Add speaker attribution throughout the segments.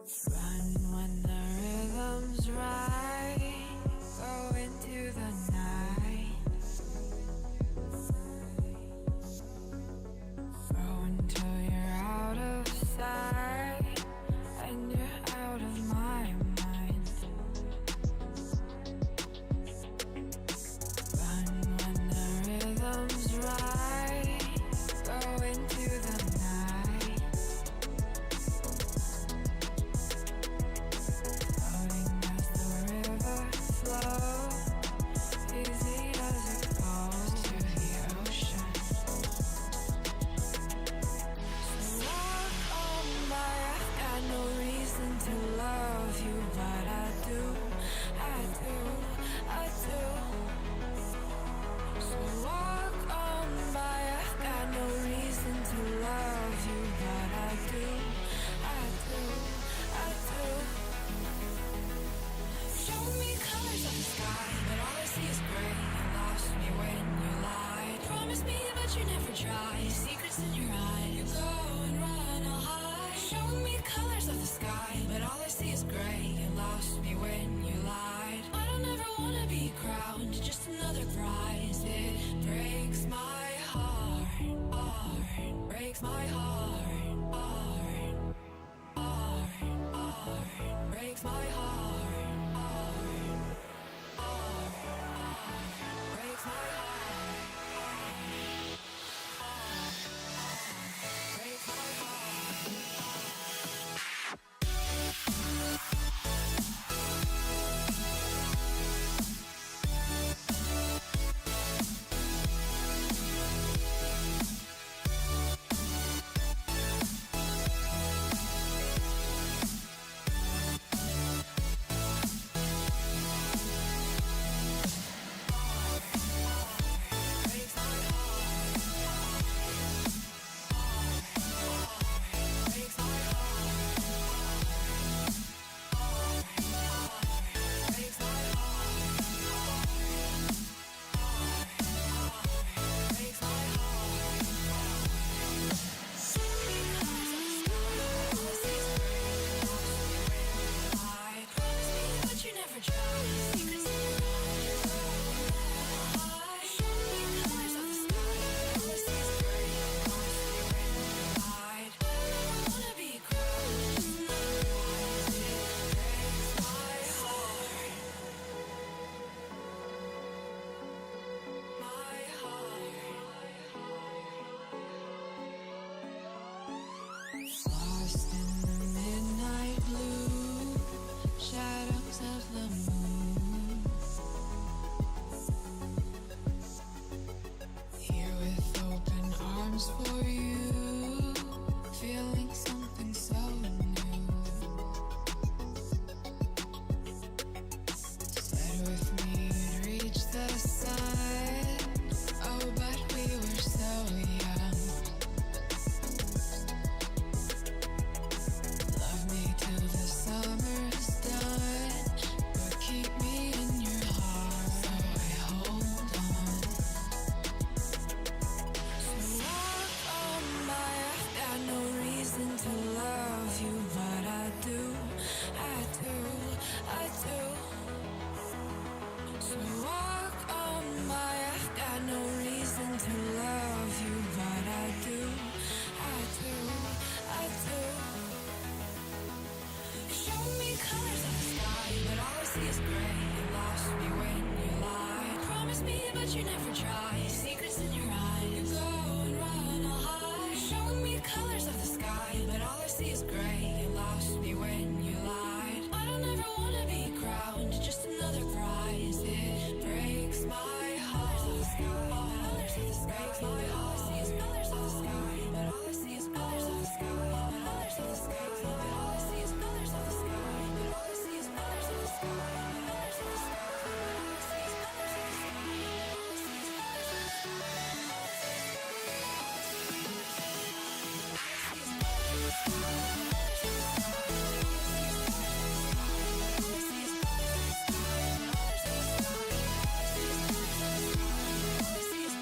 Speaker 1: Run when the rhythm's right. Go into the night. Go until you're out of sight and you're out of my mind. Run when the rhythm's right. Go into the night. Floating as the river flows, easy as it goes to the ocean. So walk on by, I've got no reason to love you, but I do, I do, I do. So walk on by, I've got no reason to love you, but I do, I do, I do. Show me colors of the sky, but all I see is gray. You lost me when you lied. Promise me, but you never try. Secrets in your eyes. You go and run, I'll hide. Show me colors of the sky, but all I see is gray. You lost me when you lied. I don't ever wanna be crowned, just another prize. It breaks my heart, heart. Breaks my heart, heart, heart, heart. Breaks my heart, heart, heart, heart. Breaks my heart, heart, heart. Breaks my heart. Lost in the midnight blue, shadows of the moon. Here with open arms for you, feeling something so new. Said with me you'd reach the sun, oh but we were so young. Love me till the summer's done, but keep me in your heart, so I hold on. So walk on by, I've got no reason to love you, but I do, I do, I do. So walk on by, I've got no reason to love you, but I do, I do, I do. Show me colors of the sky, but all I see is gray. You lost me when you lied. Promise me, but you never try. Secrets in your eyes. You go and run, I'll hide. Show me colors of the sky, but all I see is gray. You lost me when you lied. I don't ever wanna be crowned, just another prize. It breaks my heart. Colors of the sky, breaks my heart. All I see is colors of the sky, but all I see is colors of the sky. Colors of the sky, but all I see is colors of the sky. But all I see is colors of the sky. Colors of the sky, but all I see is colors of the sky. All I see is colors of the sky. All I see is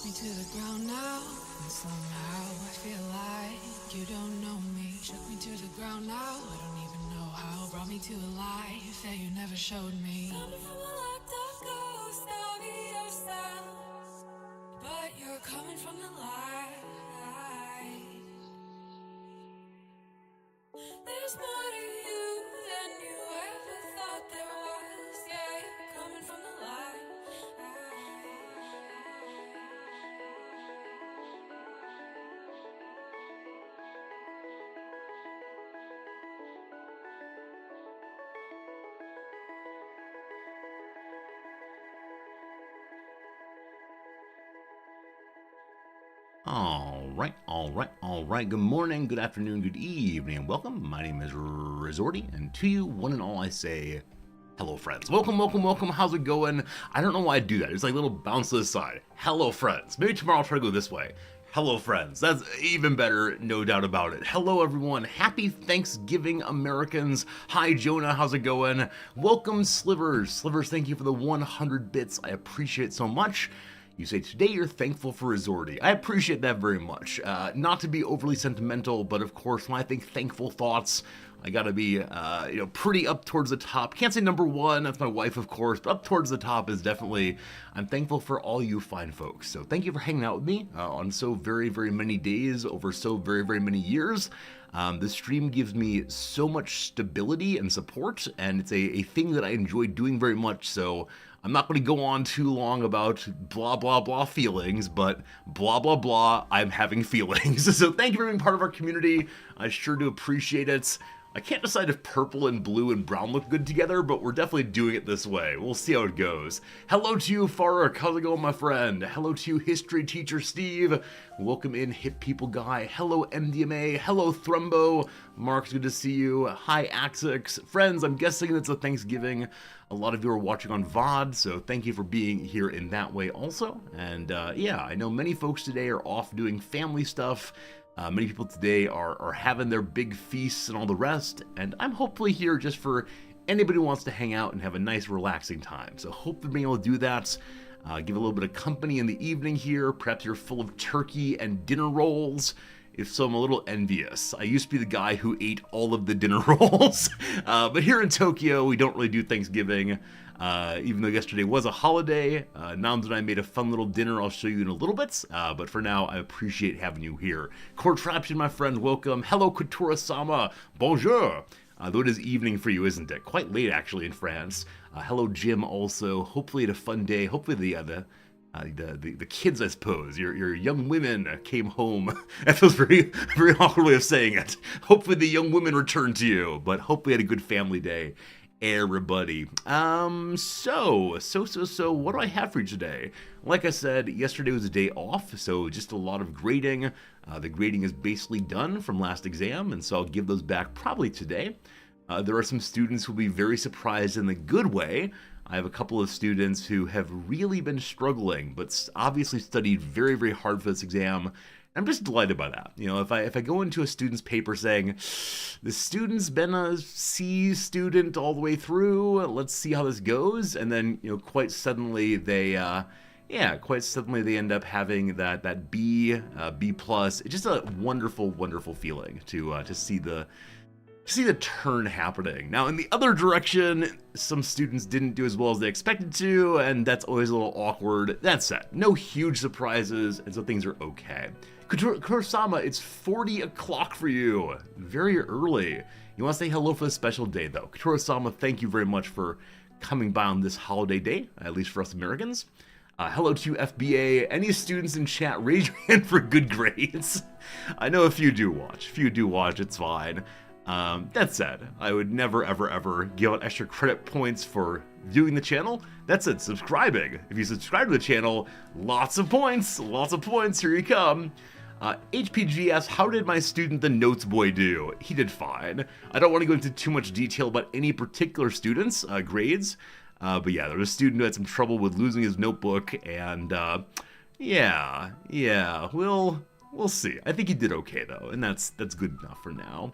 Speaker 1: me to the ground now, and somehow I feel like you don't know me. Shook me to the ground now, I don't even know how. Brought me to a life that you never showed me. Coming from a locked up ghost of yourself, but you're coming from the light. There's more to you than you ever thought there was. Yeah, you're coming from the light.
Speaker 2: All right. Good morning, good afternoon, good evening, and welcome. My name is Resorty, and to you, one and all, I say, hello, friends. Welcome. How's it going? I don't know why I do that. It's like a little bounce to the side. Hello, friends. Maybe tomorrow I'll try to go this way. Hello, friends. That's even better, no doubt about it. Hello, everyone. Happy Thanksgiving, Americans. Hi, Jonah. How's it going? Welcome, Slivers. Slivers, thank you for the 100 bits. I appreciate it so much. You say, today you're thankful for Resorty. I appreciate that very much. Not to be overly sentimental, but of course, when I think thankful thoughts, I gotta be, pretty up towards the top. Can't say number one, that's my wife, of course, but up towards the top is definitely, I'm thankful for all you fine folks. So thank you for hanging out with me on so very, very many days, over so very, very many years. This stream gives me so much stability and support, and it's a thing that I enjoy doing very much, so I'm not going to go on too long about blah, blah, blah feelings, but blah, blah, blah, I'm having feelings. So thank you for being part of our community. I sure do appreciate it. I can't decide if purple and blue and brown look good together, but we're definitely doing it this way. We'll see how it goes. Hello to you, Faruk. How's it going, my friend? Hello to you, history teacher Steve. Welcome in, hip people guy. Hello, MDMA. Hello, Thrumbo. Mark's good to see you. Hi, Axix. Friends, I'm guessing it's a Thanksgiving. A lot of you are watching on VOD, so thank you for being here in that way also. And yeah, I know many folks today are off doing family stuff. Many people today are having their big feasts and all the rest, and I'm hopefully here just for anybody who wants to hang out and have a nice relaxing time. So hopefully being able to do that, give a little bit of company in the evening here. Perhaps you're full of turkey and dinner rolls. If so, I'm a little envious. I used to be the guy who ate all of the dinner rolls, but here in Tokyo, we don't really do Thanksgiving. Even though yesterday was a holiday, Nams and I made a fun little dinner I'll show you in a little bit, but for now, I appreciate having you here. Contraption, my friend, welcome. Hello, Couture-sama. Bonjour. Though it is evening for you, isn't it? Quite late, actually, in France. Hello, Jim, also. Hopefully, you had a fun day. Hopefully, the kids, I suppose, your young women came home. That feels very, very awkward way of saying it. Hopefully, the young women returned to you, but hopefully, you had a good family day. Everybody. So, what do I have for you today? Like I said, yesterday was a day off, so just a lot of grading. The grading is basically done from last exam, and so I'll give those back probably today. There are some students who will be very surprised in the good way. I have a couple of students who have really been struggling, but obviously studied very, very hard for this exam. I'm just delighted by that. You know, if I go into a student's paper saying, the student's been a C student all the way through, let's see how this goes, and then, you know, quite suddenly they end up having that B, B+. It's just a wonderful, wonderful feeling to see the turn happening. Now, in the other direction, some students didn't do as well as they expected to, and that's always a little awkward. That said, no huge surprises, and so things are okay. Kurosama, it's 40 o'clock for you. Very early. You want to say hello for a special day, though. Kurosama, thank you very much for coming by on this holiday day, at least for us Americans. Hello to you, FBA. Any students in chat, raise your hand for good grades. I know a few do watch. It's fine. That said, I would never, ever give out extra credit points for viewing the channel. That's it, subscribing. If you subscribe to the channel, lots of points, here you come. HPG asks, how did my student, the notes boy, do? He did fine. I don't want to go into too much detail about any particular students' grades, but yeah, there was a student who had some trouble with losing his notebook, and yeah, we'll see. I think he did okay, though, and that's good enough for now.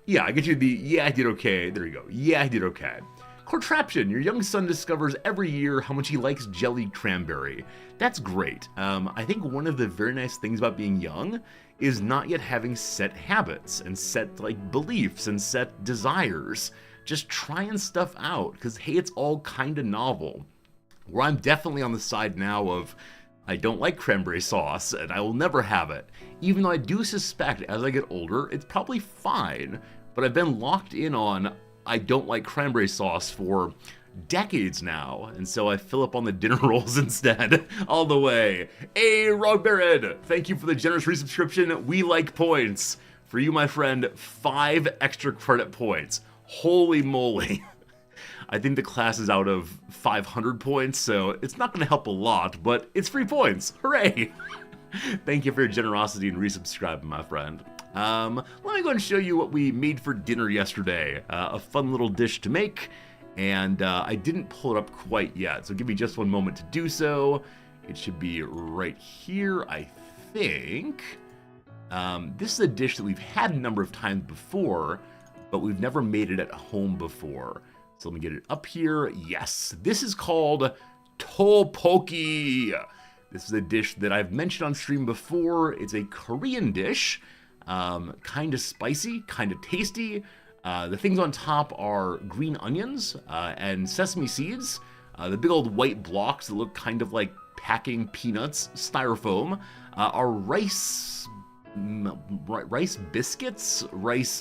Speaker 2: Yeah, I get you the, yeah, I did okay. There you go. Yeah, I did okay. Contraption, your young son discovers every year how much he likes jellied cranberry. That's great. I think one of the very nice things about being young is not yet having set habits and set like beliefs and set desires. Just trying stuff out because hey, it's all kind of novel. Where I'm definitely on the side now of I don't like cranberry sauce and I will never have it. Even though I do suspect as I get older, it's probably fine. But I've been locked in on I don't like cranberry sauce for decades now, and so I fill up on the dinner rolls instead, all the way. Hey, Rog Baron, thank you for the generous resubscription. We like points. For you, my friend, 5 extra credit points. Holy moly. I think the class is out of 500 points, so it's not going to help a lot, but it's free points. Hooray! Thank you for your generosity and resubscribing, my friend. Let me go and show you what we made for dinner yesterday. A fun little dish to make, and I didn't pull it up quite yet, so give me just one moment to do so. It should be right here, I think. This is a dish that we've had a number of times before, but we've never made it at home before. So let me get it up here. Yes, this is called tteokbokki. This is a dish that I've mentioned on stream before. It's a Korean dish, kind of spicy, kind of tasty. The things on top are green onions and sesame seeds. The big old white blocks that look kind of like packing peanuts, styrofoam, are rice biscuits,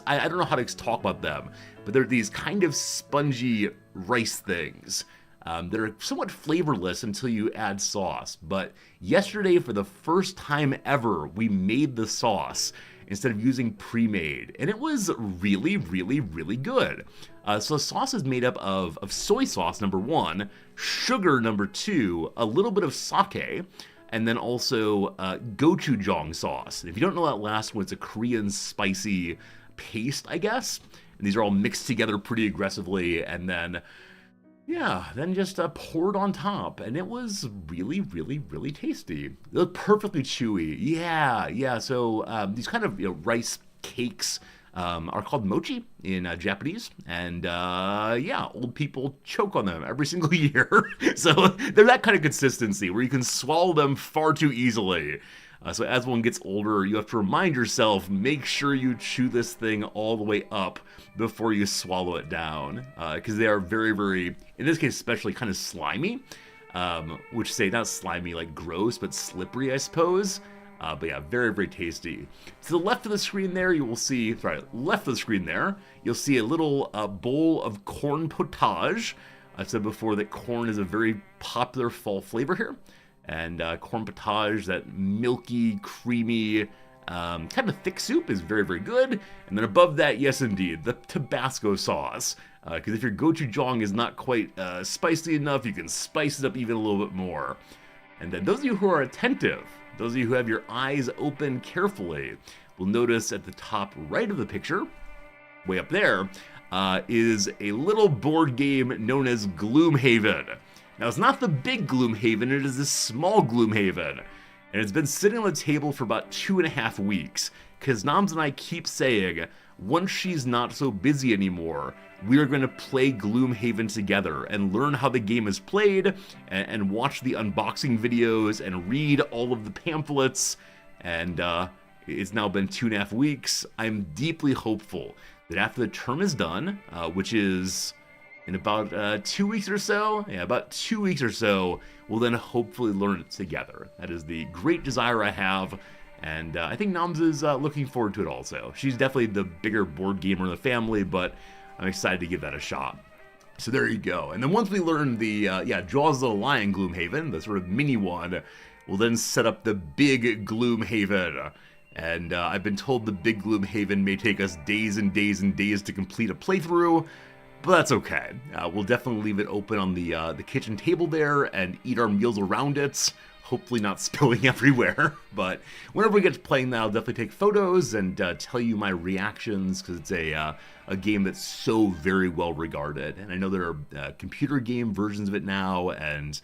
Speaker 2: I don't know how to talk about them, but they're these kind of spongy rice things that are somewhat flavorless until you add sauce. But yesterday, for the first time ever, we made the sauce instead of using pre-made, and it was really, really, really good. So the sauce is made up of soy sauce, number 1, sugar, number 2, a little bit of sake, and then also gochujang sauce. And if you don't know that last one, it's a Korean spicy paste, I guess. And these are all mixed together pretty aggressively, and then, yeah, then just poured on top. And it was really, really, really tasty. It looked perfectly chewy. Yeah. So these kind of rice cakes are called mochi in Japanese, and yeah, old people choke on them every single year. So they're that kind of consistency where you can swallow them far too easily. So as one gets older, you have to remind yourself, make sure you chew this thing all the way up before you swallow it down, because they are very, very, in this case especially, kind of slimy, which say not slimy like gross, but slippery, I suppose. But yeah, very, very tasty. To the left of the screen there, you will see, left of the screen there, you'll see a little bowl of corn potage. I've said before that corn is a very popular fall flavor here. And corn potage, that milky, creamy, kind of thick soup is very, very good. And then above that, yes indeed, the Tabasco sauce. Because if your gochujang is not quite spicy enough, you can spice it up even a little bit more. And then those of you who are attentive, those of you who have your eyes open carefully, will notice at the top right of the picture, way up there, is a little board game known as Gloomhaven. Now, it's not the big Gloomhaven, it is the small Gloomhaven. And it's been sitting on the table for about 2.5 weeks, because Noms and I keep saying, once she's not so busy anymore, we are going to play Gloomhaven together and learn how the game is played, and watch the unboxing videos and read all of the pamphlets. And it's now been 2.5 weeks. I'm deeply hopeful that after the term is done, which is in about 2 weeks or so, we'll then hopefully learn it together. That is the great desire I have. And I think Noms is looking forward to it also. She's definitely the bigger board gamer in the family, but I'm excited to give that a shot. So there you go. And then once we learn the, Jaws of the Lion Gloomhaven, the sort of mini one, we'll then set up the big Gloomhaven. And I've been told the big Gloomhaven may take us days and days and days to complete a playthrough, but that's okay. We'll definitely leave it open on the kitchen table there and eat our meals around it. Hopefully not spilling everywhere, but whenever we get to playing that, I'll definitely take photos and tell you my reactions, because it's a game that's so very well regarded, and I know there are computer game versions of it now, and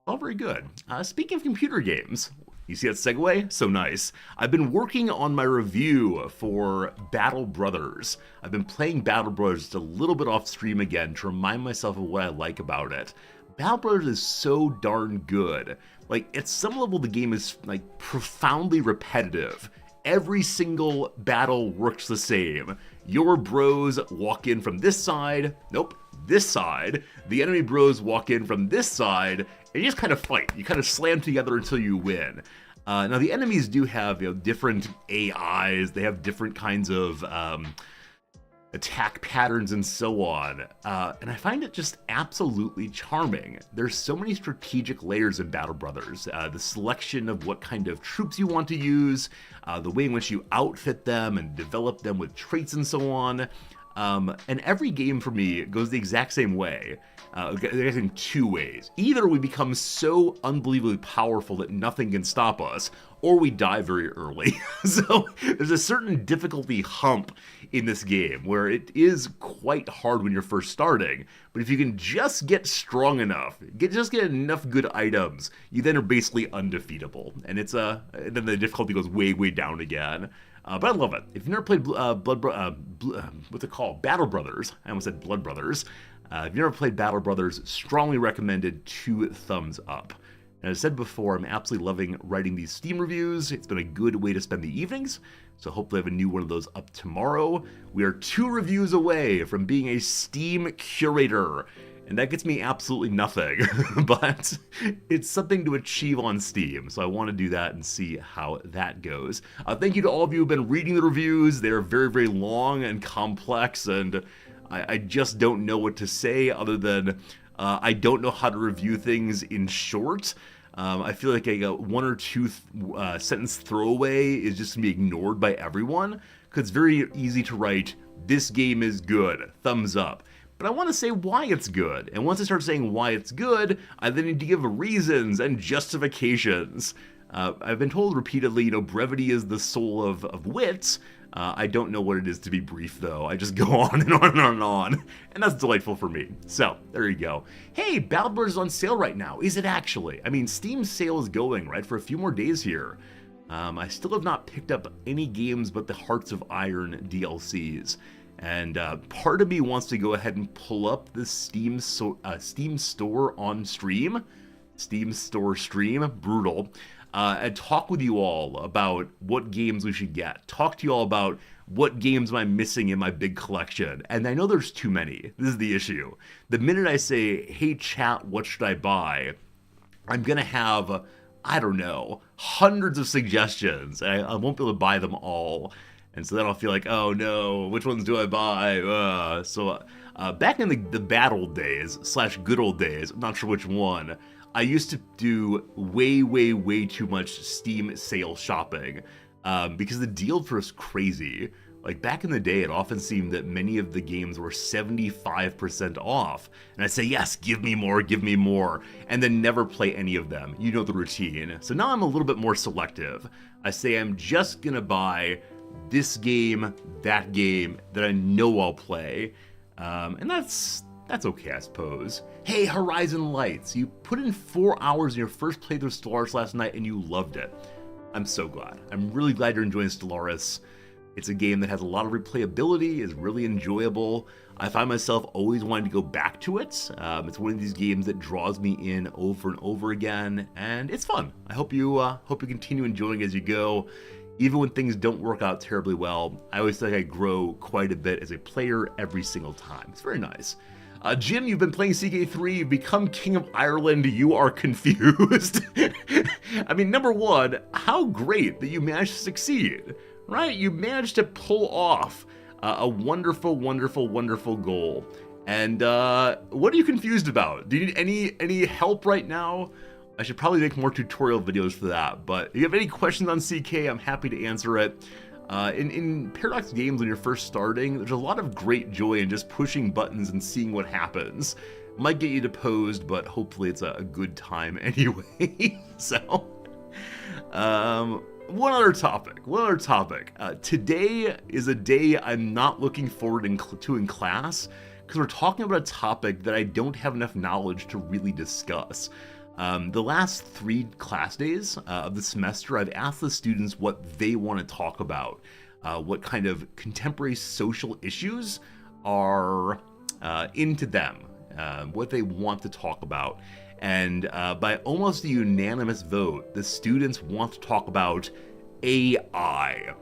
Speaker 2: all very good. Speaking of computer games, You see that segue? So nice. I've been working on my review for Battle Brothers. I've been playing Battle Brothers just a little bit off stream again to remind myself of what I like about it. Battle Brothers is so darn good. Like, at some level, the game is, like, profoundly repetitive. Every single battle works the same. Your bros walk in from this side. Nope, this side. The enemy bros walk in from this side, and you just kind of fight. You kind of slam together until you win. Now, the enemies do have, different AIs. They have different kinds of attack patterns and so on. And I find it just absolutely charming. There's so many strategic layers in Battle Brothers. The selection of what kind of troops you want to use, the way in which you outfit them and develop them with traits and so on. And every game for me goes the exact same way. I guess in two ways. Either we become so unbelievably powerful that nothing can stop us, or we die very early. So there's a certain difficulty hump in this game where it is quite hard when you're first starting, but if you can just get strong enough, just get enough good items, you then are basically undefeatable. And then the difficulty goes way, way down again. But I love it. If you've never played what's it called? Battle Brothers. I almost said Blood Brothers. If you've never played Battle Brothers, strongly recommended, 2 thumbs up. And as I said before, I'm absolutely loving writing these Steam reviews. It's been a good way to spend the evenings, so hopefully I have a new one of those up tomorrow. We are 2 reviews away from being a Steam curator, and that gets me absolutely nothing, but it's something to achieve on Steam, so I want to do that and see how that goes. Thank you to all of you who have been reading the reviews. They're very, very long and complex, and I just don't know what to say other than I don't know how to review things in short. I feel like a 1 or 2 sentence throwaway is just going to be ignored by everyone, because it's very easy to write, this game is good, thumbs up. But I want to say why it's good, and once I start saying why it's good, I then need to give reasons and justifications. I've been told repeatedly, brevity is the soul of wit. I don't know what it is to be brief, though. I just go on and on and on and on, and that's delightful for me. So, there you go. Hey, Battle Brothers is on sale right now. Is it actually? I mean, Steam's sale is going, right, for a few more days here. I still have not picked up any games but the Hearts of Iron DLCs. And part of me wants to go ahead and pull up the Steam store on stream. Steam store stream, brutal. And talk with you all about what games we should get. Talk to you all about what games am I missing in my big collection. And I know there's too many. This is the issue. The minute I say, hey chat, what should I buy? I'm going to have, I don't know, hundreds of suggestions. I won't be able to buy them all. And so then I'll feel like, oh no, which ones do I buy? So back in the bad old days, / good old days, I'm not sure which one, I used to do way, way, way too much Steam sale shopping because the deals were crazy. Like back in the day, it often seemed that many of the games were 75% off. And I'd say, yes, give me more, and then never play any of them. You know the routine. So now I'm a little bit more selective. I say I'm just gonna buy this game, that I know I'll play. And that's okay, I suppose. Hey, Horizon Lights, you put in 4 hours in your first playthrough of Stellaris last night and you loved it. I'm so glad. I'm really glad you're enjoying Stellaris. It's a game that has a lot of replayability, is really enjoyable. I find myself always wanting to go back to it. It's one of these games that draws me in over and over again, and it's fun. I hope you continue enjoying it as you go. Even when things don't work out terribly well, I always feel like I grow quite a bit as a player every single time. It's very nice. Jim, you've been playing CK3, you've become King of Ireland, you are confused. I mean, number one, how great that you managed to succeed, right? You managed to pull off a wonderful, wonderful, wonderful goal. And what are you confused about? Do you need any help right now? I should probably make more tutorial videos for that, but if you have any questions on CK, I'm happy to answer it. In Paradox games, when you're first starting, there's a lot of great joy in just pushing buttons and seeing what happens. Might get you deposed, but hopefully it's a good time anyway. So, one other topic. Today is a day I'm not looking forward to in class, because we're talking about a topic that I don't have enough knowledge to really discuss. The last 3 class days of the semester, I've asked the students what they want to talk about, what kind of contemporary social issues are into them, what they want to talk about. And by almost a unanimous vote, the students want to talk about AI.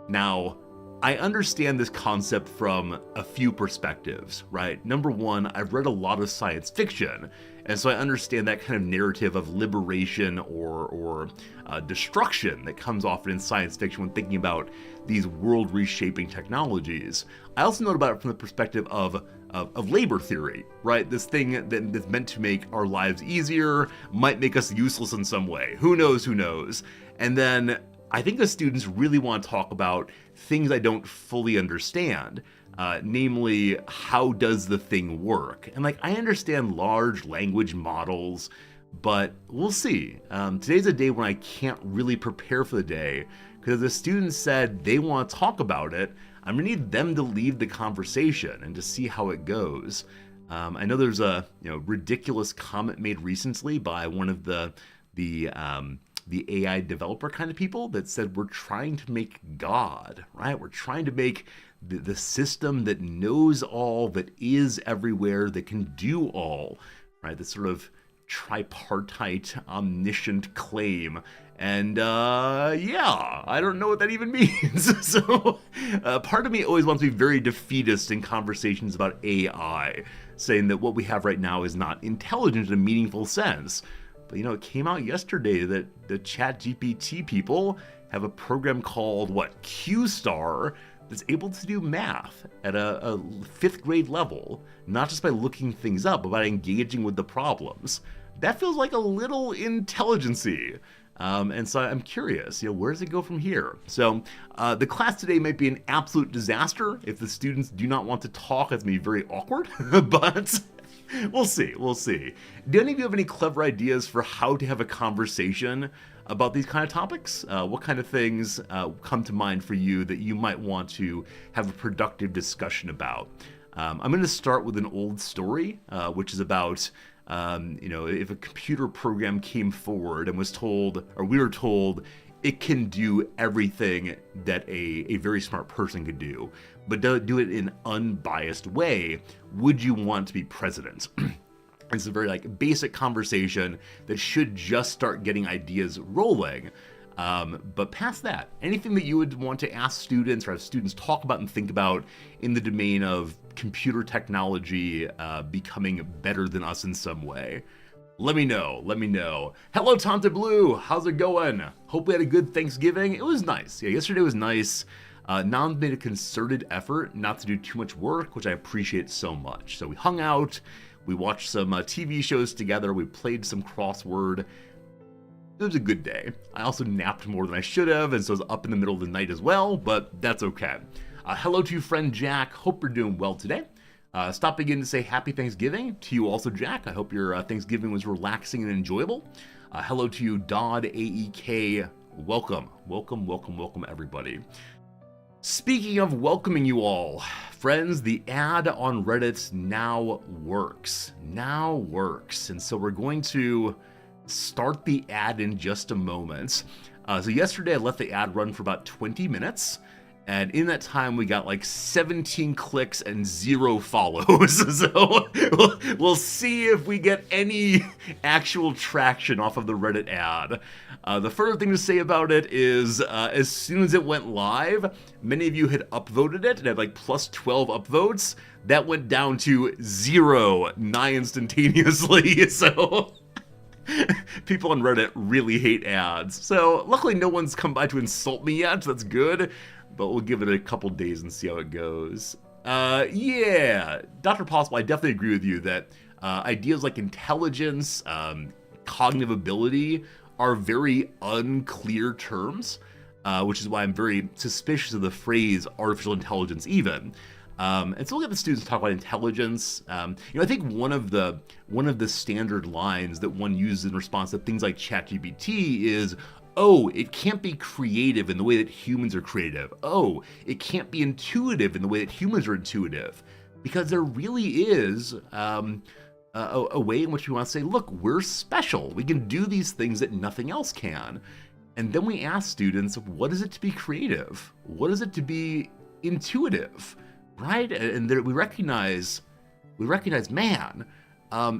Speaker 2: Now, I understand this concept from a few perspectives, right? Number one, I've read a lot of science fiction, and so I understand that kind of narrative of liberation or destruction that comes often in science fiction when thinking about these world-reshaping technologies. I also know about it from the perspective of labor theory, right? This thing that's meant to make our lives easier, might make us useless in some way. Who knows, who knows? And then I think the students really want to talk about things I don't fully understand, namely, how does the thing work? And like, I understand large language models, but we'll see. Today's a day when I can't really prepare for the day, because the students said they want to talk about it. I'm gonna need them to lead the conversation and to see how it goes. I know there's a ridiculous comment made recently by one of the AI developer kind of people that said we're trying to make God, right? We're trying to make the system that knows all, that is everywhere, that can do all, right? This sort of tripartite, omniscient claim. And yeah, I don't know what that even means. So part of me always wants to be very defeatist in conversations about AI, saying that what we have right now is not intelligent in a meaningful sense. But it came out yesterday that the ChatGPT people have a program called, Q-Star, that's able to do math at a 5th grade level, not just by looking things up, but by engaging with the problems. That feels like a little intelligency. And so I'm curious, where does it go from here? So the class today might be an absolute disaster. If the students do not want to talk, it's going to be very awkward, but we'll see. Do any of you have any clever ideas for how to have a conversation about these kind of topics? What kind of things come to mind for you that you might want to have a productive discussion about? I'm going to start with an old story, which is about if a computer program came forward and was told, or we were told, it can do everything that a very smart person could do, but do it in an unbiased way, would you want to be president? It's a very basic conversation that should just start getting ideas rolling. But past that, anything that you would want to ask students or have students talk about and think about in the domain of computer technology becoming better than us in some way, let me know. Hello, Tante Blue. How's it going? Hope we had a good Thanksgiving. It was nice. Yeah, yesterday was nice. Nam made a concerted effort not to do too much work, which I appreciate so much. So we hung out, we watched some TV shows together, we played some crossword. It was a good day. I also napped more than I should have, and so I was up in the middle of the night as well, but that's okay. Hello to your friend Jack. Hope you're doing well today. Stopping in to say happy Thanksgiving to you also, Jack. I hope your Thanksgiving was relaxing and enjoyable. Hello to you, Dodd AEK. Welcome, everybody. Speaking of welcoming you all, friends, the ad on Reddit now works. And so we're going to start the ad in just a moment. So yesterday I let the ad run for about 20 minutes. And in that time, we got 17 clicks and 0 follows. So we'll see if we get any actual traction off of the Reddit ad. The further thing to say about it is, as soon as it went live, many of you had upvoted it and had plus 12 upvotes. That went down to 0 nigh instantaneously. So people on Reddit really hate ads. So luckily no one's come by to insult me yet, so that's good. But we'll give it a couple days and see how it goes. Yeah, Dr. Possible, I definitely agree with you that ideas like intelligence, cognitive ability are very unclear terms, which is why I'm very suspicious of the phrase artificial intelligence even. And so we'll get the students to talk about intelligence. I think one of the standard lines that one uses in response to things like ChatGPT is, oh, it can't be creative in the way that humans are creative. Oh, it can't be intuitive in the way that humans are intuitive. Because there really is a way in which we want to say, look, we're special. We can do these things that nothing else can. And then we ask students, what is it to be creative? What is it to be intuitive, right? And there, we recognize, man,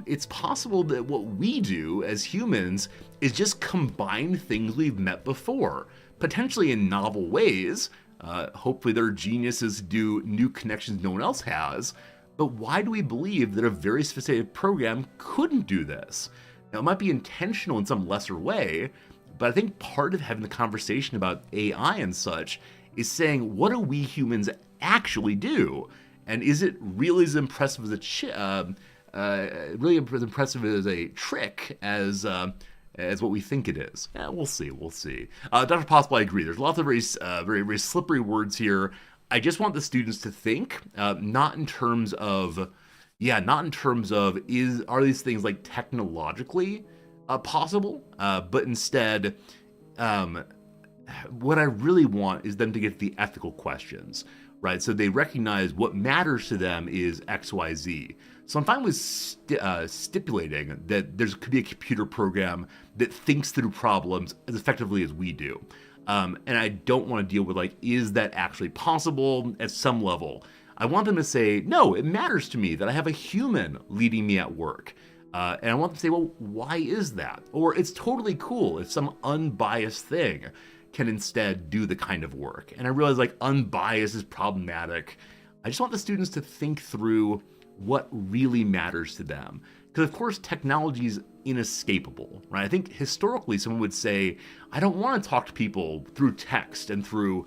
Speaker 2: it's possible that what we do as humans is just combine things we've met before, potentially in novel ways. Hopefully their geniuses do new connections no one else has. But why do we believe that a very sophisticated program couldn't do this? Now, it might be intentional in some lesser way, but I think part of having the conversation about AI and such is saying, what do we humans actually do? And is it really as impressive as a trick as what we think it is? Yeah, we'll see. Dr. Possible, I agree. There's lots of very slippery words here. I just want the students to think, not in terms of are these things like technologically possible, but instead, what I really want is them to get to the ethical questions, right? So they recognize what matters to them is X, Y, Z. So I'm fine with stipulating that there could be a computer program that thinks through problems as effectively as we do. And I don't want to deal with, like, is that actually possible at some level? I want them to say, no, it matters to me that I have a human leading me at work. And I want them to say, well, why is that? Or it's totally cool if some unbiased thing can instead do the kind of work. And I realize, like, unbiased is problematic. I just want the students to think through what really matters to them. Because, of course, technology is inescapable, right? I think historically someone would say, I don't want to talk to people through text and through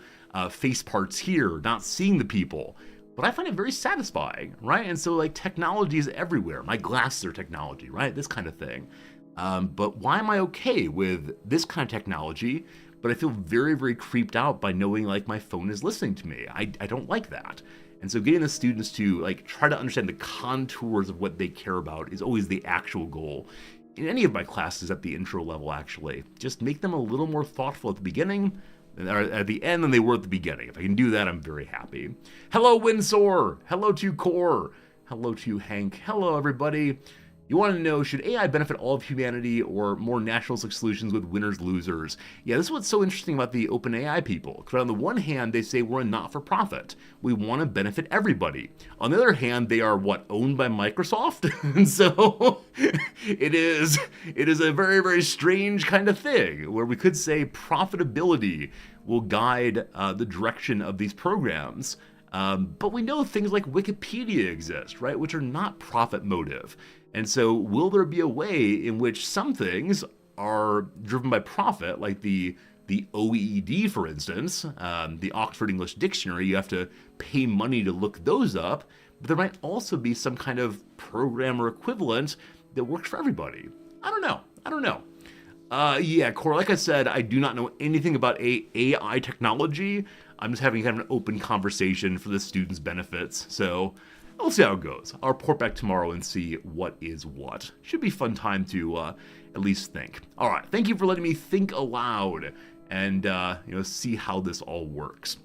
Speaker 2: face parts here, not seeing the people. But I find it very satisfying, right? And so, like, technology is everywhere. My glasses are technology, right? This kind of thing. But why am I okay with this kind of technology, but I feel very, very creeped out by knowing, like, my phone is listening to me? I don't like that. And so getting the students to, like, try to understand the contours of what they care about is always the actual goal. In any of my classes at the intro level, actually, just make them a little more thoughtful at the beginning, or at the end than they were at the beginning. If I can do that, I'm very happy. Hello, Windsor. Hello to Core. Hello to Hank. Hello, everybody. You want to know, should AI benefit all of humanity or more naturalistic solutions with winners, losers? Yeah, this is what's so interesting about the OpenAI people. Because on the one hand, they say we're a not-for-profit. We want to benefit everybody. On the other hand, they are, owned by Microsoft? And so it is a very, very strange kind of thing where we could say profitability will guide the direction of these programs. But we know things like Wikipedia exist, right, which are not profit motive. And so will there be a way in which some things are driven by profit, like the OEED, for instance, the Oxford English Dictionary? You have to pay money to look those up, but there might also be some kind of program or equivalent that works for everybody. I don't know. Yeah, Cora, like I said, I do not know anything about AI technology. I'm just having kind of an open conversation for the students' benefits, so we'll see how it goes. I'll report back tomorrow and see what is what. Should be a fun time to at least think. All right, thank you for letting me think aloud and see how this all works.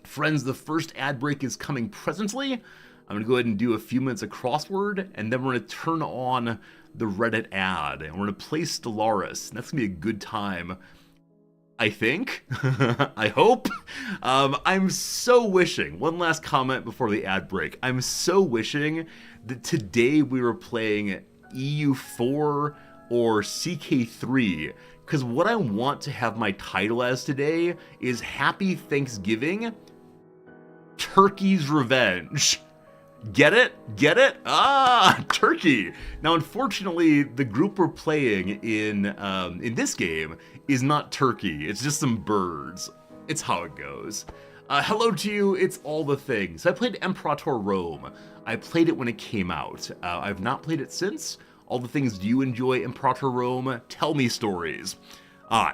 Speaker 2: Friends, the first ad break is coming presently. I'm gonna go ahead and do a few minutes of crossword, and then we're gonna turn on the Reddit ad, and we're gonna play Stellaris, and that's gonna be a good time. I think. I hope. I'm so wishing, one last comment before the ad break, I'm so wishing that today we were playing EU4 or CK3, because what I want to have my title as today is Happy Thanksgiving, Turkey's Revenge. Get it? Turkey. Now, unfortunately, the group we're playing in this game is not Turkey. It's just some birds. It's how it goes. Hello to you. It's all the things. I played Imperator Rome. I played it when it came out. I've not played it since. All the things. Do you enjoy Imperator Rome? Tell me stories.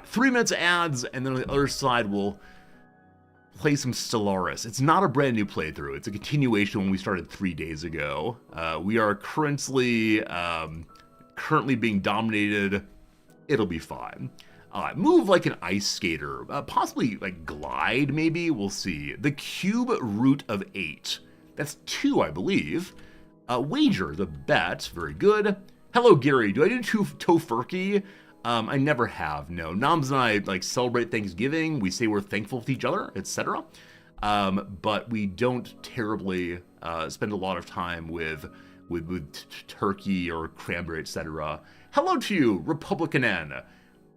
Speaker 2: 3 minutes of ads, and then on the other side we'll play some Stellaris. It's not a brand new playthrough. It's a continuation when we started 3 days ago. We are currently being dominated. It'll be fine. Move like an ice skater. Possibly like glide, maybe. We'll see. The cube root of 8. That's 2, I believe. Wager, the bet, very good. Hello, Gary. Do I do tofurkey? I never have, no. Noms and I, like, celebrate Thanksgiving. We say we're thankful to each other, etc. But we don't terribly spend a lot of time with turkey or cranberry, etc. Hello to you, Republican N.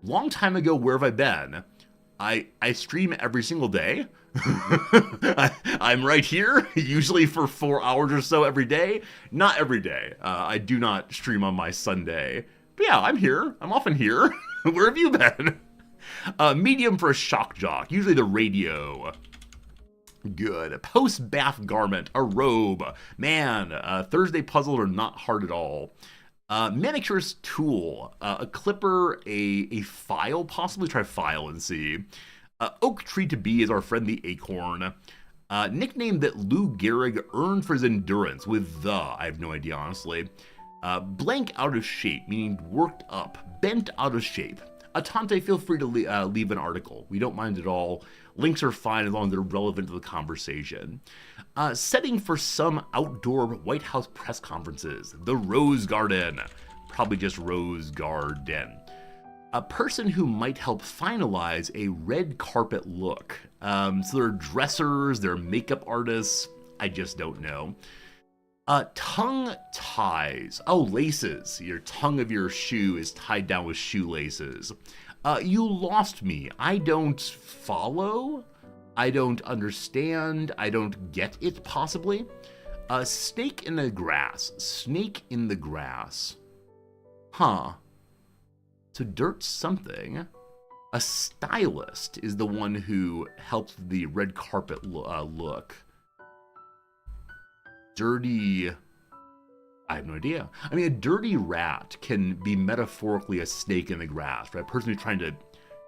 Speaker 2: Long time ago, where have I been? I stream every single day. I'm right here, usually for 4 hours or so every day. Not every day. I do not stream on my Sunday. But yeah, I'm here. I'm often here. Where have you been? Medium for a shock jock, usually the radio. Good. Post-bath garment, a robe. Man, Thursday puzzles are not hard at all. Manicurist tool, a clipper, a file, possibly try file and see. Oak tree to be is our friend the acorn. Nickname that Lou Gehrig earned for his endurance with the, I have no idea honestly. Blank out of shape, meaning worked up, bent out of shape. Atante, feel free to leave an article. We don't mind at all. Links are fine as long as they're relevant to the conversation. Setting for some outdoor White House press conferences. The Rose Garden. Probably just Rose Garden. A person who might help finalize a red carpet look. So they're dressers, they're makeup artists. I just don't know. Tongue ties. Oh, laces. Your tongue of your shoe is tied down with shoelaces. You lost me. I don't follow. I don't understand. I don't get it, possibly. Snake in the grass. Snake in the grass. Huh. So dirt's something. A stylist is the one who helps the red carpet look. Dirty... I have no idea. I mean, a dirty rat can be metaphorically a snake in the grass, right? A person who's trying to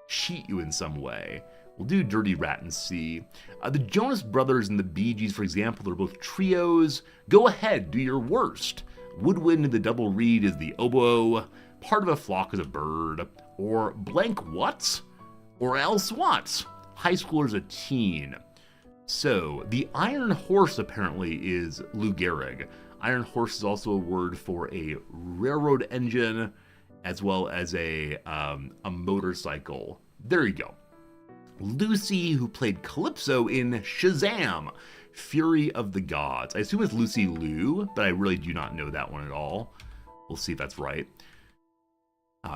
Speaker 2: cheat you in some way. We'll do dirty rat and see. The Jonas Brothers and the Bee Gees, for example, they're both trios. Go ahead, do your worst. Woodwind and the double reed is the oboe. Part of a flock is a bird. Or blank what? Or else what? High schooler's a teen. So, the Iron Horse apparently is Lou Gehrig. Iron Horse is also a word for a railroad engine, as well as a motorcycle. There you go. Lucy, who played Calypso in Shazam! Fury of the Gods. I assume it's Lucy Liu, but I really do not know that one at all. We'll see if that's right.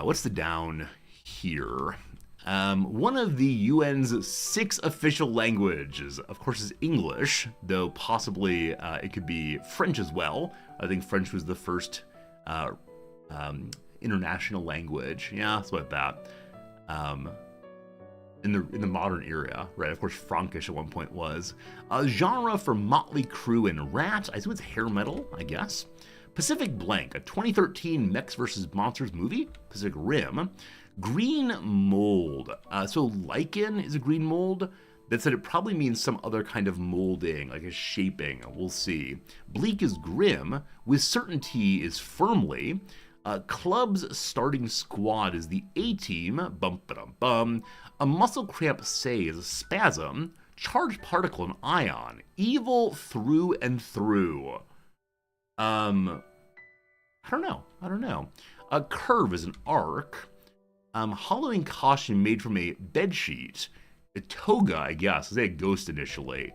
Speaker 2: What's the down here? One of the UN's 6 official languages, of course, is English, though possibly it could be French as well. I think French was the first international language. Yeah, it's about that. In the modern era, right? Of course, Frankish at one point was. Genre for Motley Crue and Rat. I assume it's hair metal, I guess. Pacific Blank, a 2013 Mechs vs. Monsters movie. Pacific Rim. Green mold. So lichen is a green mold. That said, it probably means some other kind of molding, like a shaping. We'll see. Bleak is grim. With certainty is firmly. Club's starting squad is the A-team. Bum-ba-dum-bum. A muscle cramp say is a spasm. Charged particle, an ion. Evil through and through. I don't know. A curve is an arc. Hollowing caution made from a bedsheet. A toga, I guess. I say a ghost initially.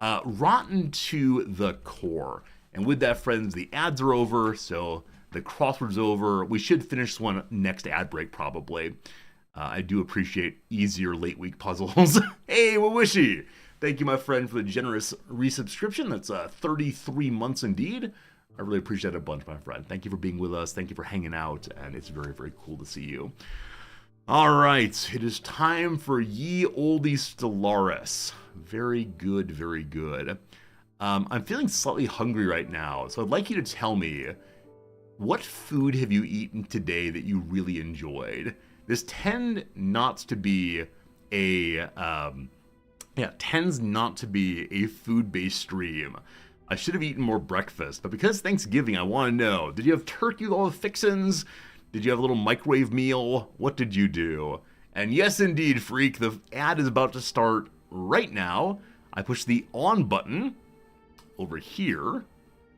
Speaker 2: Rotten to the core. And with that, friends, the ads are over, so the crossword's over. We should finish this one next ad break, probably. I do appreciate easier late week puzzles. Hey, Wawishy! Thank you, my friend, for the generous resubscription. That's 33 months indeed. I really appreciate it a bunch, my friend. Thank you for being with us. Thank you for hanging out, and it's very, very cool to see you. All right, it is time for Ye Olde Stellaris. Very good, very good. I'm feeling slightly hungry right now, so I'd like you to tell me, what food have you eaten today that you really enjoyed? This tends not to be a food-based stream. I should have eaten more breakfast, but because Thanksgiving, I want to know, did you have turkey with all the fixins? Did you have a little microwave meal? What did you do? And yes, indeed, freak, the ad is about to start right now. I push the on button over here,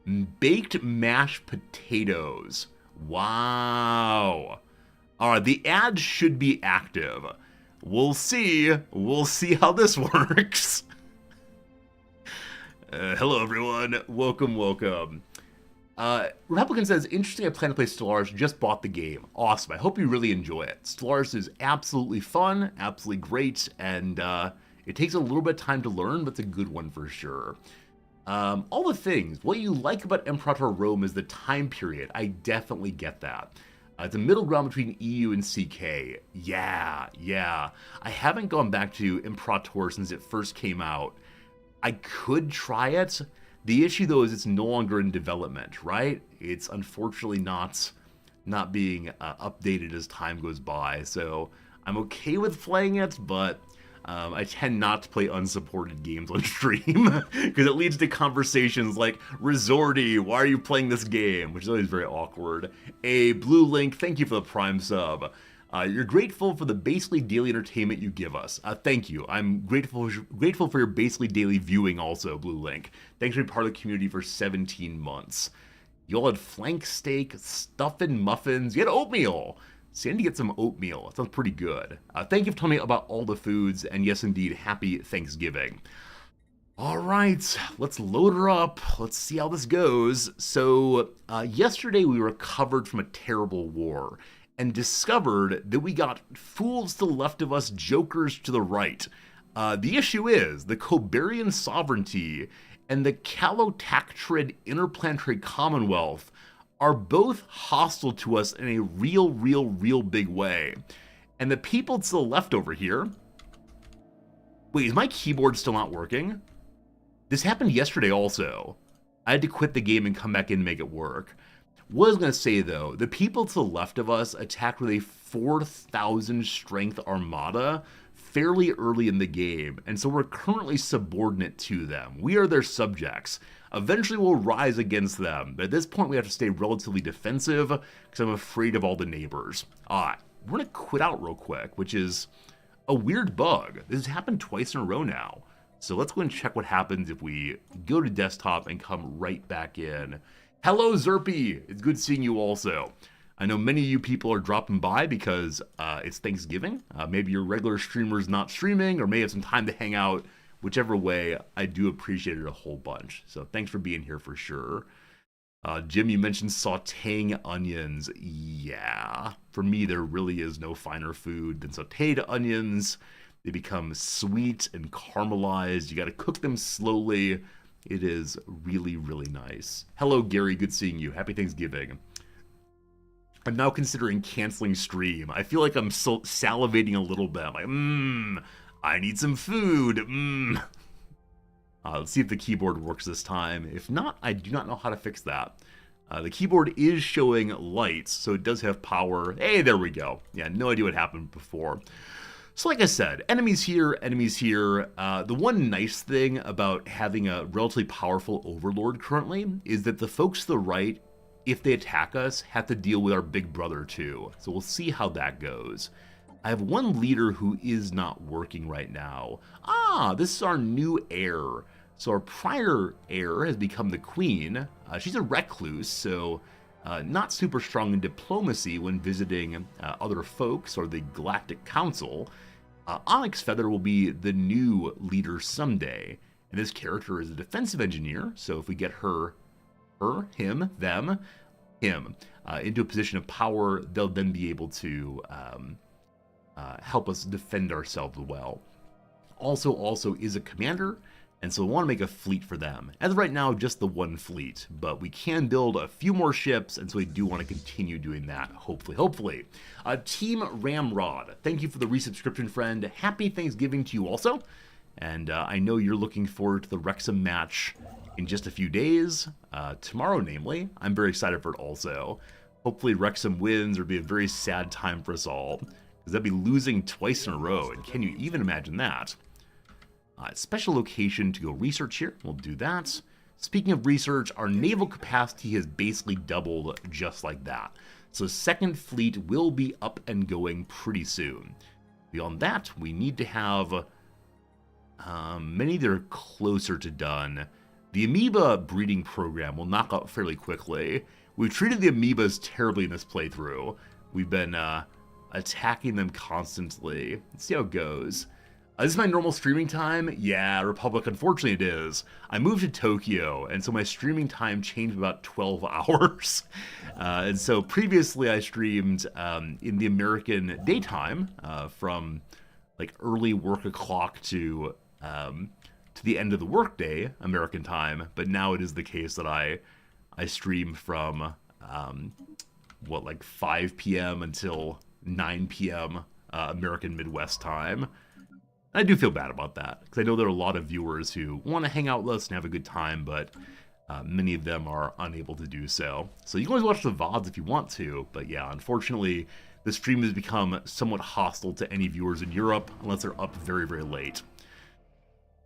Speaker 2: Baked mashed potatoes. Wow. Alright, the ads should be active. We'll see. We'll see how this works. Hello, everyone. Welcome, welcome. Republican says, interesting, I plan to play Stellaris, just bought the game. Awesome, I hope you really enjoy it. Stellaris is absolutely fun, absolutely great, and it takes a little bit of time to learn, but it's a good one for sure. All the things, what you like about Imperator Rome is the time period. I definitely get that. It's a middle ground between EU and CK. Yeah. I haven't gone back to Imperator since it first came out. I could try it. The issue, though, is it's no longer in development, right? It's unfortunately not being updated as time goes by. So I'm okay with playing it, but I tend not to play unsupported games on stream because it leads to conversations like, Resorty, why are you playing this game? Which is always very awkward. A Blue Link, thank you for the Prime sub. You're grateful for the basically daily entertainment you give us. Thank you. I'm grateful for your basically daily viewing also, Blue Link. Thanks for being part of the community for 17 months. You all had flank steak, stuffing muffins, you had oatmeal. So I need to get some oatmeal. It sounds pretty good. Thank you for telling me about all the foods, and yes, indeed, happy Thanksgiving. All right, let's load her up. Let's see how this goes. So yesterday we recovered from a terrible war and discovered that we got fools to the left of us, jokers to the right. The issue is the Cobarian sovereignty and the Calotactrid interplanetary commonwealth are both hostile to us in a real big way. And the people to the left over here... Wait, is my keyboard still not working? This happened yesterday also. I had to quit the game and come back in and make it work. What I was going to say, though, the people to the left of us attacked with a 4,000 strength armada fairly early in the game, and so we're currently subordinate to them. We are their subjects. Eventually we'll rise against them, but at this point we have to stay relatively defensive because I'm afraid of all the neighbors. We're going to quit out real quick, which is a weird bug. This has happened twice in a row now. So let's go and check what happens if we go to desktop and come right back in. Hello, Zerpy! It's good seeing you also. I know many of you people are dropping by because it's Thanksgiving. Maybe your regular streamer's not streaming or may have some time to hang out. Whichever way, I do appreciate it a whole bunch. So thanks for being here for sure. Jim, you mentioned sauteing onions. Yeah, for me, there really is no finer food than sauteed onions. They become sweet and caramelized. You got to cook them slowly. It is really nice. Hello, Gary. Good seeing you. Happy Thanksgiving. I'm now considering canceling stream. I feel like I'm salivating a little bit. I'm like, I need some food. Let's see if the keyboard works this time. If not, I do not know how to fix that. The keyboard is showing lights, so it does have power. Hey, there we go. Yeah, no idea what happened before. So like I said, enemies here, enemies here. The one nice thing about having a relatively powerful overlord currently is that the folks to the right, if they attack us, have to deal with our big brother too. So we'll see how that goes. I have one leader who is not working right now. This is our new heir. So our prior heir has become the queen. She's a recluse, so not super strong in diplomacy when visiting other folks or the Galactic Council. Onyx Feather will be the new leader someday. And this character is a defensive engineer, so if we get him, into a position of power, they'll then be able to help us defend ourselves well. Also is a commander, and so we want to make a fleet for them. As of right now, just the one fleet, but we can build a few more ships, and so we do want to continue doing that, hopefully. Team Ramrod, thank you for the resubscription, friend. Happy Thanksgiving to you also, and I know you're looking forward to the Wrexham match in just a few days, tomorrow namely. I'm very excited for it also. Hopefully Wrexham wins, or it'll be a very sad time for us all, because they'll be losing twice in a row, and can you even imagine that? Special location to go research here. We'll do that. Speaking of research, our naval capacity has basically doubled just like that. So second fleet will be up and going pretty soon. Beyond that, we need to have many that are closer to done. The amoeba breeding program will knock out fairly quickly. We've treated the amoebas terribly in this playthrough. We've been attacking them constantly. Let's see how it goes. This is my normal streaming time? Yeah, Republic, unfortunately it is. I moved to Tokyo, and so my streaming time changed about 12 hours. And so previously I streamed in the American daytime from like early work o'clock to the end of the workday, American time. But now it is the case that I stream from, like 5 p.m. until 9 p.m. American Midwest time. I do feel bad about that, because I know there are a lot of viewers who want to hang out with us and have a good time, but many of them are unable to do so. So you can always watch the VODs if you want to, but yeah, unfortunately, the stream has become somewhat hostile to any viewers in Europe, unless they're up very, very late.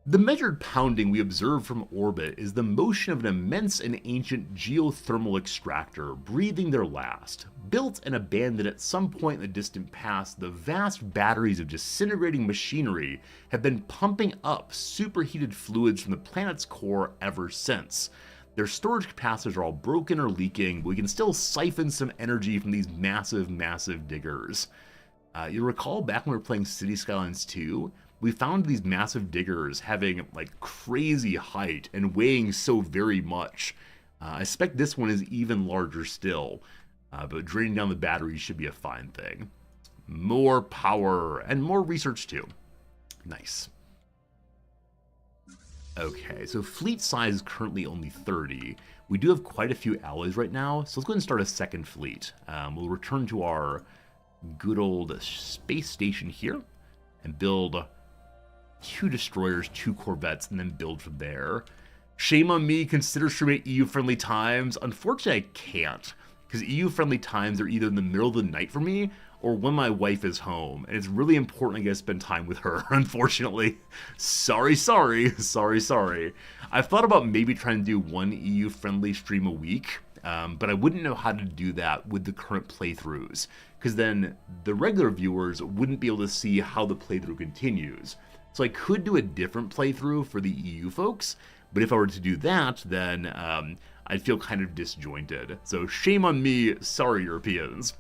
Speaker 2: The measured pounding we observe from orbit is the motion of an immense and ancient geothermal extractor breathing their last. Built and abandoned at some point in the distant past, the vast batteries of disintegrating machinery have been pumping up superheated fluids from the planet's core ever since. Their storage capacitors are all broken or leaking, but we can still siphon some energy from these massive, massive diggers. You'll recall back when we were playing City Skylines 2, we found these massive diggers having like crazy height and weighing so very much. I suspect this one is even larger still, but draining down the batteries should be a fine thing. More power and more research too. Nice. Okay, so fleet size is currently only 30. We do have quite a few alloys right now, so let's go ahead and start a second fleet. We'll return to our good old space station here and build 2 destroyers, 2 corvettes, and then build from there. Shame on me, consider streaming at EU-friendly times. Unfortunately, I can't, because EU-friendly times are either in the middle of the night for me or when my wife is home, and it's really important I get to spend time with her, unfortunately. Sorry. I've thought about maybe trying to do 1 EU-friendly stream a week, but I wouldn't know how to do that with the current playthroughs, because then the regular viewers wouldn't be able to see how the playthrough continues. So I could do a different playthrough for the EU folks, but if I were to do that, then I'd feel kind of disjointed. So shame on me, sorry Europeans.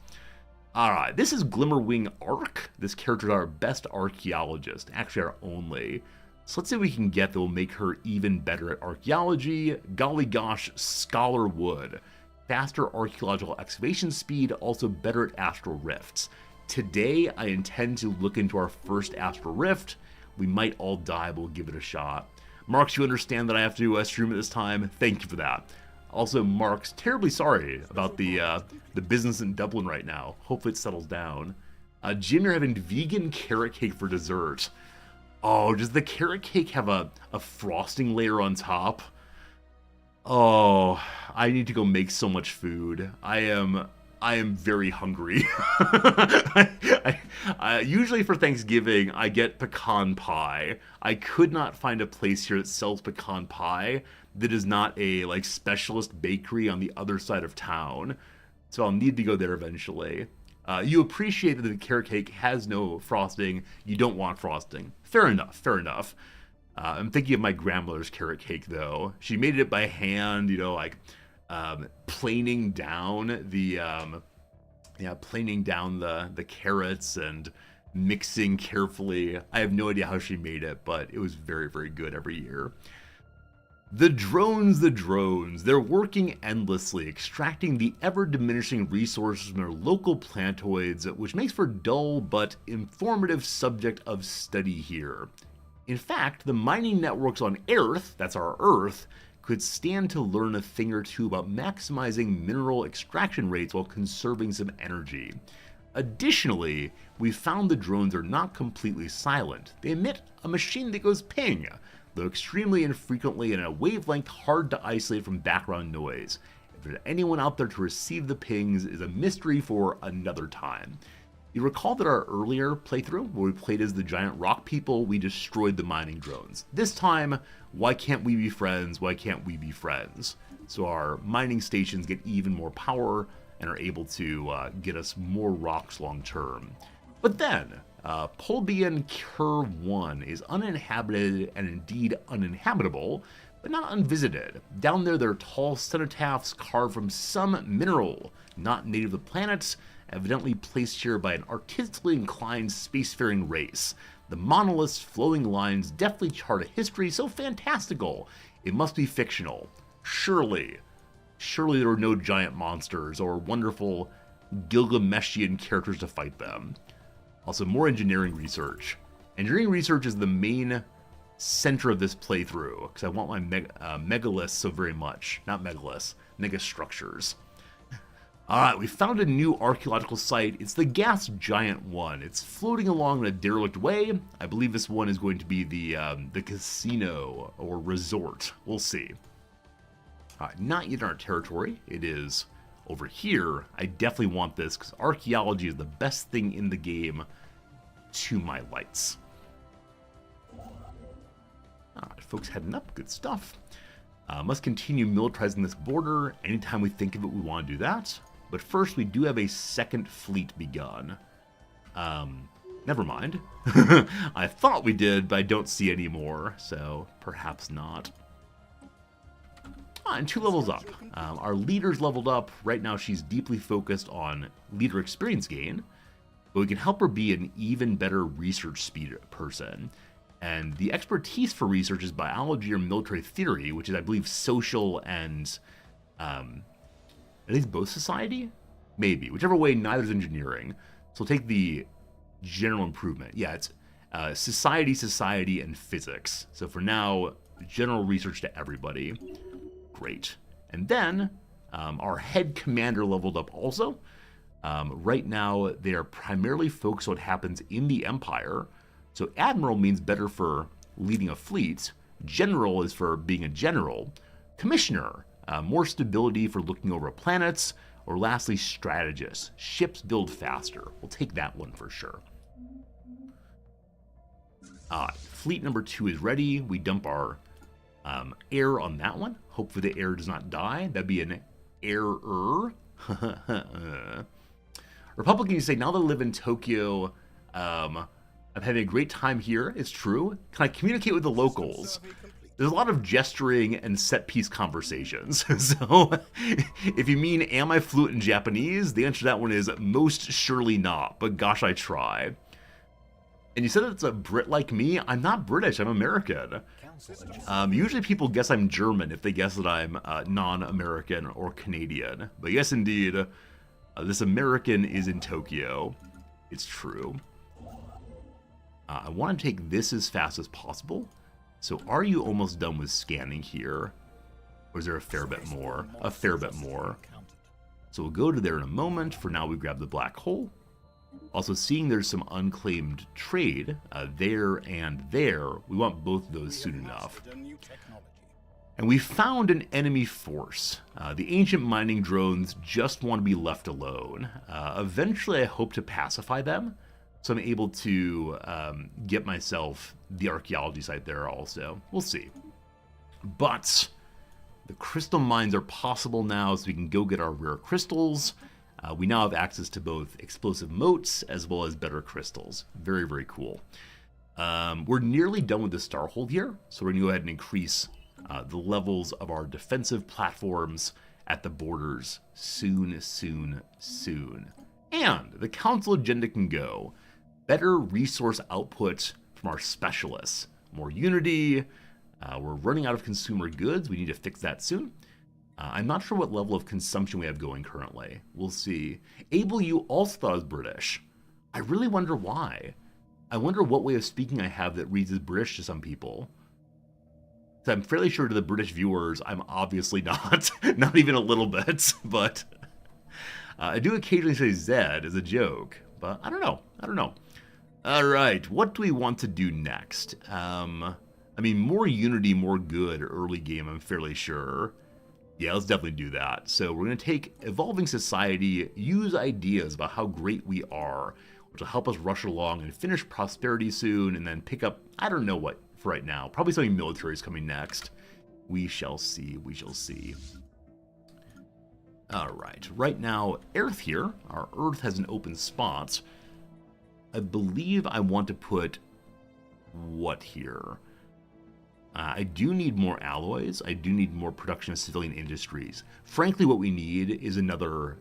Speaker 2: Alright, this is Glimmerwing Arc. This character is our best archaeologist, actually our only. So let's see what we can get that will make her even better at archaeology. Golly gosh, Scholar Wood. Faster archaeological excavation speed, also better at astral rifts. Today, I intend to look into our first astral rift. We might all die, but we'll give it a shot. Marks, you understand that I have to stream at this time? Thank you for that. Also, Mark's terribly sorry about the business in Dublin right now. Hopefully it settles down. Jim, you're having vegan carrot cake for dessert. Oh, does the carrot cake have a frosting layer on top? Oh, I need to go make so much food. I am very hungry. Usually for Thanksgiving, I get pecan pie. I could not find a place here that sells pecan pie that is not a like specialist bakery on the other side of town. So I'll need to go there eventually. You appreciate that the carrot cake has no frosting. You don't want frosting. Fair enough. I'm thinking of my grandmother's carrot cake though. She made it by hand, you know, like planing down the carrots and mixing carefully. I have no idea how she made it, but it was very, very good every year. The drones, they're working endlessly, extracting the ever-diminishing resources from their local planetoids, which makes for a dull but informative subject of study here. In fact, the mining networks on Earth, that's our Earth, could stand to learn a thing or two about maximizing mineral extraction rates while conserving some energy. Additionally, we found the drones are not completely silent. They emit a machine that goes ping, though extremely infrequently and at a wavelength hard to isolate from background noise. If there's anyone out there to receive the pings is a mystery for another time. You recall that our earlier playthrough, where we played as the giant rock people, we destroyed the mining drones. This time, why can't we be friends? So our mining stations get even more power and are able to get us more rocks long term. But then, Polbian Cur 1 is uninhabited and indeed uninhabitable, but not unvisited. Down there are tall cenotaphs carved from some mineral, not native to the planet, evidently placed here by an artistically inclined spacefaring race. The monolith's flowing lines deftly chart a history so fantastical, it must be fictional. Surely there were no giant monsters or wonderful Gilgameshian characters to fight them. Also, more engineering research. Engineering research is the main center of this playthrough, because I want my megaliths so very much. Not megaliths, megastructures. Alright, we found a new archaeological site. It's the gas giant one. It's floating along in a derelict way. I believe this one is going to be the casino or resort. We'll see. Not yet in our territory. It is over here. I definitely want this because archaeology is the best thing in the game to my lights. Alright, folks heading up. Good stuff. Must continue militarizing this border. Anytime we think of it, we want to do that. But first, we do have a second fleet begun. Never mind. I thought we did, but I don't see any more, so perhaps not. And 2 levels up. Our leader's leveled up. Right now, she's deeply focused on leader experience gain, but we can help her be an even better research speed person. And the expertise for research is biology or military theory, which is, I believe, social and, at least both society? Maybe. Whichever way, neither is engineering. So we'll take the general improvement. Yeah, it's society, and physics. So for now, general research to everybody. Great. And then, our head commander leveled up also. Right now, they are primarily focused on what happens in the Empire. So Admiral means better for leading a fleet. General is for being a general. Commissioner, more stability for looking over planets. Or lastly, strategist. Ships build faster. We'll take that one for sure. Fleet number 2 is ready. We dump our air on that one. Hopefully the air does not die. That'd be an error. Republicans say, now that I live in Tokyo, I'm having a great time here. It's true. Can I communicate with the locals? There's a lot of gesturing and set-piece conversations. So, if you mean, am I fluent in Japanese? The answer to that one is most surely not, but gosh, I try. And you said it's a Brit like me? I'm not British, I'm American. Usually people guess I'm German if they guess that I'm non-American or Canadian. But yes, indeed, this American is in Tokyo. It's true. I want to take this as fast as possible. So are you almost done with scanning here? Or is there a fair bit more? A fair bit more. So we'll go to there in a moment. For now, we grab the black hole. Also, seeing there's some unclaimed trade there and there, we want both of those soon enough. And we found an enemy force. The ancient mining drones just want to be left alone. Eventually, I hope to pacify them. So I'm able to get myself the archaeology site there also. We'll see. But the crystal mines are possible now, so we can go get our rare crystals. We now have access to both explosive motes as well as better crystals. Very, very cool. We're nearly done with the Starhold here, so we're going to go ahead and increase the levels of our defensive platforms at the borders soon, soon, soon. And the council agenda can go. Better resource output from our specialists. More unity. We're running out of consumer goods. We need to fix that soon. I'm not sure what level of consumption we have going currently. We'll see. Abel, you also thought I was British. I really wonder why. I wonder what way of speaking I have that reads as British to some people. So I'm fairly sure to the British viewers, I'm obviously not. Not even a little bit. But I do occasionally say Zed as a joke. But I don't know. All right, what do we want to do next? I mean, more unity, more good early game, I'm fairly sure. Yeah, let's definitely do that. So we're going to take Evolving Society, use ideas about how great we are, which will help us rush along and finish Prosperity soon, and then pick up, I don't know what for right now. Probably something military is coming next. We shall see, we shall see. All right now, Earth here. Our Earth has an open spot. I believe I want to put what here? I do need more alloys. I do need more production of civilian industries. Frankly, what we need is another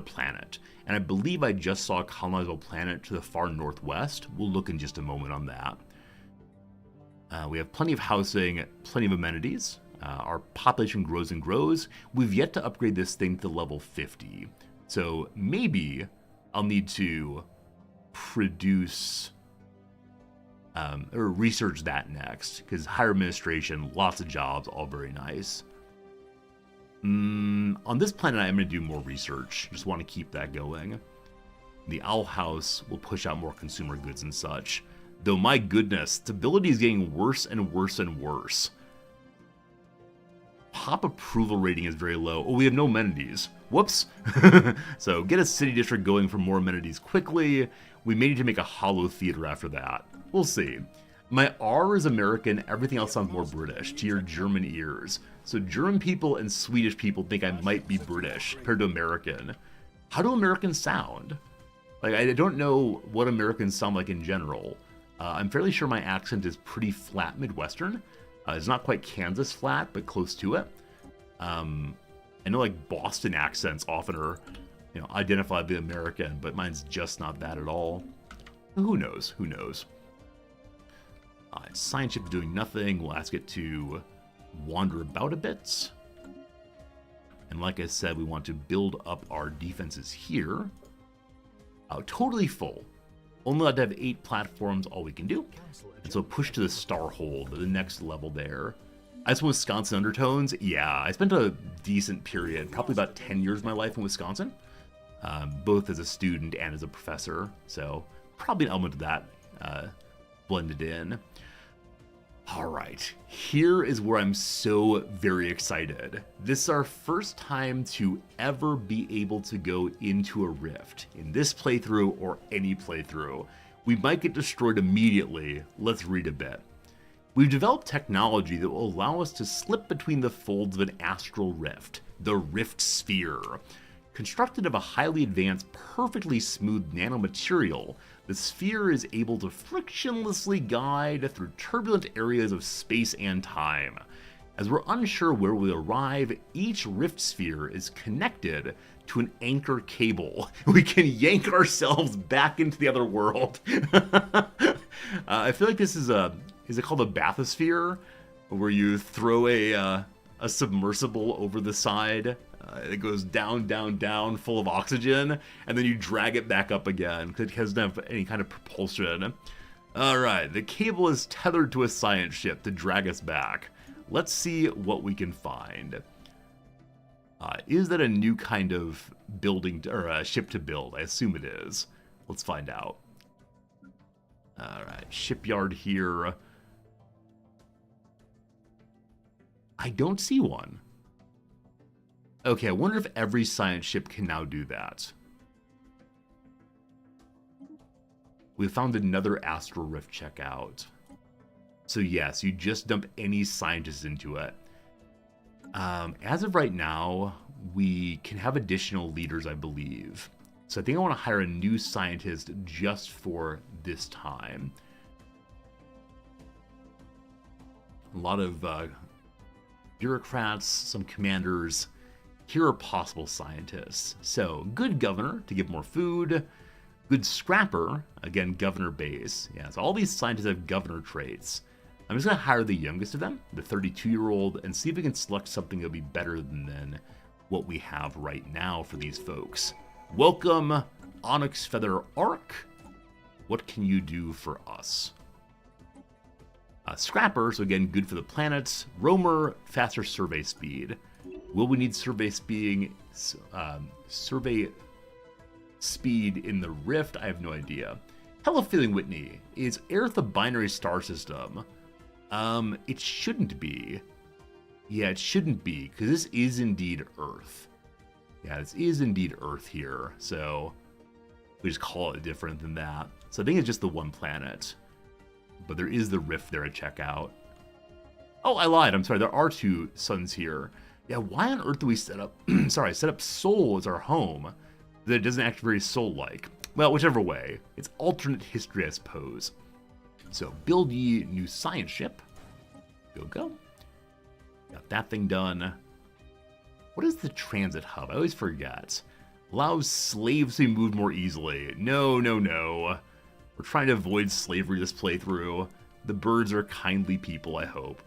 Speaker 2: planet. And I believe I just saw a colonizable planet to the far northwest. We'll look in just a moment on that. We have plenty of housing, plenty of amenities. Our population grows and grows. We've yet to upgrade this thing to level 50. So maybe I'll need to produce or research that next, because higher administration, lots of jobs, all very nice. On this planet, I'm going to do more research. Just want to keep that going. The Owl House will push out more consumer goods and such. Though, my goodness, stability is getting worse and worse and worse. Pop approval rating is very low. Oh, we have no amenities. Whoops. So get a city district going for more amenities quickly. We may need to make a hollow theater after that. We'll see. My R is American, everything else sounds more British to your German ears. So German people and Swedish people think I might be British compared to American. How do Americans sound? Like, I don't know what Americans sound like in general. I'm fairly sure my accent is pretty flat Midwestern. It's not quite Kansas flat, but close to it. I know like Boston accents often are, identified as American, but mine's just not that at all. Who knows? Who knows? Science ship is doing nothing. We'll ask it to wander about a bit. And like I said, we want to build up our defenses here. Totally full. Only allowed to have 8 platforms, all we can do. And so push to the Starhold, the next level there. I just Wisconsin undertones. Yeah, I spent a decent period, probably about 10 years of my life in Wisconsin. Both as a student and as a professor. So probably an element of that blended in. All right, here is where I'm so very excited. This is our first time to ever be able to go into a rift in this playthrough or any playthrough. We might get destroyed immediately. Let's read a bit. We've developed technology that will allow us to slip between the folds of an astral rift, the Rift Sphere. Constructed of a highly advanced, perfectly smooth nanomaterial, the sphere is able to frictionlessly guide through turbulent areas of space and time. As we're unsure where we'll arrive, each rift sphere is connected to an anchor cable. We can yank ourselves back into the other world. I feel like this is it called a bathysphere? Where you throw a submersible over the side. It goes down, down, down, full of oxygen, and then you drag it back up again because it doesn't have any kind of propulsion. Alright, the cable is tethered to a science ship to drag us back. Let's see what we can find. Is that a new kind of building or a ship to build? I assume it is. Let's find out. Alright, shipyard here. I don't see one. Okay, I wonder if every science ship can now do that. We found another astral rift checkout. So yes, you just dump any scientists into it. As of right now, we can have additional leaders, I believe. So I think I want to hire a new scientist just for this time. A lot of bureaucrats, some commanders. Here are possible scientists. So, good governor to give more food. Good scrapper, again, governor base. Yeah, so all these scientists have governor traits. I'm just going to hire the youngest of them, the 32-year-old, and see if we can select something that'll be better than what we have right now for these folks. Welcome, Onyx Feather Arc. What can you do for us? Scrapper, so again, good for the planets. Roamer, faster survey speed. Will we need survey speed in the Rift? I have no idea. Hello, Feeling Whitney. Is Earth a binary star system? It shouldn't be. Yeah, it shouldn't be, because this is indeed Earth. Yeah, this is indeed Earth here, so we just call it different than that. So I think it's just the one planet. But there is the Rift there to check out. Oh, I lied. I'm sorry. There are 2 suns here. Yeah, why on earth do we set up... set up Sol as our home that it doesn't act very Sol-like? Well, whichever way. It's alternate history, I suppose. So, build ye new science ship. Go. Got that thing done. What is the transit hub? I always forget. Allows slaves to be moved more easily. No. We're trying to avoid slavery this playthrough. The birds are kindly people, I hope.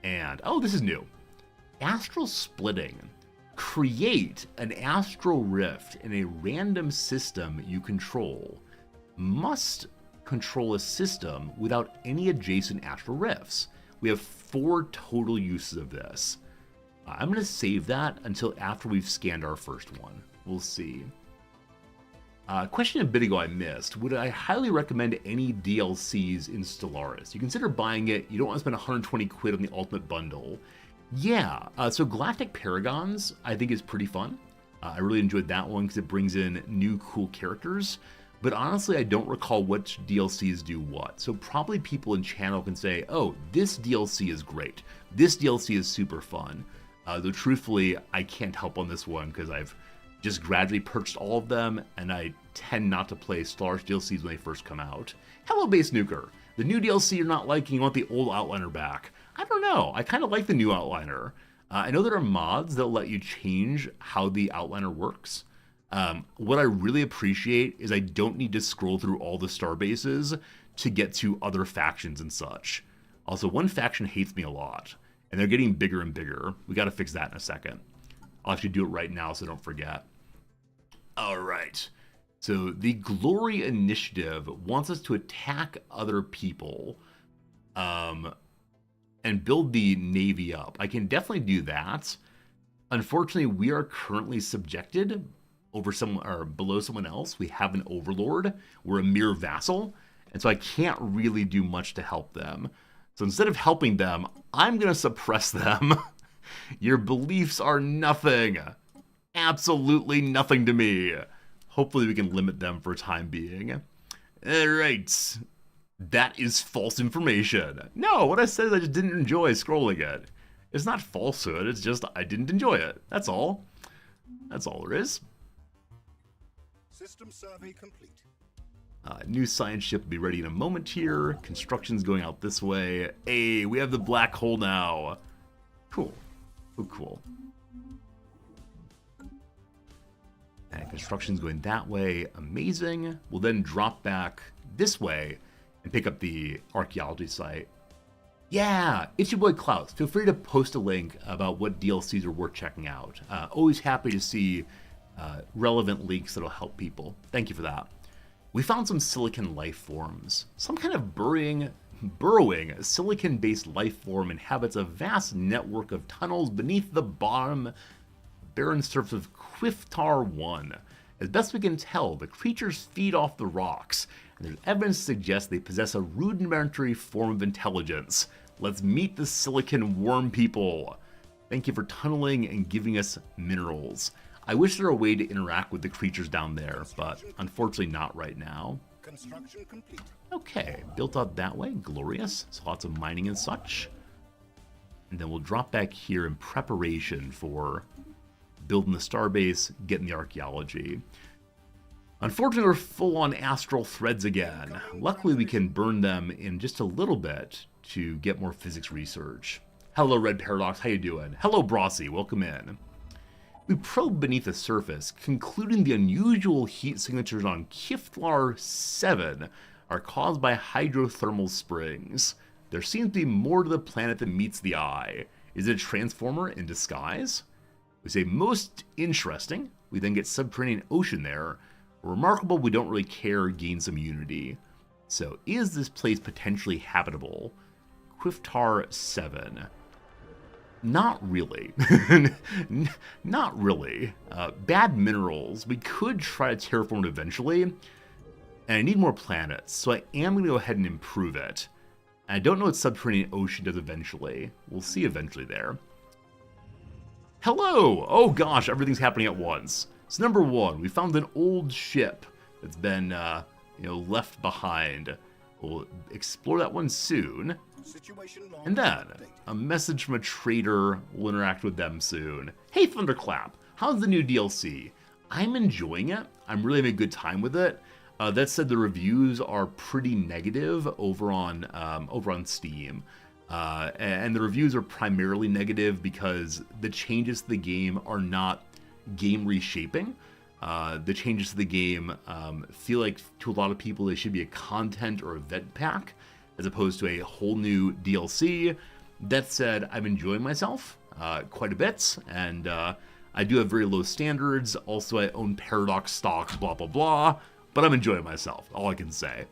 Speaker 2: And, oh, this is new. Astral splitting. Create an astral rift in a random system you control. Must control a system without any adjacent astral rifts. We have 4 total uses of this. I'm going to save that until after we've scanned our first one. We'll see. Question a bit ago I missed. Would I highly recommend any DLCs in Stellaris? You consider buying it, you don't want to spend 120 quid on the Ultimate Bundle. Yeah, so Galactic Paragons I think is pretty fun. I really enjoyed that one because it brings in new cool characters. But honestly, I don't recall which DLCs do what. So probably people in channel can say, oh, this DLC is great. This DLC is super fun. Though truthfully, I can't help on this one because I've just gradually purchased all of them, and I tend not to play Stellaris DLCs when they first come out. Hello, Base Nuker. The new DLC you're not liking, you want the old Outliner back. I don't know. I kind of like the new Outliner. I know there are mods that let you change how the Outliner works. What I really appreciate is I don't need to scroll through all the star bases to get to other factions and such. Also, one faction hates me a lot, and they're getting bigger and bigger. We got to fix that in a second. I'll actually do it right now so don't forget. All right. So the Glory Initiative wants us to attack other people and build the Navy up. I can definitely do that. Unfortunately, we are currently subjected over someone or below someone else. We have an overlord. We're a mere vassal, and so I can't really do much to help them. So instead of helping them, I'm going to suppress them. Your beliefs are nothing. Absolutely nothing to me. Hopefully we can limit them for time being. All right. That is false information. No, what I said is I just didn't enjoy scrolling it. It's not falsehood, it's just I didn't enjoy it. That's all. That's all there is.
Speaker 3: System survey complete.
Speaker 2: New science ship will be ready in a moment here. Construction's going out this way. Hey, we have the black hole now. Cool. Oh, cool. And construction's going that way. Amazing. We'll then drop back this way and pick up the archaeology site. Yeah, it's your boy Klaus. Feel free to post a link about what DLCs are worth checking out. Always happy to see relevant links that'll help people. Thank you for that. We found some silicon life forms. Some kind of burrowing silicon-based life form inhabits a vast network of tunnels beneath the bottom barren surface of Quiftar 1. As best we can tell, the creatures feed off the rocks, and there's evidence to suggest they possess a rudimentary form of intelligence. Let's meet the silicon worm people. Thank you for tunneling and giving us minerals. I wish there were a way to interact with the creatures down there, but unfortunately not right now.
Speaker 3: Construction complete.
Speaker 2: Okay, built out that way, glorious. So lots of mining and such. And then we'll drop back here in preparation for building the starbase, getting the archaeology. Unfortunately, we're full on astral threads again. Luckily, we can burn them in just a little bit to get more physics research. Hello, Red Paradox, how you doing? Hello, Brossy, welcome in. We probe beneath the surface, concluding the unusual heat signatures on Kiflar 7 are caused by hydrothermal springs. There seems to be more to the planet than meets the eye. Is it a transformer in disguise? We say most interesting. We then get subterranean ocean there. Remarkable, we don't really care, gain some unity. So is this place potentially habitable? Quiftar 7. Not really. Not really. Bad minerals. We could try to terraform it eventually. And I need more planets, so I am going to go ahead and improve it. And I don't know what subterranean ocean does eventually. We'll see eventually there. Hello! Oh gosh, everything's happening at once. So number one, we found an old ship that's been, left behind. We'll explore that one soon. And then, a message from a trader. We'll interact with them soon. Hey Thunderclap, how's the new DLC? I'm enjoying it. I'm really having a good time with it. That said, the reviews are pretty negative over on Steam. And the reviews are primarily negative because the changes to the game are not game reshaping. The changes to the game feel like to a lot of people they should be a content or event pack as opposed to a whole new DLC. That said, I'm enjoying myself quite a bit, and I do have very low standards. Also, I own Paradox stocks, blah, blah, blah, but I'm enjoying myself, all I can say.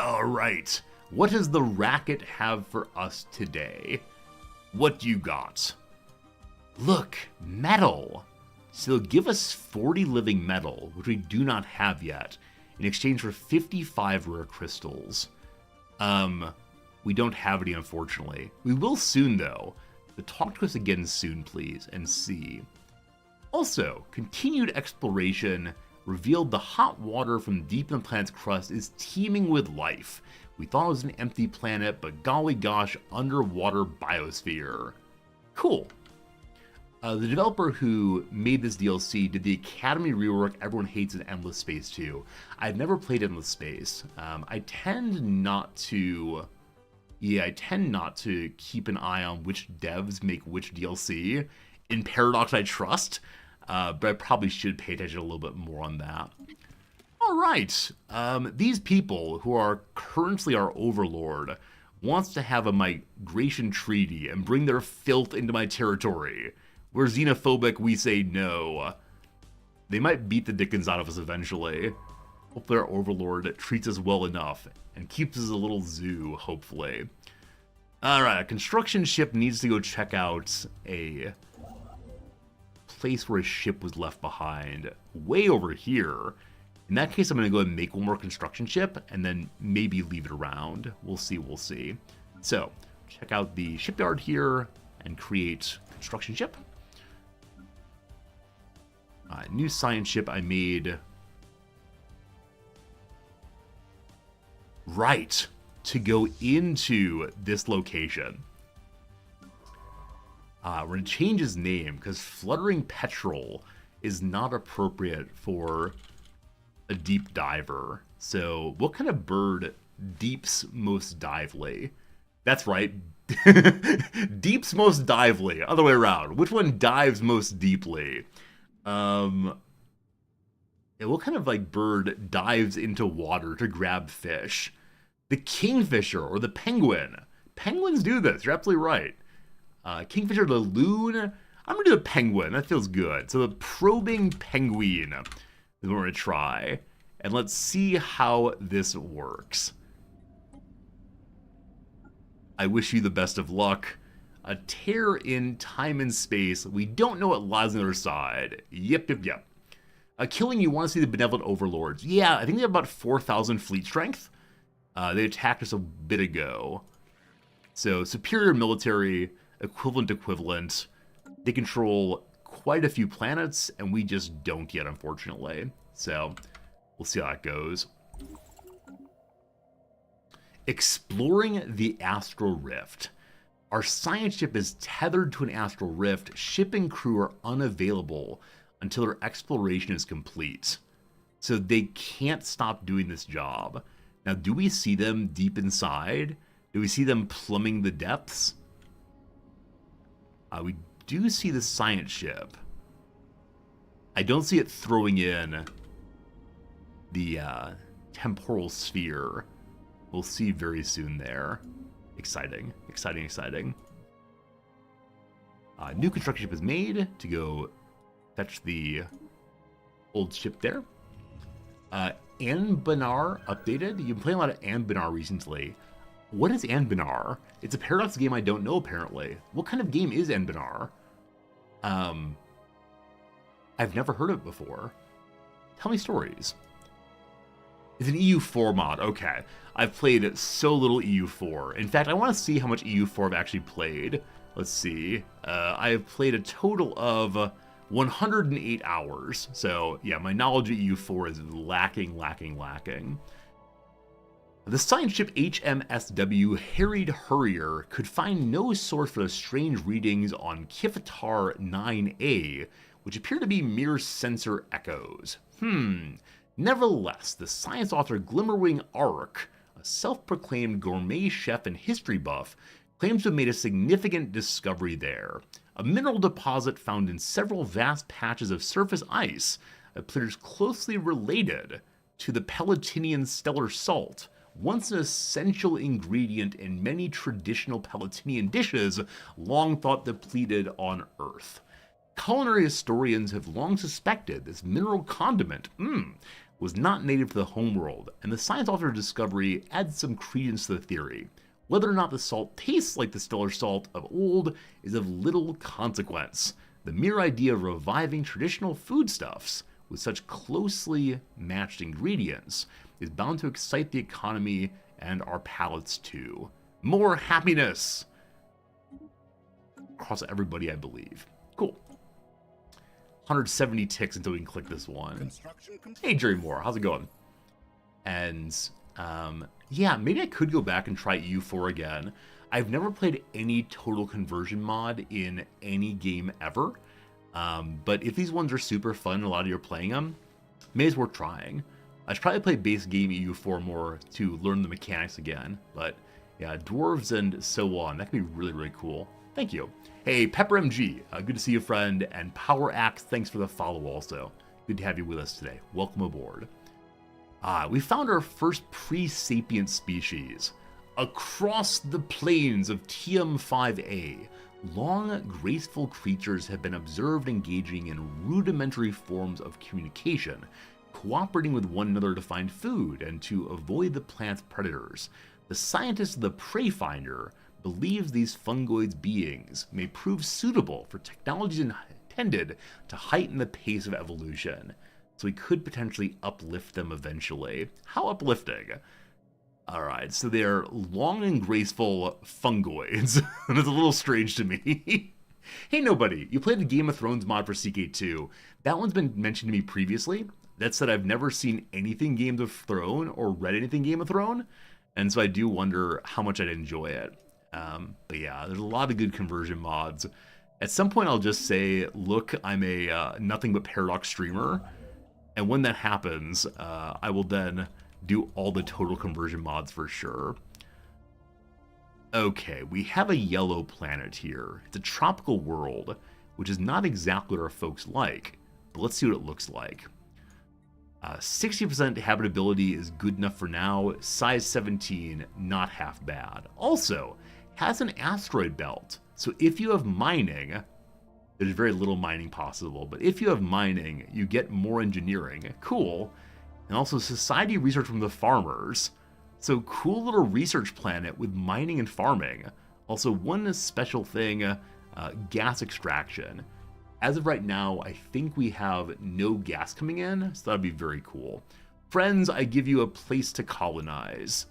Speaker 2: All right, what does the racket have for us today? What do you got? Look, metal. So they'll give us 40 living metal, which we do not have yet, in exchange for 55 rare crystals. We don't have any, unfortunately. We will soon, though. But talk to us again soon, please, and see. Also, continued exploration revealed the hot water from deep in the planet's crust is teeming with life. We thought it was an empty planet, but golly gosh, underwater biosphere. Cool. The developer who made this DLC did the Academy rework everyone hates in Endless Space 2. I've never played Endless Space. I tend not to keep an eye on which devs make which DLC. In Paradox, I trust, but I probably should pay attention a little bit more on that. All right, these people who are currently our overlord wants to have a migration treaty and bring their filth into my territory. We're xenophobic, we say no. They might beat the dickens out of us eventually. Hopefully our overlord treats us well enough and keeps us a little zoo, hopefully. Alright, a construction ship needs to go check out a place where a ship was left behind. Way over here. In that case, I'm going to go ahead and make one more construction ship and then maybe leave it around. We'll see, we'll see. So, check out the shipyard here and create construction ship. New science ship I made. Right, to go into this location. We're going to change his name because Fluttering Petrel is not appropriate for a deep diver. So what kind of bird deeps most dively? That's right. Deeps most dively. Other way around. Which one dives most deeply? Yeah, what kind of bird dives into water to grab fish? The kingfisher or the penguin. Penguins do this. You're absolutely right. Kingfisher, the loon. I'm gonna do the penguin. That feels good. So the probing penguin is what we're gonna try, and let's see how this works. I wish you the best of luck. A tear in time and space. We don't know what lies on the other side. Yep. Killing you want to see the benevolent overlords. Yeah, I think they have about 4,000 fleet strength. They attacked us a bit ago. So, superior military, equivalent. They control quite a few planets, and we just don't yet, unfortunately. So, we'll see how that goes. Exploring the Astral Rift. Our science ship is tethered to an astral rift. Ship and crew are unavailable until their exploration is complete. So they can't stop doing this job. Now, do we see them deep inside? Do we see them plumbing the depths? We do see the science ship. I don't see it throwing in the temporal sphere. We'll see very soon there. Exciting. New construction ship is made to go fetch the old ship there. Anbanar updated. You've been playing a lot of Anbanar recently. What is Anbanar? It's a Paradox game I don't know, apparently. What kind of game is Anbanar? I've never heard of it before. Tell me stories. It's an EU4 mod. Okay. I've played so little EU4. In fact, I want to see how much EU4 I've actually played. Let's see. I have played a total of 108 hours. So, yeah, my knowledge of EU4 is lacking. The science ship HMSW Harried Hurrier could find no source for the strange readings on Kifatar 9A, which appear to be mere sensor echoes. Nevertheless, the science author Glimmerwing Ark, a self-proclaimed gourmet chef and history buff, claims to have made a significant discovery there. A mineral deposit found in several vast patches of surface ice appears closely related to the Palatinian stellar salt, once an essential ingredient in many traditional Palatinian dishes long thought depleted on Earth. Culinary historians have long suspected this mineral condiment was not native to the homeworld, and the science author's discovery adds some credence to the theory. Whether or not the salt tastes like the stellar salt of old is of little consequence. The mere idea of reviving traditional foodstuffs with such closely matched ingredients is bound to excite the economy and our palates too. More happiness across everybody, I believe. Cool. 170 ticks until we can click this one.
Speaker 3: Construction complete.
Speaker 2: Hey, Jerry Moore, how's it going? And, yeah, maybe I could go back and try EU4 again. I've never played any total conversion mod in any game ever. But if these ones are super fun and a lot of you are playing them, maybe it's worth trying. I should probably play base game EU4 more to learn the mechanics again. But, yeah, dwarves and so on. That could be really, really cool. Thank you. Hey, Pepper MG, good to see you, friend. And Power Axe, thanks for the follow also. Good to have you with us today. Welcome aboard. We found our first pre-sapient species. Across the plains of TM5A, long, graceful creatures have been observed engaging in rudimentary forms of communication, cooperating with one another to find food and to avoid the plant's predators. The scientist of the Prey Finder believes these fungoid beings may prove suitable for technologies intended to heighten the pace of evolution, so we could potentially uplift them eventually. How uplifting? Alright, so they're long and graceful fungoids. That's a little strange to me. Hey, nobody, you played the Game of Thrones mod for CK2. That one's been mentioned to me previously. That said, I've never seen anything Game of Thrones or read anything Game of Thrones, and so I do wonder how much I'd enjoy it. But yeah, there's a lot of good conversion mods. At some point, I'll just say, look, I'm a nothing but Paradox streamer, and when that happens, I will then do all the total conversion mods for sure. Okay, we have a yellow planet here. It's a tropical world, which is not exactly what our folks like, but let's see what it looks like. 60% habitability is good enough for now. Size 17, not half bad. Also, has an asteroid belt. So if you have mining, there's very little mining possible, but if you have mining, you get more engineering. Cool. And also society research from the farmers. So cool little research planet with mining and farming. Also one special thing, gas extraction. As of right now, I think we have no gas coming in, so that'd be very cool. Friends, I give you a place to colonize.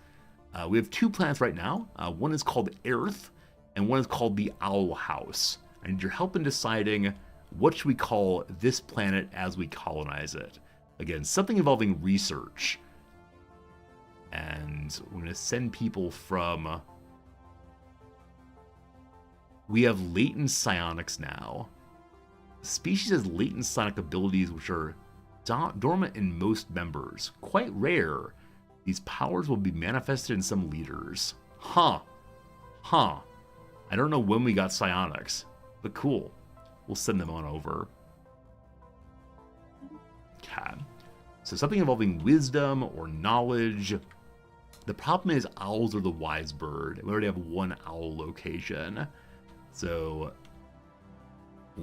Speaker 2: We have 2 planets right now. One is called Earth, and one is called the Owl House. I need your help in deciding what should we call this planet as we colonize it. Again, something involving research. And we're going to send people from... We have latent psionics now. The species has latent psionic abilities which are dormant in most members. Quite rare. These powers will be manifested in some leaders. Huh. I don't know when we got psionics, but cool. We'll send them on over. Okay. So something involving wisdom or knowledge. The problem is owls are the wise bird. We already have one owl location. So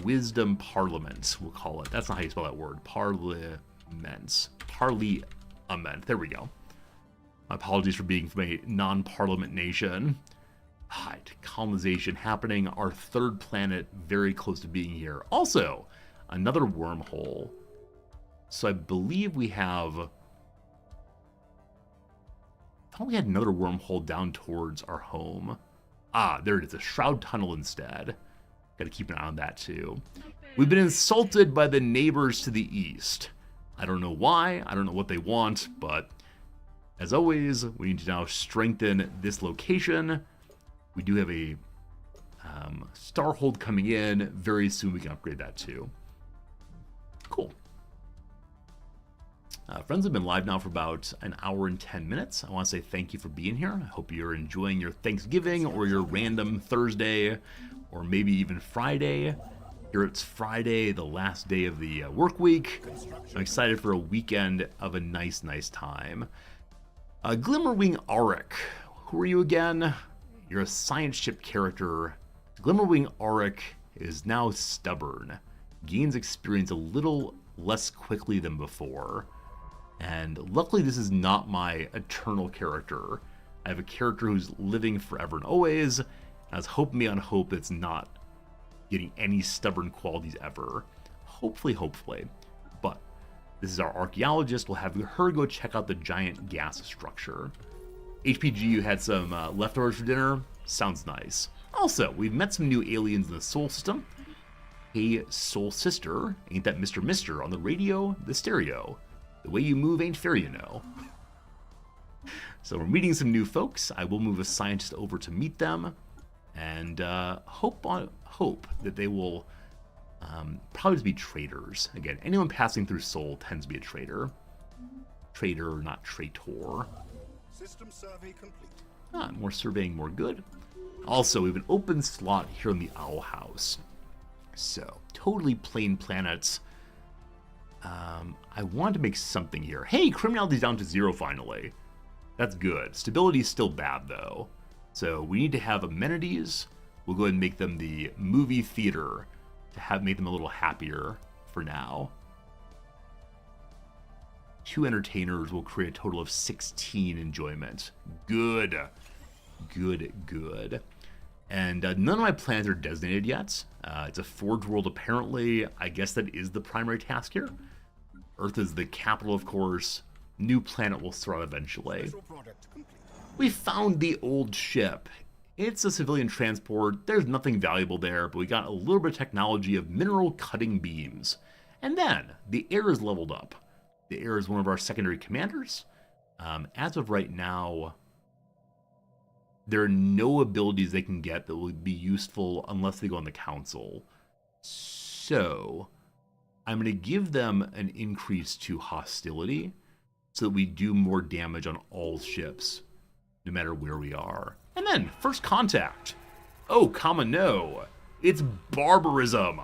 Speaker 2: wisdom parliament, we'll call it. That's not how you spell that word. Parliament. There we go. My apologies for being from a non-parliament nation. Right, colonization happening. Our 3rd planet very close to being here. Also, another wormhole. So I believe we have... I thought we had another wormhole down towards our home. Ah, there it is. A shroud tunnel instead. Gotta keep an eye on that too. We've been insulted by the neighbors to the east. I don't know why. I don't know what they want, but as always, we need to now strengthen this location. We do have a Starhold coming in. Very soon we can upgrade that too. Cool. Friends, have been live now for about an hour and 10 minutes. I want to say thank you for being here. I hope you're enjoying your Thanksgiving or your random Thursday or maybe even Friday. Here it's Friday, the last day of the work week. I'm excited for a weekend of a nice time. Glimmerwing Auric. Who are you again? You're a science ship character. Glimmerwing Auric is now stubborn. Gains experience a little less quickly than before. And luckily this is not my eternal character. I have a character who's living forever and always. I was hoping beyond hope it's not getting any stubborn qualities ever. Hopefully. But this is our archaeologist. We'll have her go check out the giant gas structure. HPG, you had some leftovers for dinner? Sounds nice. Also, we've met some new aliens in the Sol system. Hey, Soul Sister, ain't that Mr. Mister on the radio, the stereo? The way you move ain't fair, you know. So we're meeting some new folks. I will move a scientist over to meet them, and hope that they will probably just be traders. Again, anyone passing through Sol tends to be a trader. Trader, not traitor.
Speaker 3: System survey complete.
Speaker 2: More surveying, more good. Also, we have an open slot here in the Owl House. So, totally plain planets. I want to make something here. Hey, criminality's down to 0 finally. That's good. Stability's still bad though. So we need to have amenities. We'll go ahead and make them the movie theater to make them a little happier for now. 2 entertainers will create a total of 16 enjoyment. Good. And none of my plans are designated yet. It's a forge world apparently. I guess that is the primary task here. Earth is the capital, of course. New planet will start eventually. We found the old ship. It's a civilian transport. There's nothing valuable there, but we got a little bit of technology of mineral cutting beams. And then the air is leveled up. The air is one of our secondary commanders. As of right now, there are no abilities they can get that will be useful unless they go on the council. So I'm going to give them an increase to hostility so that we do more damage on all ships, no matter where we are. And then, first contact. Oh, comma no. It's barbarism.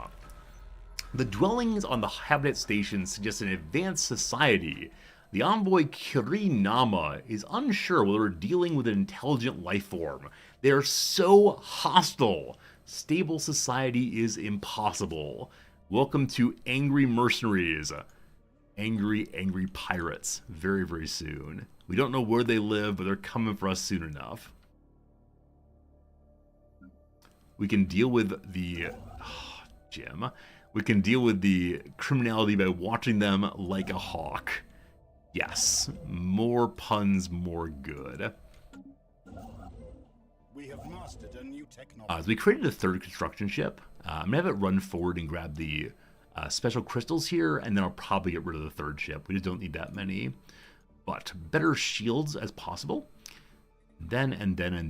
Speaker 2: The dwellings on the Habitat Station suggest an advanced society. The envoy Kirinama is unsure whether we're dealing with an intelligent life form. They are so hostile. Stable society is impossible. Welcome to angry mercenaries. Angry pirates. Very soon. We don't know where they live, but they're coming for us soon enough. We can deal with the... Jim. We can deal with the criminality by watching them like a hawk. Yes. More puns, more good.
Speaker 3: We have mastered a new technology.
Speaker 2: As we created a third construction ship, I'm going to have it run forward and grab the special crystals here, and then I'll probably get rid of the third ship. We just don't need that many. But better shields as possible. Then, we'll go ahead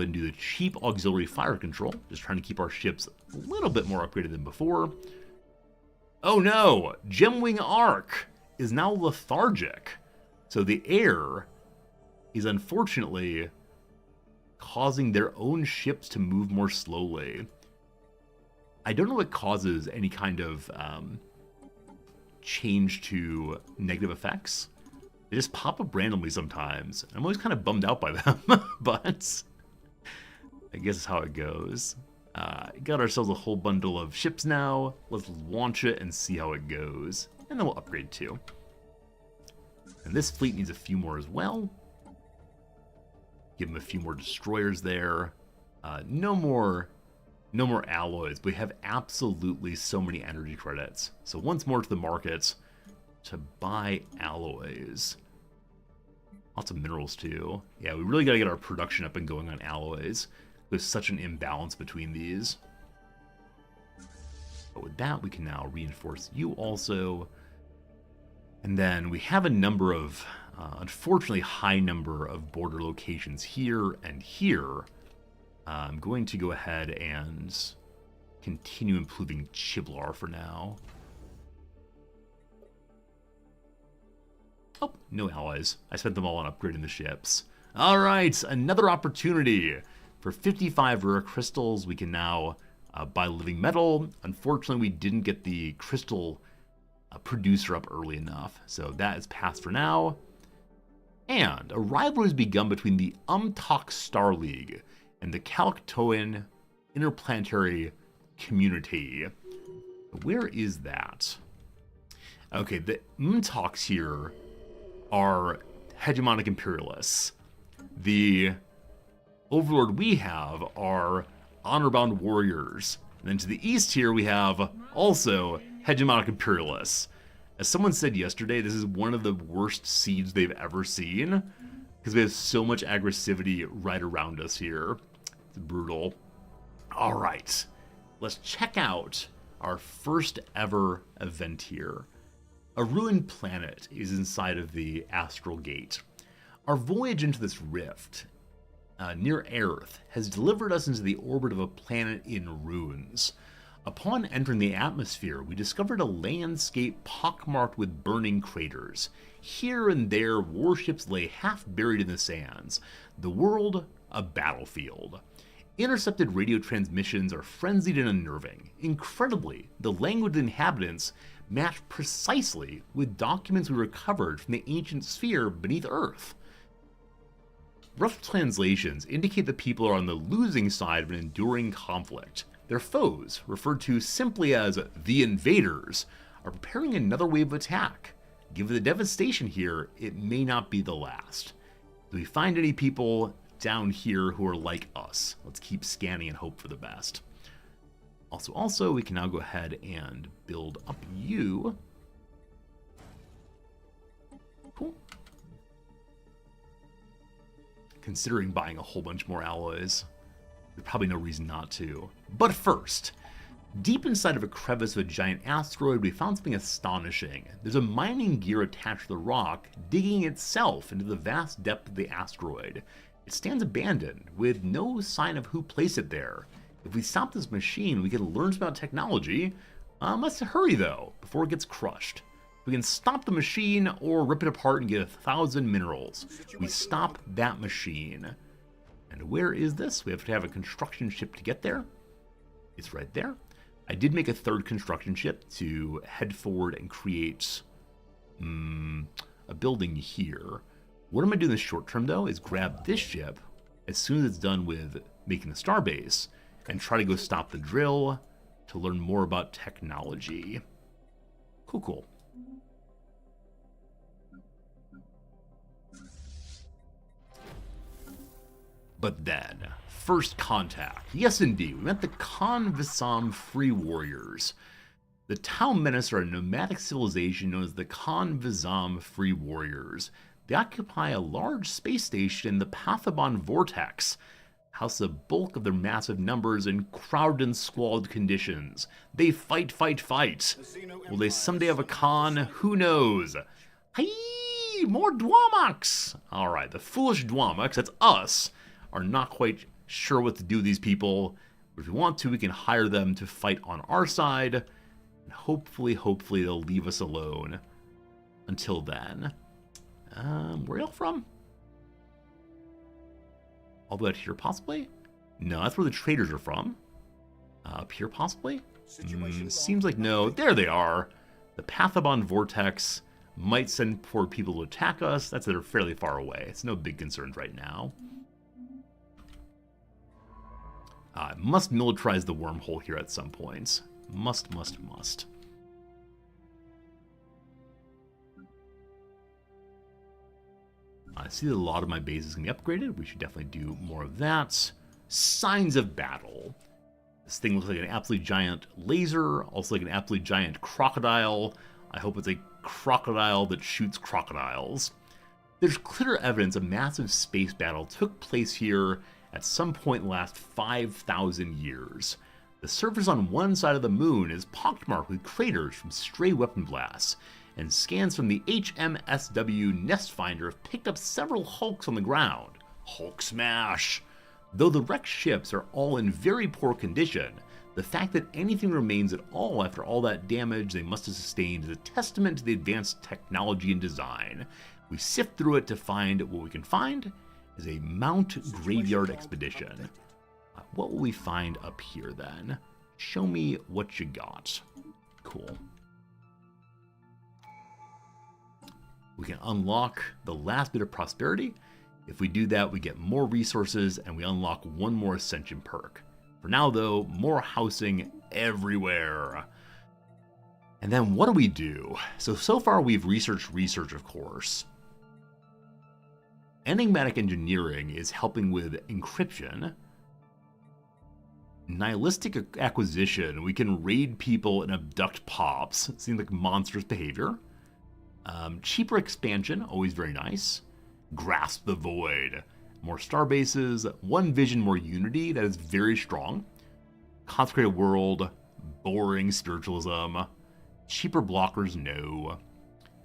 Speaker 2: and do the cheap auxiliary fire control. Just trying to keep our ships a little bit more upgraded than before. Oh no! Gemwing Arc is now lethargic. So the air is unfortunately causing their own ships to move more slowly. I don't know what causes any kind of change to negative effects. They just pop up randomly sometimes. I'm always kind of bummed out by them, but I guess it's how it goes. Got ourselves a whole bundle of ships now. Let's launch it and see how it goes. And then we'll upgrade too. And this fleet needs a few more as well. Give them a few more destroyers there. No more alloys, but we have absolutely so many energy credits. So once more to the market to buy alloys. Lots of minerals too. Yeah, we really got to get our production up and going on alloys. There's such an imbalance between these. But with that, we can now reinforce you also. And then we have a number of, unfortunately, high number of border locations here and here. I'm going to go ahead and continue improving Chiblar for now. Oh, no allies. I spent them all on upgrading the ships. All right, another opportunity. For 55 rare crystals, we can now buy living metal. Unfortunately, we didn't get the crystal producer up early enough, so that is passed for now. And a rivalry has begun between the Umtok Star League and the Kalktoan Interplanetary Community. Where is that? Okay, the Umtoks here are hegemonic imperialists. The overlord we have are honor-bound warriors. And then to the east here we have also hegemonic imperialists. As someone said yesterday, this is one of the worst siege they've ever seen because we have so much aggressivity right around us here. It's brutal. All right, let's check out our first ever event here. A ruined planet is inside of the Astral Gate. Our voyage into this rift near Earth has delivered us into the orbit of a planet in ruins. Upon entering the atmosphere, we discovered a landscape pockmarked with burning craters. Here and there, warships lay half buried in the sands. The world, a battlefield. Intercepted radio transmissions are frenzied and unnerving. Incredibly, the language of the inhabitants matched precisely with documents we recovered from the ancient sphere beneath Earth. Rough translations indicate that people are on the losing side of an enduring conflict. Their foes, referred to simply as the invaders, are preparing another wave of attack. Given the devastation here, it may not be the last. Do we find any people down here who are like us? Let's keep scanning and hope for the best. Also, we can now go ahead and build up you. Cool. Considering buying a whole bunch more alloys, there's probably no reason not to. But first, deep inside of a crevice of a giant asteroid, we found something astonishing. There's a mining gear attached to the rock, digging itself into the vast depth of the asteroid. It stands abandoned, with no sign of who placed it there. If we stop this machine, we can learn about technology. Let's hurry though, before it gets crushed. We can stop the machine or rip it apart and get 1,000 minerals. We stop that machine. And where is this? We have to have a construction ship to get there. It's right there. I did make a third construction ship to head forward and create a building here. What I'm going to do in the short term, though, is grab this ship as soon as it's done with making the starbase and try to go stop the drill to learn more about technology. Cool. But then, first contact. Yes, indeed, we met the Khan Vissam Free Warriors. The Tau Menace are a nomadic civilization known as the Khan Vissam Free Warriors. They occupy a large space station in the Pathabon Vortex, house the bulk of their massive numbers in crowded and squalid conditions. They fight. Will they someday have a Khan? Who knows? Hey, more Dwamaks! Alright, the foolish Dwamaks, that's us, are not quite sure what to do with these people. But if we want to, we can hire them to fight on our side. And hopefully they'll leave us alone. Until then. Where are y'all from? All the way out here, possibly? No, that's where the traders are from. Up here, possibly? Seems like no. There they are. The Pathabon Vortex might send poor people to attack us. That's they're fairly far away. It's no big concerns right now. Must militarize the wormhole here at some points. Must. I see that a lot of my bases can be upgraded. We should definitely do more of that. Signs of battle. This thing looks like an absolutely giant laser, also like an absolutely giant crocodile. I hope it's a crocodile that shoots crocodiles. There's clear evidence a massive space battle took place here at some point in the last 5,000 years. The surface on one side of the moon is pockmarked with craters from stray weapon blasts, and scans from the HMSW Nest Finder have picked up several hulks on the ground. Hulk smash! Though the wrecked ships are all in very poor condition, The fact that anything remains at all after all that damage they must have sustained is a testament to the advanced technology and design. We sift through it to find what we can find is a Mount Graveyard Expedition. What will we find up here then? Show me what you got. Cool. We can unlock the last bit of prosperity. If we do that, we get more resources and we unlock one more ascension perk. For now though, more housing everywhere. And then what do we do? So far we've researched research, of course. Enigmatic engineering is helping with encryption. Nihilistic acquisition, we can raid people and abduct pops. Seems like monstrous behavior. Cheaper expansion, always very nice. Grasp the void. More star bases, one vision, more unity, that is very strong. Consecrated world, boring spiritualism. Cheaper blockers, no.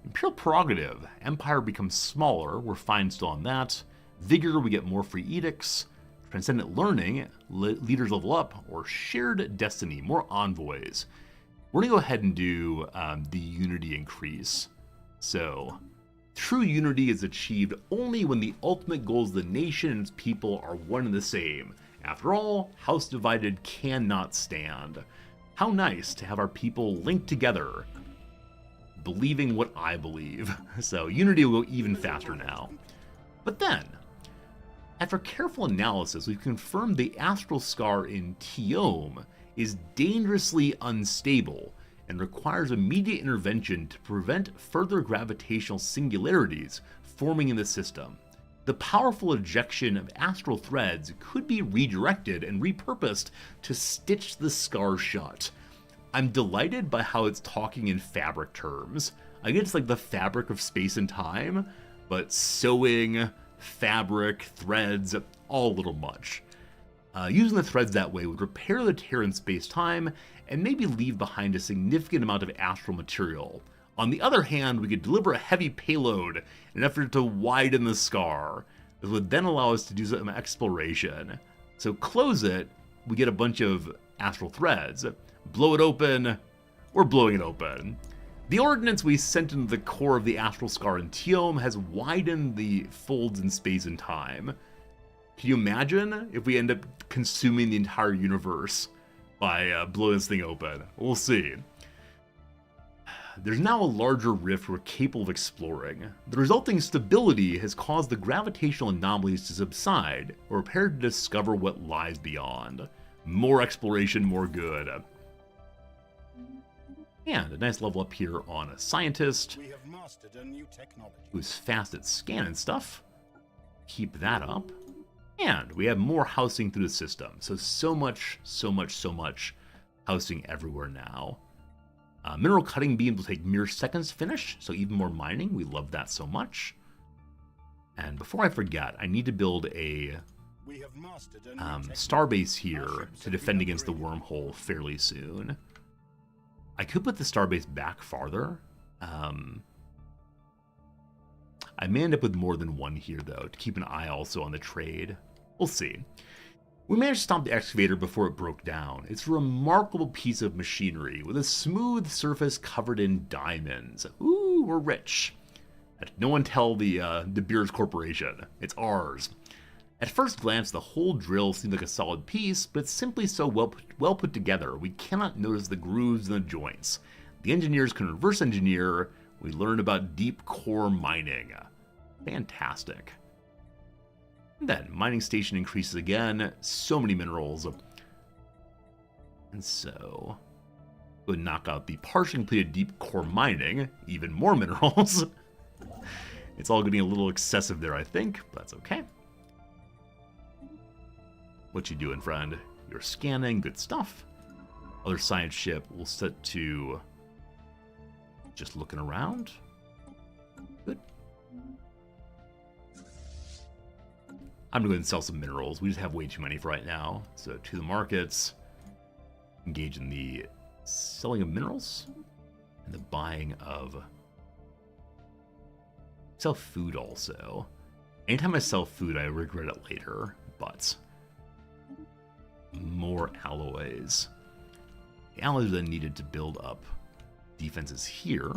Speaker 2: Imperial prerogative, empire becomes smaller, we're fine still on that. Vigor, we get more free edicts. Transcendent learning, leaders level up, or shared destiny, more envoys. We're gonna go ahead and do the unity increase. So, true unity is achieved only when the ultimate goals of the nation and its people are one and the same. After all, house divided cannot stand. How nice to have our people linked together, believing what I believe. So unity will go even faster now. But then, after careful analysis, we've confirmed the astral scar in Tiome is dangerously unstable and requires immediate intervention to prevent further gravitational singularities forming in the system. The powerful ejection of astral threads could be redirected and repurposed to stitch the scar shut. I'm delighted by how it's talking in fabric terms. I guess it's like the fabric of space and time, but sewing, fabric, threads, all a little much. Using the threads that way would repair the tear in space-time and maybe leave behind a significant amount of astral material. On the other hand, we could deliver a heavy payload in an effort to widen the scar. This would then allow us to do some exploration. So close it, we get a bunch of astral threads. Blow it open, we're blowing it open. The ordnance we sent into the core of the astral scar in Tiome has widened the folds in space and time. Can you imagine if we end up consuming the entire universe by blowing this thing open? We'll see. There's now a larger rift we're capable of exploring. The resulting stability has caused the gravitational anomalies to subside. We're prepared to discover what lies beyond. More exploration, more good. And a nice level up here on a scientist.
Speaker 3: We have mastered a new technology.
Speaker 2: Who's fast at scanning stuff. Keep that up. And we have more housing through the system. So much housing everywhere now. Mineral cutting beams will take mere seconds to finish, so even more mining. We love that so much. And before I forget, I need to build a starbase here to defend against the wormhole fairly soon. I could put the starbase back farther. I may end up with more than one here, though, to keep an eye also on the trade. We'll see. We managed to stop the excavator before it broke down. It's a remarkable piece of machinery with a smooth surface covered in diamonds. Ooh, we're rich. No one tell the Beers Corporation. It's ours. At first glance, the whole drill seems like a solid piece, but it's simply so well put together, we cannot notice the grooves in the joints. The engineers can reverse engineer. We learn about deep core mining. Fantastic. And then, mining station increases again. So many minerals. And so, go and knock out the partially completed deep core mining. Even more minerals. It's all getting a little excessive there, I think, but that's okay. What you doing, friend? You're scanning, good stuff. Other science ship will set to just looking around. Good. I'm gonna go ahead and sell some minerals. We just have way too many for right now. So to the markets, engage in the selling of minerals and the buying of sell food also. Anytime I sell food, I regret it later, but more alloys. The allies then needed to build up defenses here.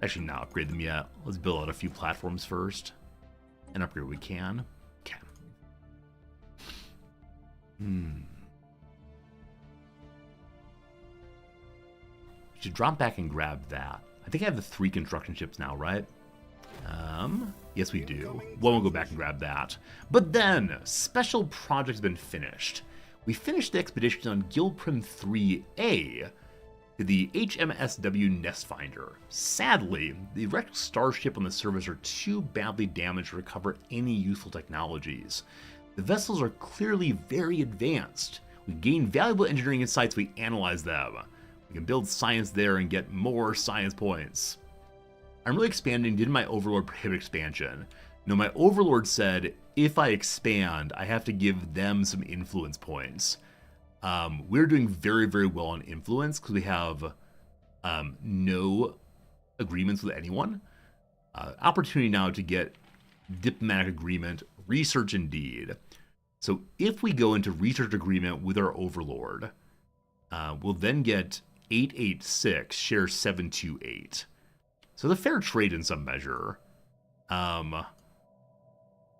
Speaker 2: Actually, not upgrade them yet. Let's build out a few platforms first. And upgrade what we can. Okay. Should drop back and grab that. I think I have the 3 construction ships now, right? Yes, we do. Well, we'll go back and grab that. But then, special project has been finished. We finished the expedition on Gilprim 3A to the HMSW Nest Finder. Sadly, the wrecked starship on the surface are too badly damaged to recover any useful technologies. The vessels are clearly very advanced. We gain valuable engineering insights, we analyze them. We can build science there and get more science points. I'm really expanding. Did my Overlord prohibit expansion? No, my Overlord said if I expand, I have to give them some influence points. We're doing very, very well on influence because we have no agreements with anyone. Opportunity now to get diplomatic agreement, research indeed. So if we go into research agreement with our Overlord, we'll then get 886, share 728. So the fair trade in some measure.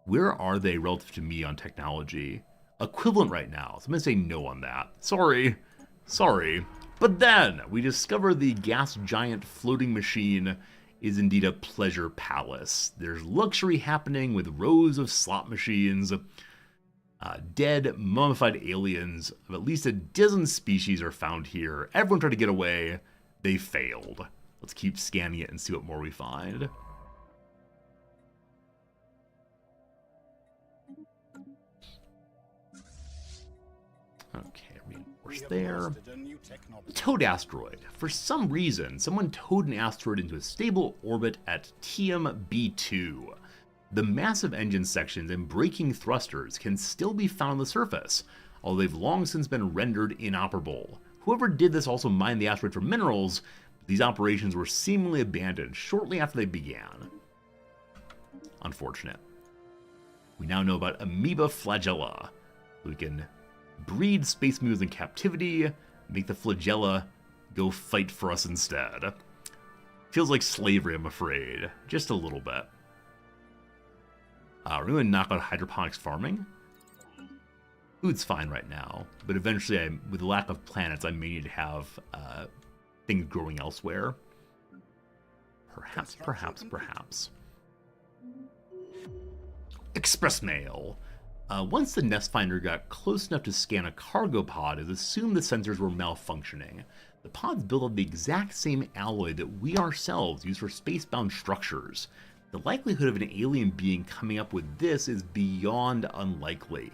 Speaker 2: Where are they relative to me on technology? Equivalent right now. So I'm going to say no on that. Sorry. But then we discover the gas giant floating machine is indeed a pleasure palace. There's luxury happening with rows of slot machines. Dead, mummified aliens of at least a dozen species are found here. Everyone tried to get away. They failed. Let's keep scanning it and see what more we find. Okay, reinforce there. The Toad asteroid. For some reason, someone towed an asteroid into a stable orbit at TMB2. The massive engine sections and braking thrusters can still be found on the surface, although they've long since been rendered inoperable. Whoever did this also mined the asteroid for minerals. These operations were seemingly abandoned shortly after they began. Unfortunate. We now know about amoeba flagella. We can breed space mules in captivity, make the flagella go fight for us instead. Feels like slavery, I'm afraid. Just a little bit. We're going to knock out hydroponics farming. Food's fine right now, but eventually, with the lack of planets, I may need to have things growing elsewhere. Perhaps. Express mail. Once the Nest Finder got close enough to scan a cargo pod, it assumed the sensors were malfunctioning. The pod's built of the exact same alloy that we ourselves use for spacebound structures. The likelihood of an alien being coming up with this is beyond unlikely.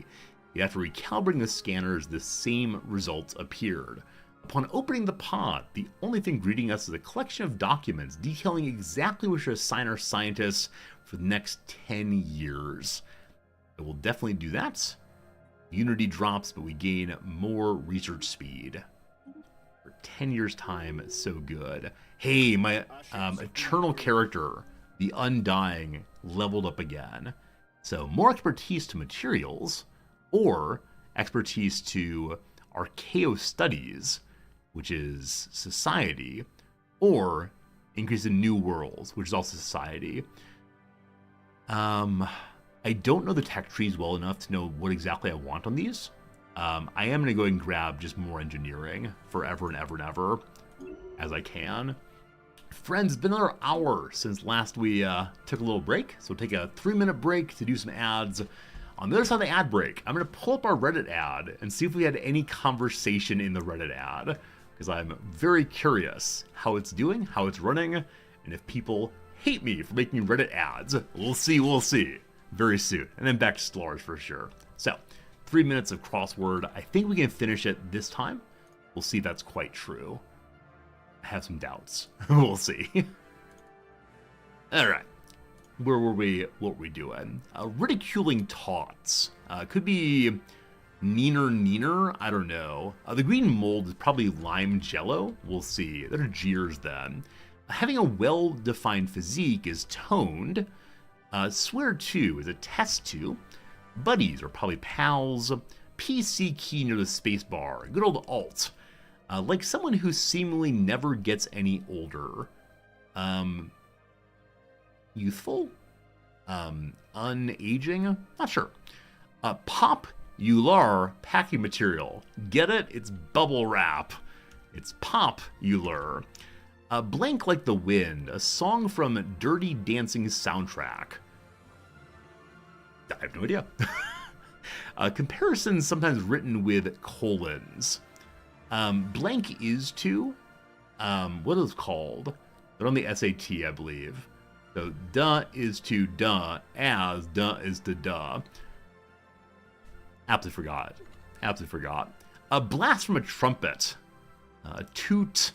Speaker 2: Yet after recalibrating the scanners, the same results appeared. Upon opening the pod, the only thing greeting us is a collection of documents detailing exactly what should assign our scientists for the next 10 years. It will definitely do that. Unity drops, but we gain more research speed. For 10 years' time, so good. Hey, my eternal character, the Undying, leveled up again. So more expertise to materials, or expertise to archaeo studies, which is society, or increase in new worlds, which is also society. I don't know the tech trees well enough to know what exactly I want on these. I am going to go ahead and grab just more engineering forever and ever and ever as I can. Friends, it's been another hour since last we took a little break, so we'll take a 3-minute break to do some ads. On the other side of the ad break, I'm going to pull up our Reddit ad and see if we had any conversation in the Reddit ad, because I'm very curious how it's doing, how it's running, and if people hate me for making Reddit ads. We'll see. Very soon. And then back to Stellaris for sure. So, 3 minutes of crossword. I think we can finish it this time. We'll see if that's quite true. I have some doubts. We'll see. Alright. Where were we? What were we doing? Ridiculing taunts. Could be Neener. I don't know. The green mold is probably lime jello. We'll see. They're jeers then. Having a well-defined physique is toned. Swear to is a test to. Buddies are probably pals. PC key near the spacebar. Good old Alt. Like someone who seemingly never gets any older. Youthful? Unaging? Not sure. Popular packing material. Get it? It's bubble wrap. It's popular. Blank Like the Wind, a song from Dirty Dancing's soundtrack. I have no idea. Comparisons sometimes written with colons. Blank is to, what is it called? They're on the SAT, I believe. So, duh is to duh, as duh is to duh. Absolutely forgot. A blast from a trumpet. Toot.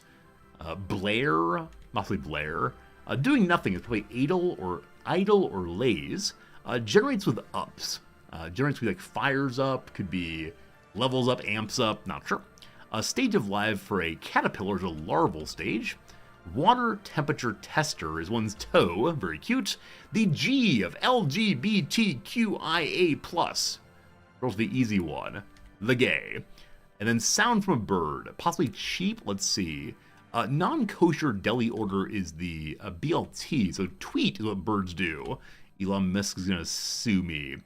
Speaker 2: Blare. Mostly Blair. Doing nothing is probably idle or lays. Generates with ups. Generates with like fires up, could be levels up, amps up, not sure. A stage of life for a caterpillar is a larval stage. Water temperature tester is one's toe, very cute. The G of LGBTQIA+. Girl's the easy one, the gay. And then sound from a bird, possibly cheap, let's see. Non-kosher deli order is the BLT, so tweet is what birds do. Elon Musk is gonna sue me.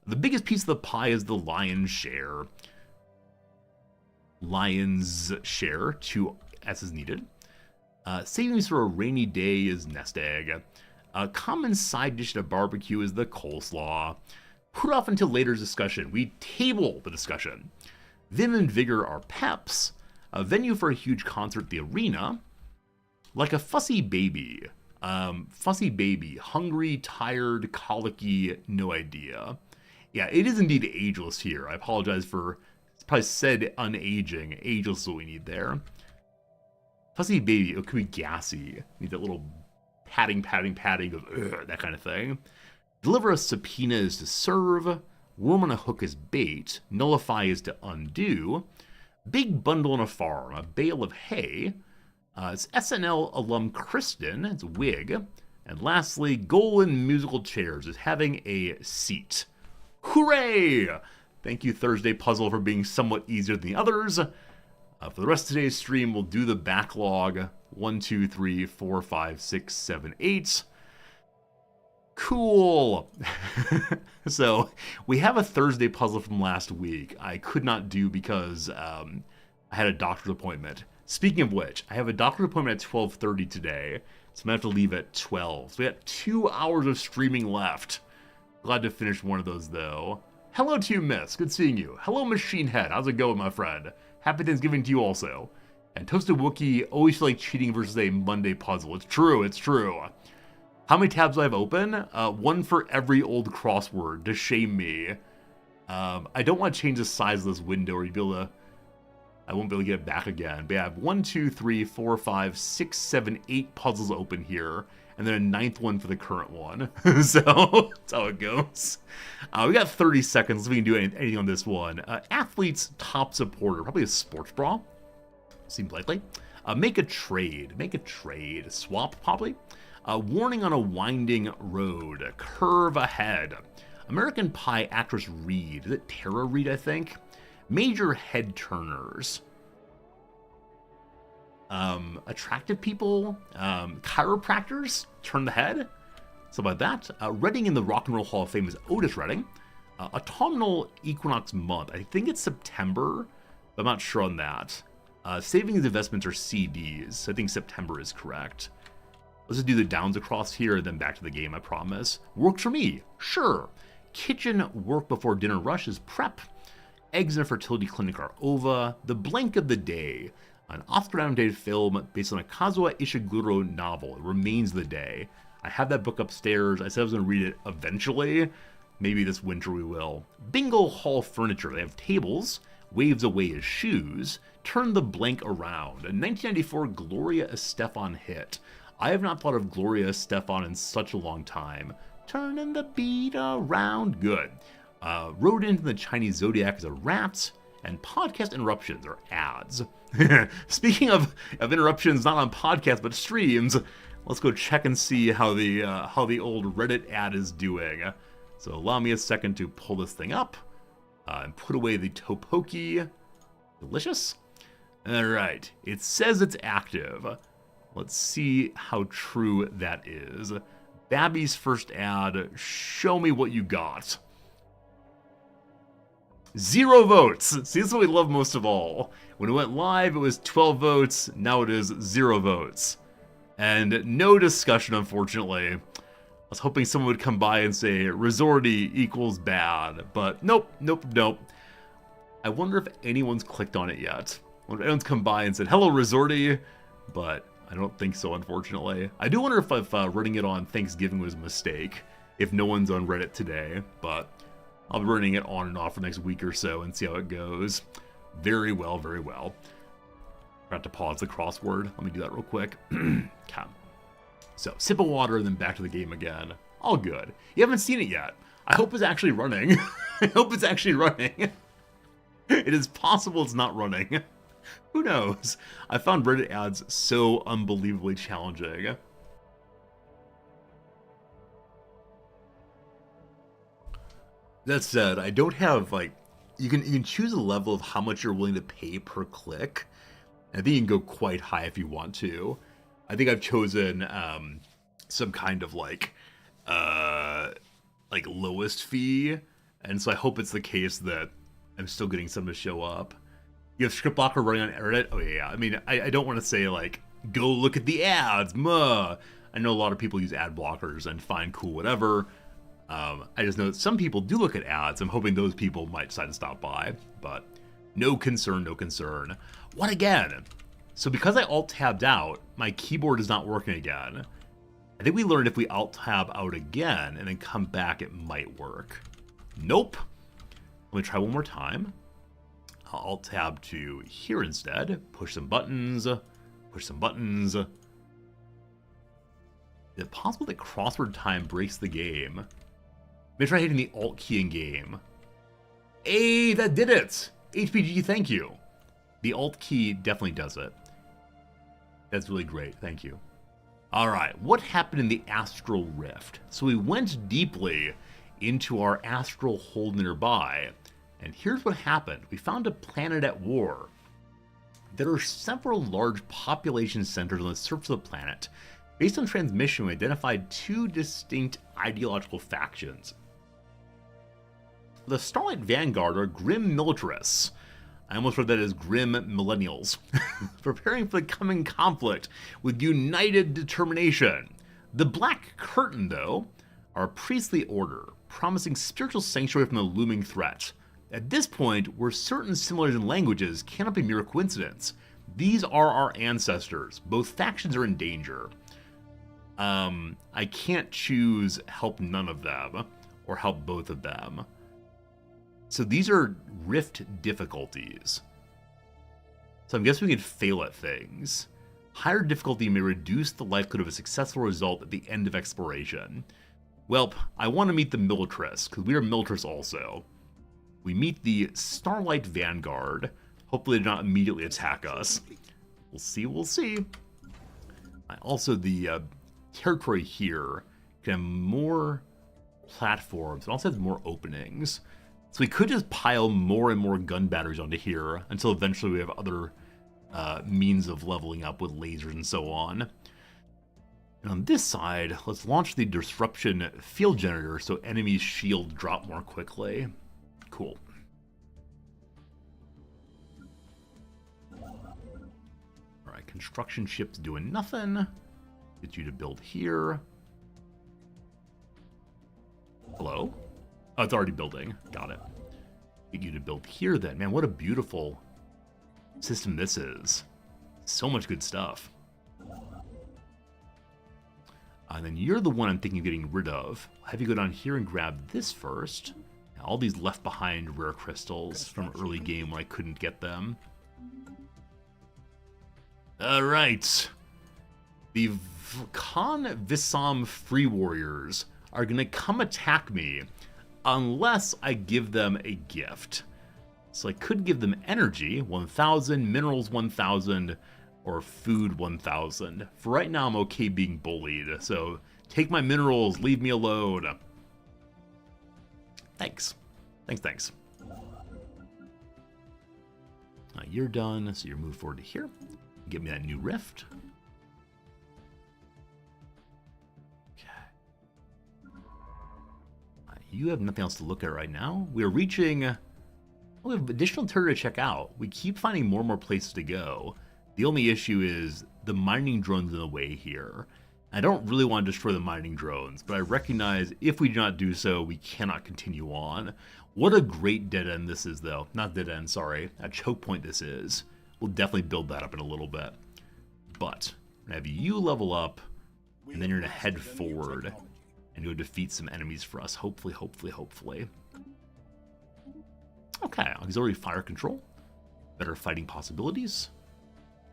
Speaker 2: The biggest piece of the pie is the lion's share. Lion's share, 2 S's needed. Savings for a rainy day is nest egg. A common side dish at a barbecue is the coleslaw. Put off until later discussion. We table the discussion. Vim and vigor are peps. A venue for a huge concert, the arena. Like a fussy baby. Hungry, tired, colicky, no idea. Yeah, it is indeed ageless here. I apologize for, probably said unaging. Ageless is what we need there. Fussy baby, it could be gassy. Need that little padding of that kind of thing. Deliver a subpoena is to serve. Worm on a hook is bait. Nullify is to undo. Big bundle on a farm, a bale of hay. It's SNL alum Kristen, it's wig. And lastly, goal in musical chairs is having a seat. Hooray! Thank you, Thursday Puzzle, for being somewhat easier than the others. For the rest of today's stream, we'll do the backlog. 1, 2, 3, 4, 5, 6, 7, 8. Cool. So we have a Thursday puzzle from last week I could not do because I had a doctor's appointment. Speaking of which, I have a doctor's appointment at 12:30 today, so I'm gonna have to leave at 12. So we got 2 hours of streaming left. Glad to finish one of those though. Hello to you, Miss. Good seeing you. Hello, Machine Head. How's it going, my friend? Happy Thanksgiving to you also. And Toasted Wookie always feel like cheating versus a Monday puzzle. It's true. How many tabs do I have open? One for every old crossword to shame me. I don't want to change the size of this window or I won't be able to get it back again. But yeah, I have 1, 2, 3, 4, 5, 6, 7, 8 puzzles open here. And then a 9th one for the current one. So that's how it goes. We got 30 seconds if we can do anything on this one. Athlete's top supporter, probably a sports bra. Seems likely. Make a trade. Swap, probably. Warning on a winding road. Curve ahead. American Pie actress Reed. Is it Tara Reid, I think? Major head turners. Attractive people. Chiropractors. Turn the head. Something like that. Redding in the Rock and Roll Hall of Fame is Otis Redding. Autumnal Equinox Month. I think it's September, but I'm not sure on that. Savings investments are CDs. So I think September is correct. Let's just do the downs across here, then back to the game, I promise. Works for me. Sure. Kitchen work before dinner rush is prep. Eggs in a fertility clinic are ova. The blank of the day. An Oscar-nominated film based on a Kazuo Ishiguro novel. It remains the day. I have that book upstairs. I said I was going to read it eventually. Maybe this winter we will. Bingo Hall Furniture. They have tables. Waves away his shoes. Turn the blank around. A 1994 Gloria Estefan hit. I have not thought of Gloria Estefan in such a long time. Turning the beat around. Good. Rode into the Chinese zodiac as a rat. And podcast interruptions are ads. Speaking of interruptions, not on podcasts but streams, let's go check and see how the old Reddit ad is doing. So allow me a second to pull this thing up. And put away the Topoki. Delicious. All right, it says it's active. Let's see how true that is. Babby's first ad, show me what you got. 0 votes. See, this is what we love most of all. When it went live, it was 12 votes. Now it is 0 votes. And no discussion, unfortunately. I was hoping someone would come by and say, Resorty equals bad. But nope. I wonder if anyone's clicked on it yet. I wonder if anyone's come by and said, hello, Resorty. But I don't think so, unfortunately. I do wonder if running it on Thanksgiving was a mistake. If no one's on Reddit today. But I'll be running it on and off for the next week or so and see how it goes. Very well. Forgot to pause the crossword. Let me do that real quick. Okay. So, sip of water and then back to the game again. All good. You haven't seen it yet. I hope it's actually running. It is possible it's not running. Who knows? I found Reddit ads so unbelievably challenging. That said, I don't have, like, you can choose a level of how much you're willing to pay per click. I think you can go quite high if you want to. I think I've chosen some kind of like lowest fee, and so I hope it's the case that I'm still getting some to show up. You have script blocker running on Reddit? Oh yeah. I mean, I don't want to say like go look at the ads. I know a lot of people use ad blockers and fine, cool, whatever. I just know that some people do look at ads. I'm hoping those people might decide to stop by, but no concern. What again? So because I alt-tabbed out, my keyboard is not working again. I think we learned if we alt-tab out again and then come back, it might work. Nope. Let me try one more time. I'll alt-tab to here instead. Push some buttons. Is it possible that crossword time breaks the game? Maybe try hitting the alt key in game. Hey, that did it! HPG, thank you. The alt key definitely does it. That's really great, thank you. Alright, what happened in the Astral Rift? So we went deeply into our astral hole nearby, and here's what happened. We found a planet at war. There are several large population centers on the surface of the planet. Based on transmission, we identified 2 distinct ideological factions. The Starlight Vanguard are grim militarists. I almost read that as grim millennials. Preparing for the coming conflict with united determination. The Black Curtain, though, are a priestly order, promising spiritual sanctuary from the looming threat. At this point, we're certain similarities in languages cannot be mere coincidence. These are our ancestors. Both factions are in danger. I can't choose help none of them, or help both of them. So these are rift difficulties. So I'm guessing we can fail at things. Higher difficulty may reduce the likelihood of a successful result at the end of exploration. Well, I want to meet the militarists, because we are militarists also. We meet the Starlight Vanguard. Hopefully they do not immediately attack us. We'll see. Also, the territory here can have more platforms. It also has more openings. So we could just pile more and more gun batteries onto here until eventually we have other means of leveling up with lasers and so on. And on this side, let's launch the disruption field generator so enemies' shields drop more quickly. Cool. Alright, construction ship's doing nothing. Get you to build here. Hello? Oh, it's already building. Got it. Get you to build here then. Man, what a beautiful system this is. So much good stuff. And then you're the one I'm thinking of getting rid of. I'll have you go down here and grab this first. Now, all these left behind rare crystals from early game when I couldn't get them. Alright. The Khan Vissam Free Warriors are going to come attack me unless I give them a gift. So I could give them energy, 1,000, minerals 1,000, or food 1,000. For right now, I'm okay being bullied, so take my minerals, leave me alone. Thanks. Thanks. You're done, so you're moved forward to here. Give me that new rift. Okay. You have nothing else to look at right now. We're reaching... Oh, we have additional territory to check out. We keep finding more and more places to go. The only issue is the mining drones in the way here. I don't really want to destroy the mining drones, but I recognize if we do not do so, we cannot continue on. What a great dead end this is, though. Not dead end, sorry. A choke point this is. We'll definitely build that up in a little bit. But I'm going to have you level up, and then you're going to head forward and go defeat some enemies for us. Hopefully, hopefully, hopefully. Okay, auxiliary fire control. Better fighting possibilities.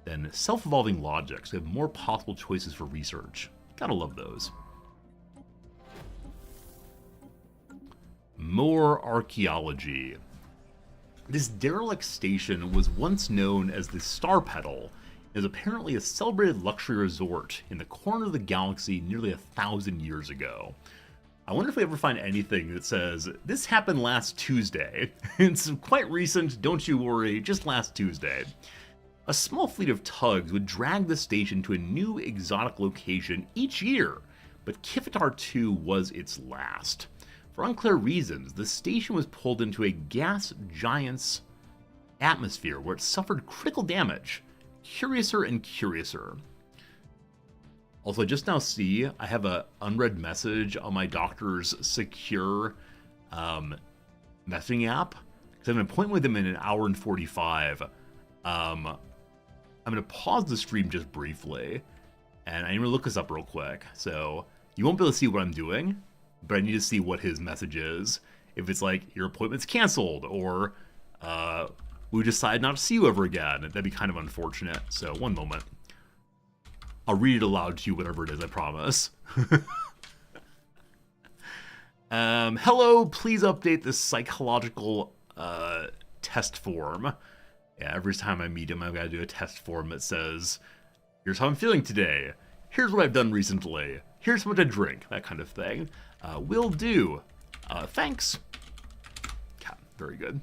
Speaker 2: Then self-evolving logic, so we have more possible choices for research. Gotta love those. More archaeology. This derelict station was once known as the Star Petal. It is apparently a celebrated luxury resort in the corner of the galaxy nearly 1,000 years ago. I wonder if we ever find anything that says, this happened last Tuesday. It's quite recent, don't you worry, just last Tuesday. A small fleet of tugs would drag the station to a new exotic location each year, but Kivitar 2 was its last. For unclear reasons, the station was pulled into a gas giant's atmosphere where it suffered critical damage. Curiouser and curiouser. Also, I just now see I have an unread message on my doctor's secure messaging app, because I have an appointment with him in 1 hour and 45. I'm going to pause the stream just briefly, and I'm going to look this up real quick. So you won't be able to see what I'm doing, but I need to see what his message is. If it's like, your appointment's canceled, or we decide not to see you ever again, that'd be kind of unfortunate. So one moment. I'll read it aloud to you, whatever it is, I promise. Hello, please update the psychological test form. Yeah, every time I meet him, I've got to do a test form that says, here's how I'm feeling today. Here's what I've done recently. Here's what I drink. That kind of thing. Will do. Thanks. Yeah, very good.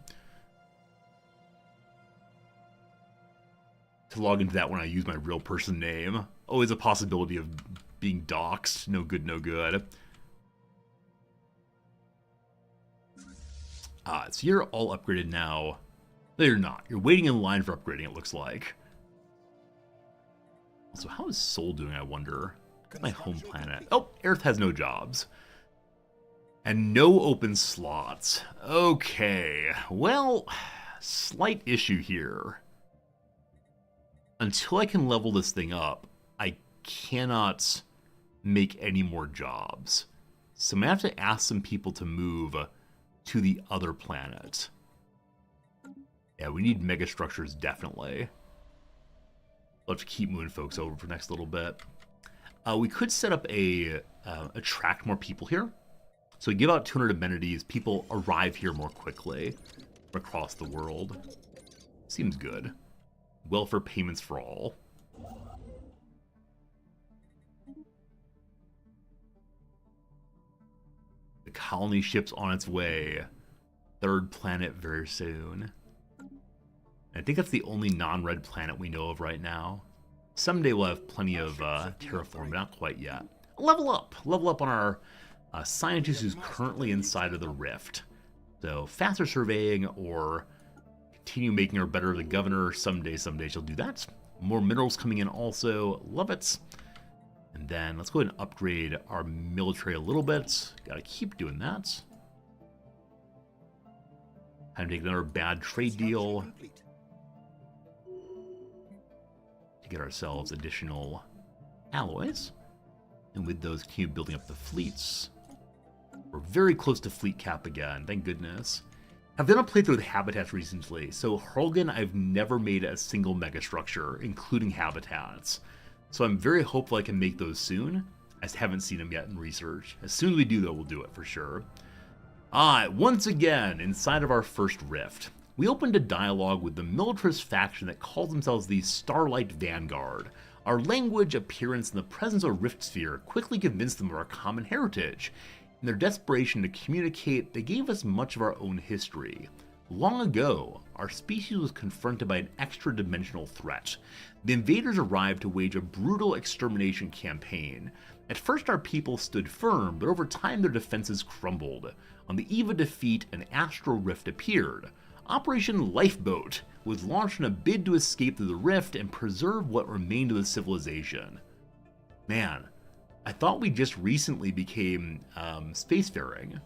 Speaker 2: To log into that when I use my real person name. Always a possibility of being doxxed. No good, no good. So you're all upgraded now. No, you're not. You're waiting in line for upgrading, it looks like. Also, how is Sol doing, I wonder? My home planet. Oh, Earth has no jobs. And no open slots. Okay. Well, slight issue here. Until I can level this thing up, I cannot make any more jobs. So I'm going to have to ask some people to move to the other planet. Yeah, we need megastructures, definitely. Let's keep moving folks over for the next little bit. We could set up attract more people here. So we give out 200 amenities, people arrive here more quickly from across the world. Seems good. Welfare payments for all. The colony ship's on its way. Third planet very soon. I think that's the only non-red planet we know of right now. Someday we'll have plenty of terraform, but not quite yet. Level up on our scientist who's currently inside of the rift. So faster surveying or continue making her better the governor. Someday she'll do that. More minerals coming in also. Love it. And then let's go ahead and upgrade our military a little bit. Gotta keep doing that. Time to take another bad trade deal to get ourselves additional alloys. And with those, continue building up the fleets. We're very close to fleet cap again, thank goodness. I've done a playthrough with habitats recently, so Hurlgan I've never made a single megastructure, including habitats. So I'm very hopeful I can make those soon. I just haven't seen them yet in research. As soon as we do though, we'll do it for sure. Once again, inside of our first rift, we opened a dialogue with the militarist faction that calls themselves the Starlight Vanguard. Our language, appearance, and the presence of Rift Sphere quickly convinced them of our common heritage. In their desperation to communicate, they gave us much of our own history. Long ago, our species was confronted by an extra-dimensional threat. The invaders arrived to wage a brutal extermination campaign. At first our people stood firm, but over time their defenses crumbled. On the eve of defeat, an astral rift appeared. Operation Lifeboat was launched in a bid to escape through the rift and preserve what remained of the civilization. Man, I thought we just recently became spacefaring.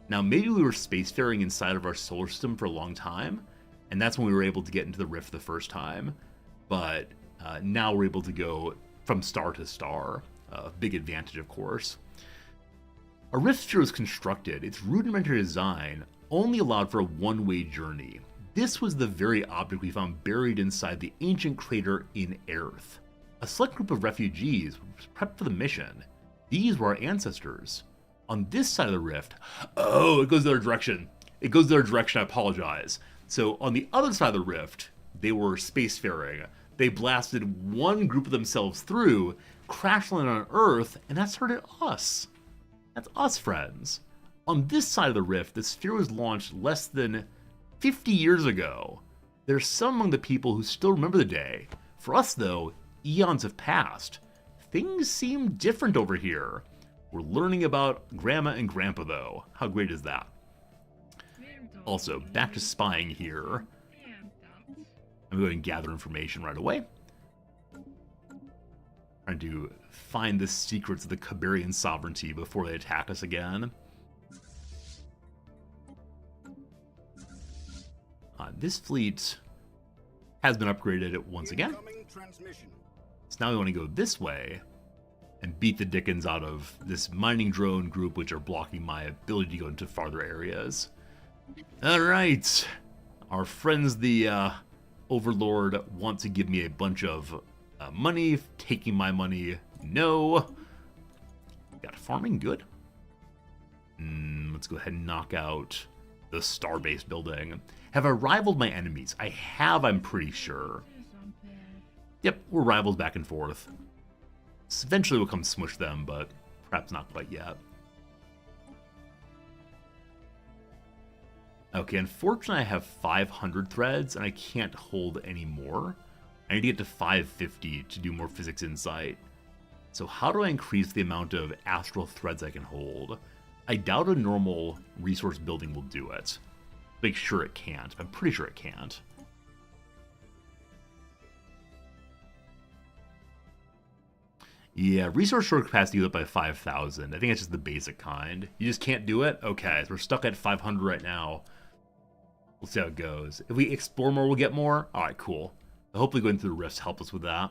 Speaker 2: Now, maybe we were spacefaring inside of our solar system for a long time, and that's when we were able to get into the rift the first time. But now we're able to go from star to star. A big advantage, of course. A rift sphere was constructed. Its rudimentary design only allowed for a one-way journey. This was the very object we found buried inside the ancient crater in Earth. A select group of refugees was prepped for the mission. These were our ancestors. On this side of the rift, oh, it goes the other direction. It goes the other direction, I apologize. So on the other side of the rift, they were spacefaring. They blasted one group of themselves through, crash landed on Earth, and that started us. That's us, friends. On this side of the rift, the sphere was launched less than 50 years ago. There's some among the people who still remember the day. For us, though, eons have passed. Things seem different over here. We're learning about Grandma and Grandpa, though. How great is that? Also, back to spying here. I'm going to gather information right away. Trying to find the secrets of the Caberian sovereignty before they attack us again. This fleet has been upgraded once again. So now we want to go this way and beat the dickens out of this mining drone group, which are blocking my ability to go into farther areas. Alright. Our friends, the Overlord, want to give me a bunch of money. Taking my money, no. Got farming, good. Let's go ahead and knock out the Starbase building. Have I rivaled my enemies? I have, I'm pretty sure. Yep, we're rivals back and forth. Eventually we'll come smush them, but perhaps not quite yet. Okay, unfortunately I have 500 threads, and I can't hold any more. I need to get to 550 to do more physics insight. So how do I increase the amount of astral threads I can hold? I doubt a normal resource building will do it. Make sure it can't. I'm pretty sure it can't. Yeah, resource storage capacity goes up by 5,000. I think it's just the basic kind. You just can't do it? Okay, so we're stuck at 500 right now. We'll see how it goes. If we explore more, we'll get more? Alright, cool. Hopefully going through the rifts help us with that.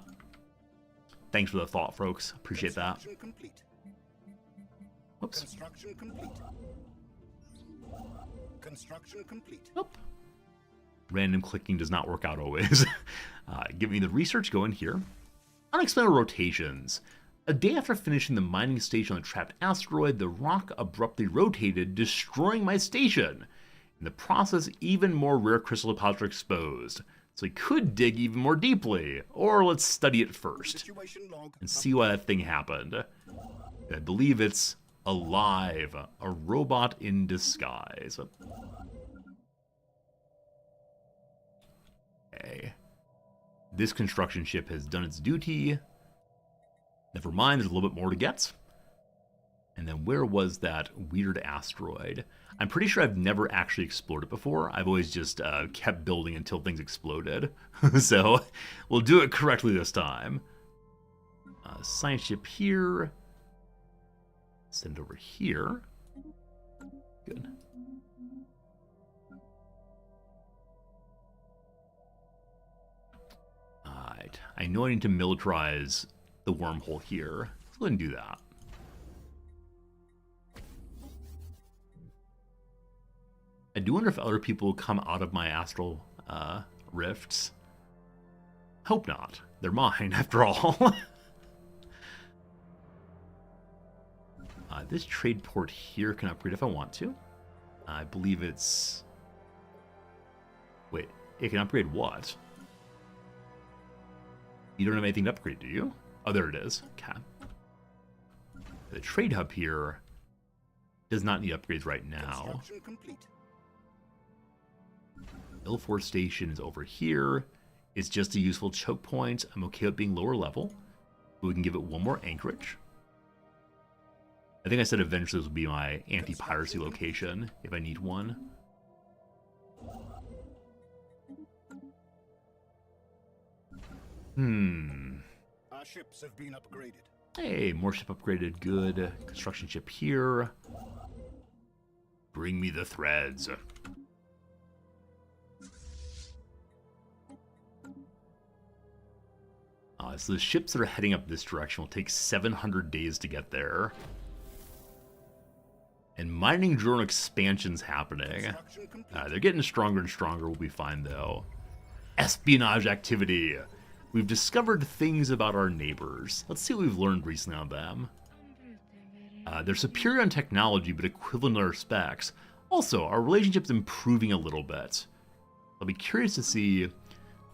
Speaker 2: Thanks for the thought, folks. Appreciate that.
Speaker 3: Complete.
Speaker 2: Whoops.
Speaker 3: Construction complete. Construction complete.
Speaker 2: Nope. Random clicking does not work out always. Give me the research going here. Unexplainable rotations. A day after finishing the mining station on the trapped asteroid, the rock abruptly rotated, destroying my station. In the process, even more rare crystal deposits are exposed. So we could dig even more deeply, or let's study it first and see why that thing happened. I believe it's alive, a robot in disguise. Okay. This construction ship has done its duty. Never mind, there's a little bit more to get. And then where was that weird asteroid? I'm pretty sure I've never actually explored it before. I've always just kept building until things exploded. So we'll do it correctly this time. Science ship here. Send it over here. Good. Alright. I know I need to militarize the wormhole here. Let's go ahead and do that. I do wonder if other people will come out of my astral rifts. Hope not. They're mine, after all. This trade port here can upgrade if I want to. I believe it's... Wait, it can upgrade what? You don't have anything to upgrade, do you? Oh, there it is. Okay. The trade hub here does not need upgrades right now.
Speaker 3: Construction complete.
Speaker 2: Ilfor Station is over here. It's just a useful choke point. I'm okay with being lower level. But we can give it one more anchorage. I think I said eventually this will be my anti-piracy location if I need one.
Speaker 3: Our ships have been upgraded.
Speaker 2: Hey, more ship upgraded. Good. Construction ship here. Bring me the threads. So the ships that are heading up this direction will take 700 days to get there. And mining drone expansion's happening. They're getting stronger and stronger. We'll be fine, though. Espionage activity. We've discovered things about our neighbors. Let's see what we've learned recently on them. They're superior in technology, but equivalent in our specs. Also, our relationship's improving a little bit. I'll be curious to see,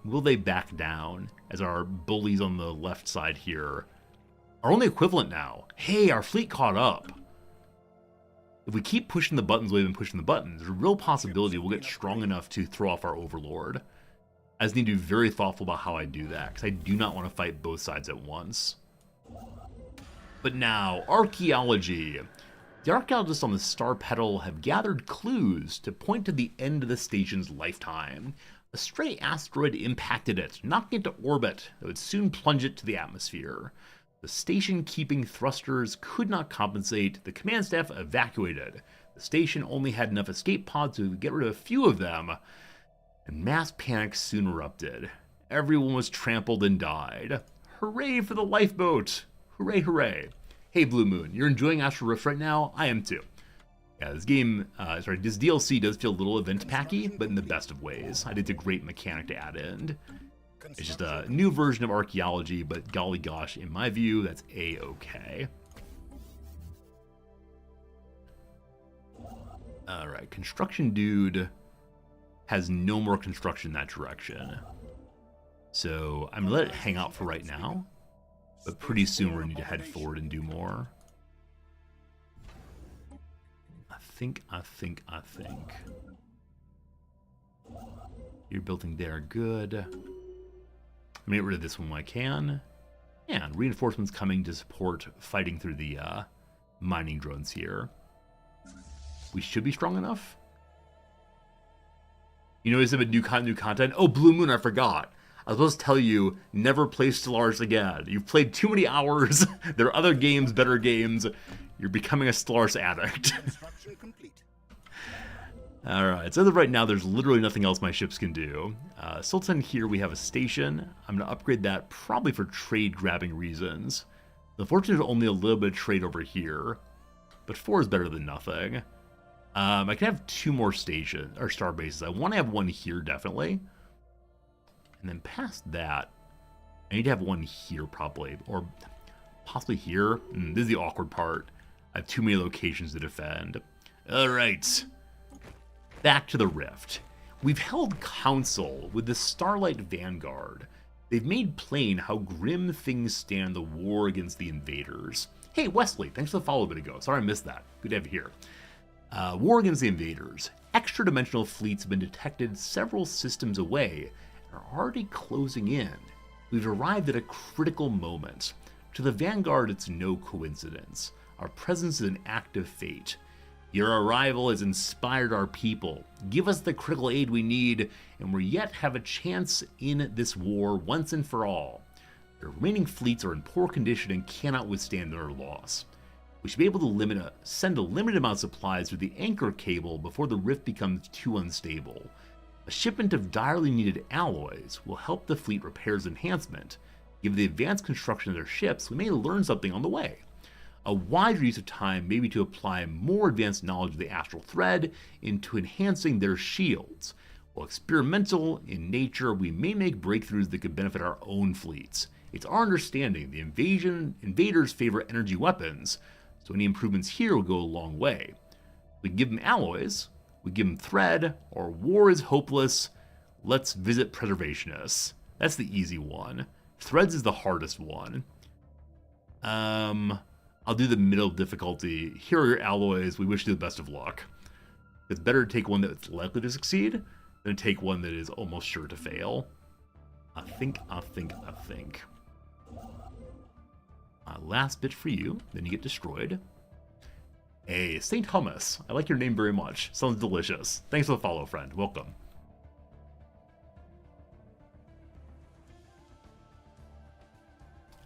Speaker 2: will they back down as our bullies on the left side here are only equivalent now. Hey, our fleet caught up. If we keep pushing the buttons the way we've been pushing the buttons, there's a real possibility we'll get strong enough to throw off our overlord. I just need to be very thoughtful about how I do that, because I do not want to fight both sides at once. But now, archaeology. The archaeologists on the Star Petal have gathered clues to point to the end of the station's lifetime. A stray asteroid impacted it, knocking it into orbit that would soon plunge it to the atmosphere. The station-keeping thrusters could not compensate. The command staff evacuated. The station only had enough escape pods to get rid of a few of them, and mass panic soon erupted. Everyone was trampled and died. Hooray for the lifeboat! Hooray, hooray. Hey, Blue Moon, you're enjoying Astral Rift right now? I am too. Yeah, this game, this DLC does feel a little event-packy, but in the best of ways. I think it's a great mechanic to add in. It's just a new version of archaeology, but golly gosh, in my view, that's A-okay. Alright, construction dude has no more construction in that direction. So I'm gonna let it hang out for right now, but pretty soon we're gonna need to head forward and do more. I think. You're building there, good. Let me get rid of this one when I can. And reinforcements coming to support fighting through the mining drones here. We should be strong enough. You know, is it new content? Oh, Blue Moon, I forgot. I was supposed to tell you, never play Stellaris again. You've played too many hours. There are other games, better games. You're becoming a Stellaris addict. Alright, so as of right now, there's literally nothing else my ships can do. Sultan here, we have a station. I'm going to upgrade that probably for trade-grabbing reasons. Unfortunately, there's only a little bit of trade over here, but 4 is better than nothing. I can have 2 more stations, or star bases. I want to have one here, definitely. And then past that, I need to have one here, probably, or possibly here. This is the awkward part. I have too many locations to defend. Alright. Back to the Rift. We've held council with the Starlight Vanguard. They've made plain how grim things stand the war against the invaders. Hey, Wesley, thanks for the follow a bit ago. Sorry I missed that. Good to have you here. War against the invaders. Extra-dimensional fleets have been detected several systems away and are already closing in. We've arrived at a critical moment. To the Vanguard, it's no coincidence. Our presence is an act of fate. Your arrival has inspired our people. Give us the critical aid we need, and we yet have a chance in this war once and for all. The remaining fleets are in poor condition and cannot withstand their loss. We should be able to send a limited amount of supplies through the anchor cable before the rift becomes too unstable. A shipment of direly needed alloys will help the fleet repair's enhancement. Given the advanced construction of their ships, we may learn something on the way. A wider use of time may be to apply more advanced knowledge of the astral thread into enhancing their shields. While experimental in nature, we may make breakthroughs that could benefit our own fleets. It's our understanding the invaders favor energy weapons, so any improvements here will go a long way. We give them alloys, we give them thread, or war is hopeless. Let's visit preservationists. That's the easy one. Threads is the hardest one. I'll do the middle difficulty. Here are your alloys. We wish you the best of luck. It's better to take one that's likely to succeed than take one that is almost sure to fail. I think. Last bit for you, then you get destroyed. Hey, Saint Hummus. I like your name very much. Sounds delicious. Thanks for the follow, friend. Welcome.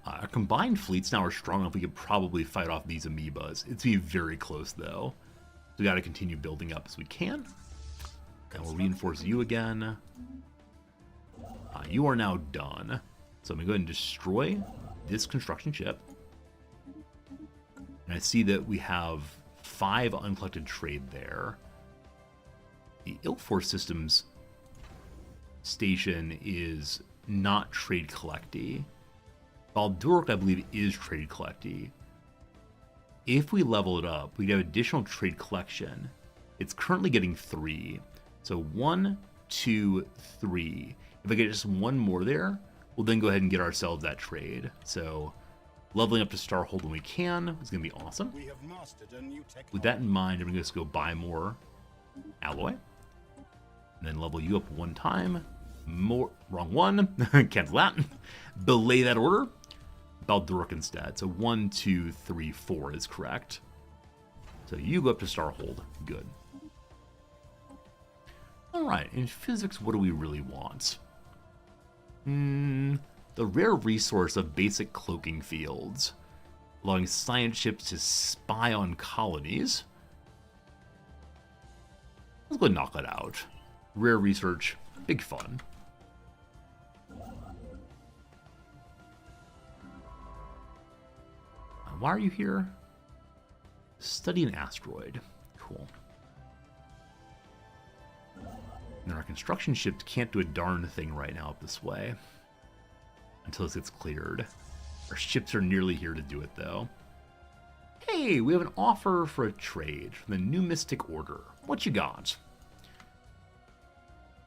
Speaker 2: Our combined fleets now are strong enough we could probably fight off these amoebas. It's be very close, though. So we got to continue building up as we can. And we'll reinforce you again. You are now done. So I'm going to go ahead and destroy this construction ship. And I see that we have 5 uncollected trade there. The Ilforce Systems station is not trade collecty. Baldurk, I believe, is trade collecty. If we level it up, we'd have additional trade collection. It's currently getting 3. So 1, 2, 3. If I get just 1 more there, we'll then go ahead and get ourselves that trade. So leveling up to Starhold when we can is going to be awesome.
Speaker 3: We have mastered a new technology.
Speaker 2: With that in mind, I'm going to just go buy more alloy. And then level you up 1 time. More, wrong one. Cancel that. Belay that order. Baldurk instead. So 1, 2, 3, 4 is correct. So you go up to Starhold. Good. Alright, in physics, what do we really want? The rare resource of basic cloaking fields, allowing science ships to spy on colonies. Let's go knock that out. Rare research, big fun. Why are you here? Study an asteroid. Cool. And our construction ships can't do a darn thing right now up this way. Until this gets cleared. Our ships are nearly here to do it, though. Hey, we have an offer for a trade from the New Mystic Order. What you got?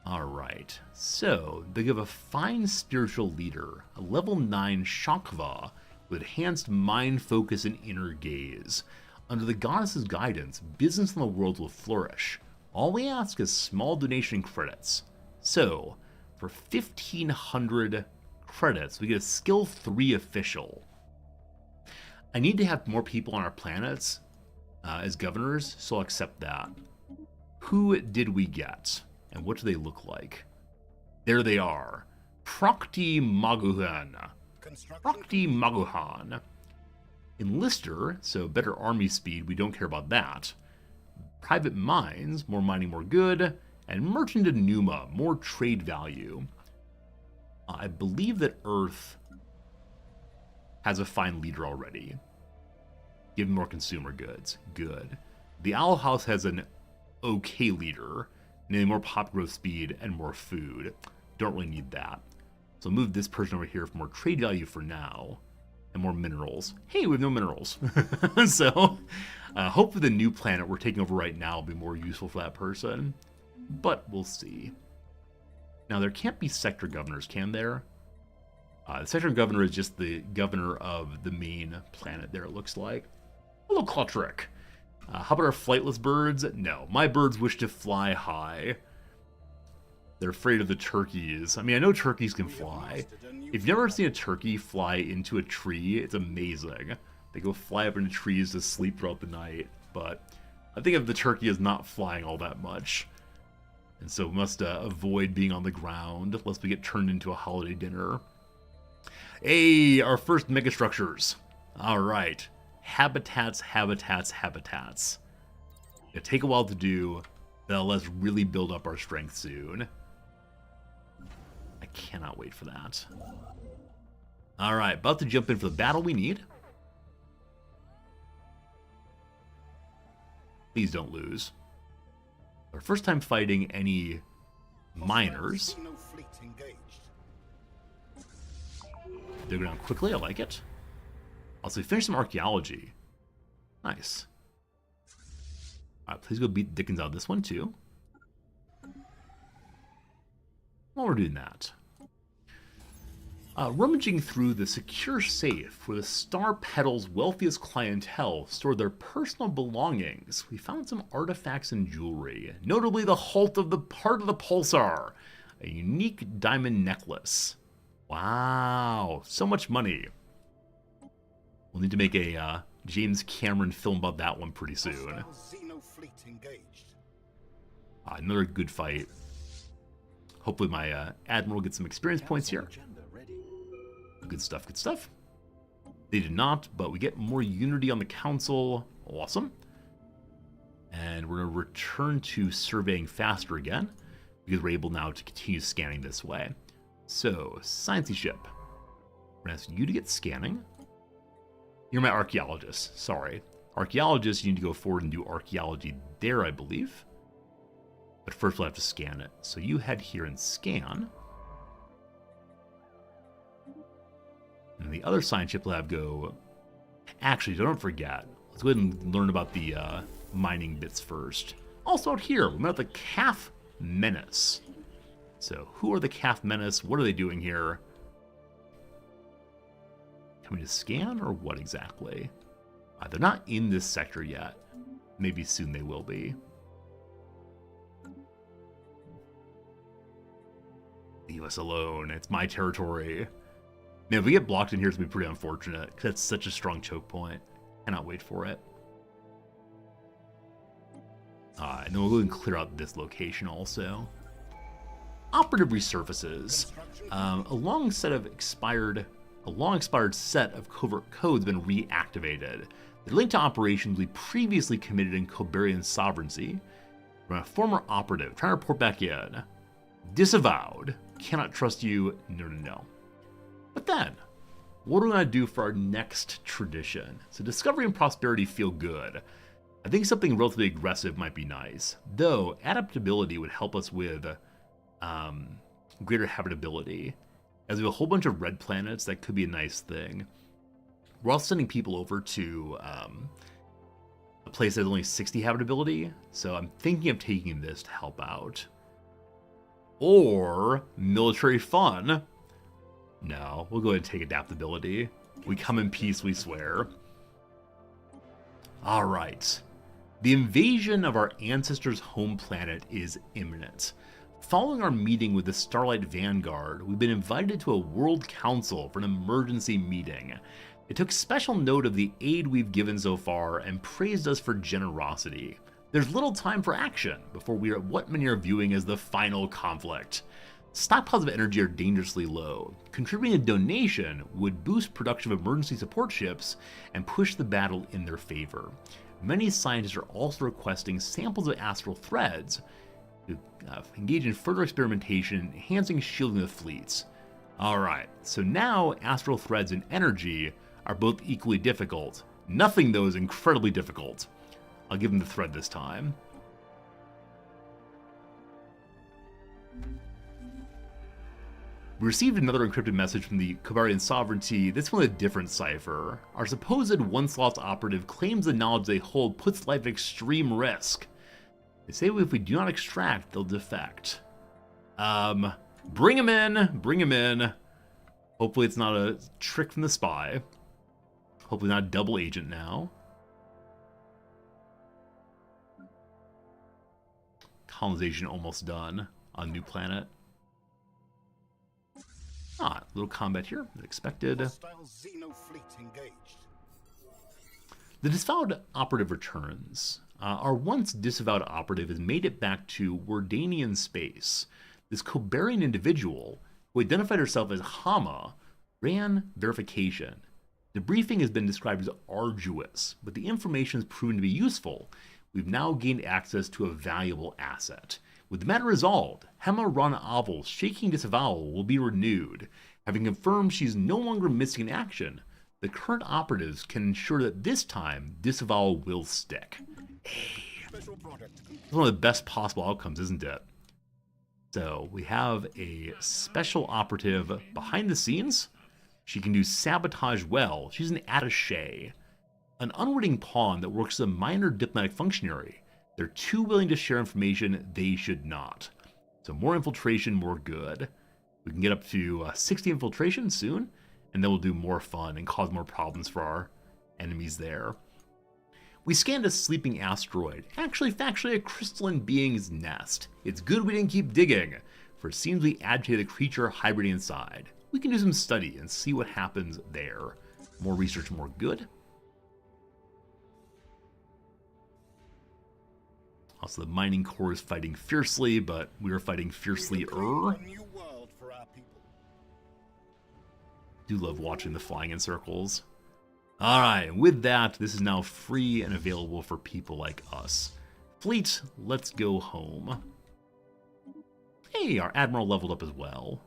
Speaker 2: Alright, so they give a fine spiritual leader, a level 9 Shakva with enhanced mind focus and inner gaze. Under the goddess's guidance, business in the world will flourish. All we ask is small donation credits. So, for 1,500 credits, we get a skill 3 official. I need to have more people on our planets as governors, so I'll accept that. Who did we get? And what do they look like? There they are. Prakti Maguhan. Prakti Maguhan. Enlister, so better army speed, we don't care about that. Private mines, more mining, more good. And merchant in Numa, more trade value. I believe that Earth has a fine leader already. Give more consumer goods. Good. The Owl House has an okay leader, namely more pop growth speed and more food. Don't really need that. So move this person over here for more trade value for now. And more minerals. Hey, we have no minerals. So, hopefully the new planet we're taking over right now will be more useful for that person. But we'll see. Now, there can't be sector governors, can there? The sector governor is just the governor of the main planet there, it looks like. Hello, Clotrick. How about our flightless birds? No, my birds wish to fly high. They're afraid of the turkeys. I mean, I know turkeys can fly. If you've never seen a turkey fly into a tree, it's amazing. They go fly up into trees to sleep throughout the night. But I think of the turkey as not flying all that much. And so we must avoid being on the ground, lest we get turned into a holiday dinner. Hey, our first megastructures. All right. Habitats, habitats, habitats. It'll take a while to do, but let's really build up our strength soon. I cannot wait for that. All right, about to jump in for the battle we need. Please don't lose. Our first time fighting any miners. They're going down quickly, I like it. Also, we finished some archaeology. Nice. Alright, please go beat the dickens out of this one, too. While we're doing that. Rummaging through the secure safe where the Star Petal's wealthiest clientele stored their personal belongings, we found some artifacts and jewelry, notably the Halt of the Part of the Pulsar, a unique diamond necklace. Wow, so much money. We'll need to make a James Cameron film about that one pretty soon. Another good fight. Hopefully my Admiral gets some experience points here. Good stuff, good stuff. They did not, but we get more unity on the council. Awesome. And we're going to return to surveying faster again, because we're able now to continue scanning this way. So, sciencey ship. We're going to ask you to get scanning. You're my archaeologist, sorry. Archaeologists, you need to go forward and do archaeology there, I believe. But first we'll have to scan it. So you head here and scan. And the other science ship lab go... Actually, don't forget. Let's go ahead and learn about the mining bits first. Also out here, we met the Calf Menace. So, who are the Calf Menace? What are they doing here? Can we just scan, or what exactly? They're not in this sector yet. Maybe soon they will be. Leave us alone. It's my territory. Man, if we get blocked in here, it's going to be pretty unfortunate, because that's such a strong choke point. Cannot wait for it. And then we'll go and clear out this location also. Operative resurfaces. A long expired set of covert codes have been reactivated. They're linked to operations we previously committed in Cobarian sovereignty. We're a former operative trying to report back in. Disavowed. Cannot trust you. No. But then, what are we going to do for our next tradition? So discovery and prosperity feel good. I think something relatively aggressive might be nice. Though, adaptability would help us with greater habitability. As we have a whole bunch of red planets, that could be a nice thing. We're also sending people over to a place that has only 60 habitability. So I'm thinking of taking this to help out. Or military fun. No, we'll go ahead and take adaptability. We come in peace, we swear. Alright. The invasion of our ancestors' home planet is imminent. Following our meeting with the Starlight Vanguard, we've been invited to a World Council for an emergency meeting. They took special note of the aid we've given so far and praised us for generosity. There's little time for action before we are at what many are viewing as the final conflict. Stockpiles of energy are dangerously low. Contributing a donation would boost production of emergency support ships and push the battle in their favor. Many scientists are also requesting samples of astral threads to engage in further experimentation, enhancing shielding of fleets. Alright, so now astral threads and energy are both equally difficult. Nothing, though, is incredibly difficult. I'll give them the thread this time. We received another encrypted message from the Cobarian Sovereignty, this one a different cipher. Our supposed one-slot operative claims the knowledge they hold puts life at extreme risk. They say if we do not extract, they'll defect. Bring him in. Hopefully it's not a trick from the spy. Hopefully not a double agent now. Colonization almost done on new planet. Little combat here, as expected. The disavowed operative returns. Our once disavowed operative has made it back to Wardanian space. This Cobarian individual, who identified herself as Hama, ran verification. The briefing has been described as arduous, but the information has proven to be useful. We've now gained access to a valuable asset. With the matter resolved, Hema Rana Aval's shaking disavowal will be renewed. Having confirmed she's no longer missing in action, the current operatives can ensure that this time, disavowal will stick. Hey, it's one of the best possible outcomes, isn't it? So, we have a special operative behind the scenes. She can do sabotage well. She's an attaché. An unwitting pawn that works as a minor diplomatic functionary. They're too willing to share information they should not. So more infiltration, more good. We can get up to 60 infiltration soon, and then we'll do more fun and cause more problems for our enemies there. We scanned a sleeping asteroid, actually factually a crystalline being's nest. It's good we didn't keep digging, for it seems we agitated the creature hibernating inside. We can do some study and see what happens there. More research, more good. Also, the mining core is fighting fiercely, but we are fighting fiercely-er.
Speaker 3: A new world for our people.
Speaker 2: Do love watching the flying in circles. Alright, with that, this is now free and available for people like us. Fleet, let's go home. Hey, our Admiral leveled up as well.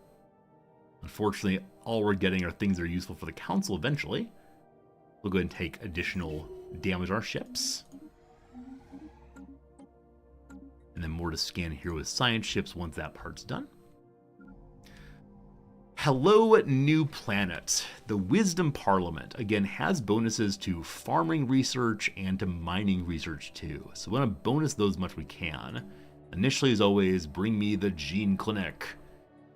Speaker 2: Unfortunately, all we're getting are things that are useful for the Council eventually. We'll go ahead and take additional damage on our ships. And then more to scan here with science ships once that part's done. Hello, new planet. The Wisdom Parliament, again, has bonuses to farming research and to mining research too. So we want to bonus those as much we can. Initially, as always, bring me the Gene Clinic.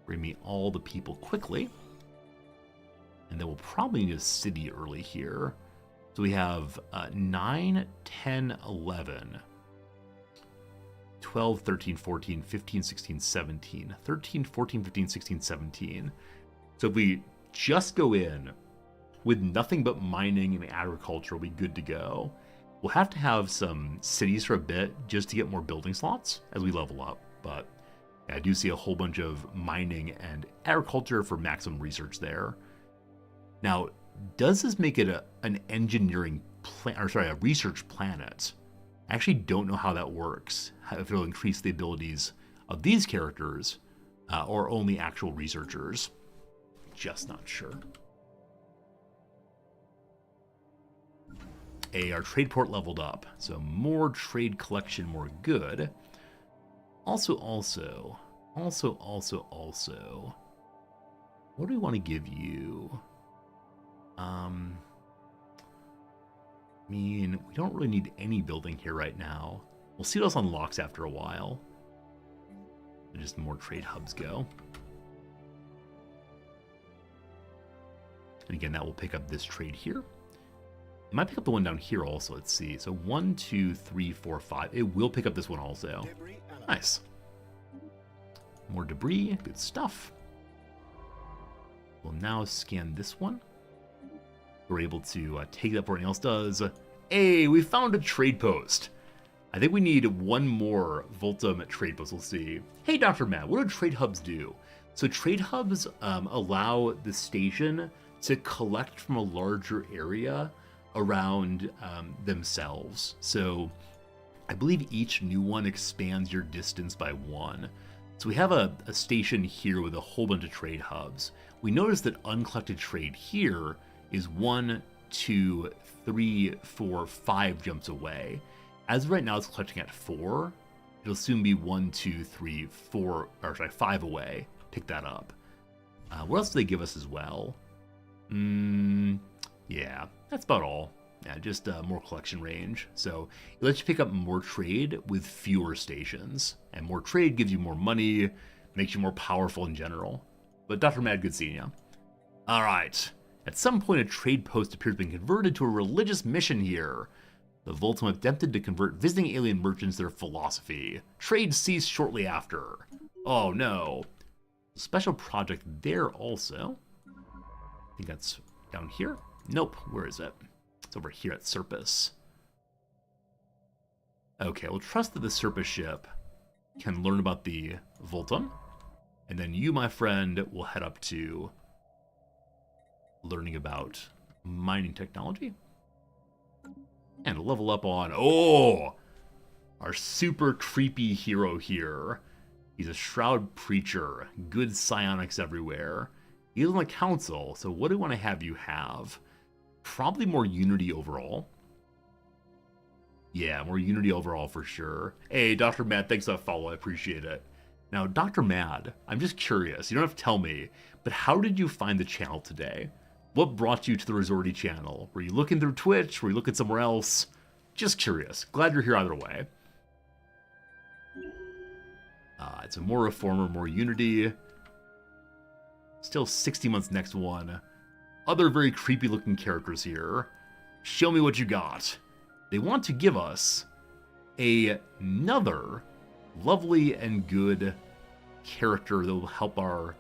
Speaker 2: Bring me all the people quickly. And then we'll probably need a city early here. So we have 9, 10, 11. 12, 13, 14, 15, 16, 17. 13, 14, 15, 16, 17. So if we just go in with nothing but mining and agriculture, we'll be good to go. We'll have to have some cities for a bit just to get more building slots as we level up. But yeah, I do see a whole bunch of mining and agriculture for maximum research there. Now, does this make it an engineering a research planet? I actually don't know how that works, if it'll increase the abilities of these characters or only actual researchers. Just not sure. Our trade port leveled up, so more trade collection, more good. Also, what do we want to give you? I mean, we don't really need any building here right now. We'll see what else unlocks after a while. Just more trade hubs go. And again, that will pick up this trade here. It might pick up the one down here also. Let's see. So 1, 2, 3, 4, 5. It will pick up this one also. Nice. More debris. Good stuff. We'll now scan this one. We're able to take it up where anything else does. Hey, we found a trade post. I think we need one more Voltum trade post. We'll see. Hey, Dr. Matt, what do trade hubs do? So trade hubs allow the station to collect from a larger area around themselves. So I believe each new one expands your distance by 1. So we have a station here with a whole bunch of trade hubs. We notice that uncollected trade here is 1, 2, 3, 4, 5 jumps away. As of right now, it's collecting at 4. It'll soon be 1, 2, 3, 4, or sorry, 5 away. Pick that up. What else do they give us as well? Yeah, that's about all. Yeah, just more collection range. So it lets you pick up more trade with fewer stations. And more trade gives you more money, makes you more powerful in general. But Dr. Mad, good seeing you. All right. At some point, a trade post appears to be converted to a religious mission here. The Voltum attempted to convert visiting alien merchants to their philosophy. Trade ceased shortly after. Oh no. Special project there also. I think that's down here. Nope, where is it? It's over here at Serpus. Okay, we'll trust that the Serpus ship can learn about the Voltum. And then you, my friend, will head up to learning about mining technology. And level up on, our super creepy hero here. He's a Shroud Preacher, good psionics everywhere. He's on the council, so what do I want to have you have? Probably more unity overall. Yeah, more unity overall for sure. Hey, Dr. Mad, thanks for that follow, I appreciate it. Now, Dr. Mad, I'm just curious, you don't have to tell me, but how did you find the channel today? What brought you to the Resorty channel? Were you looking through Twitch? Were you looking somewhere else? Just curious. Glad you're here either way. It's a more reformer, more unity. Still 60 months next one. Other very creepy looking characters here. Show me what you got. They want to give us another lovely and good character that will help our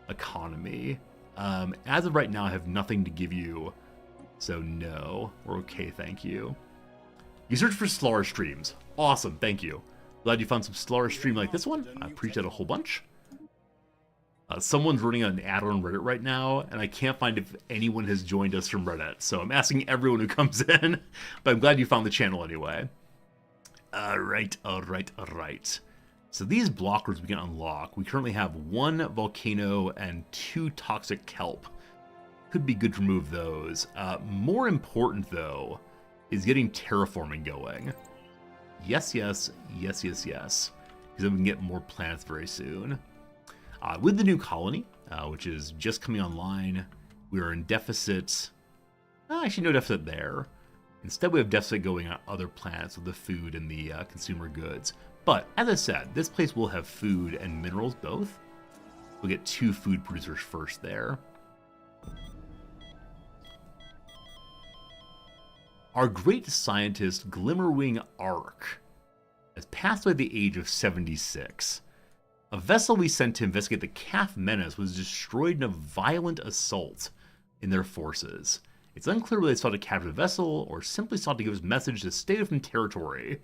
Speaker 2: economy. As of right now, I have nothing to give you, so no. We're okay, thank you. You search for Stellaris streams. Awesome, thank you. Glad you found some Stellaris stream like this one. I appreciate it a whole bunch. Someone's running an ad on Reddit right now, and I can't find if anyone has joined us from Reddit, so I'm asking everyone who comes in, but I'm glad you found the channel anyway. Alright. So these blockers we can unlock. We currently have 1 volcano and 2 toxic kelp. Could be good to remove those. More important, though, is getting terraforming going. Yes. Because then we can get more planets very soon. With the new colony, which is just coming online, we are in deficit. Actually, no deficit there. Instead, we have deficit going on other planets with the food and the consumer goods. But, as I said, this place will have food and minerals both. We'll get 2 food producers first there. Our great scientist, Glimmerwing Ark, has passed away at the age of 76. A vessel we sent to investigate the Calf Menace was destroyed in a violent assault in their forces. It's unclear whether they sought to capture the vessel or simply sought to give us a message to stay away from territory.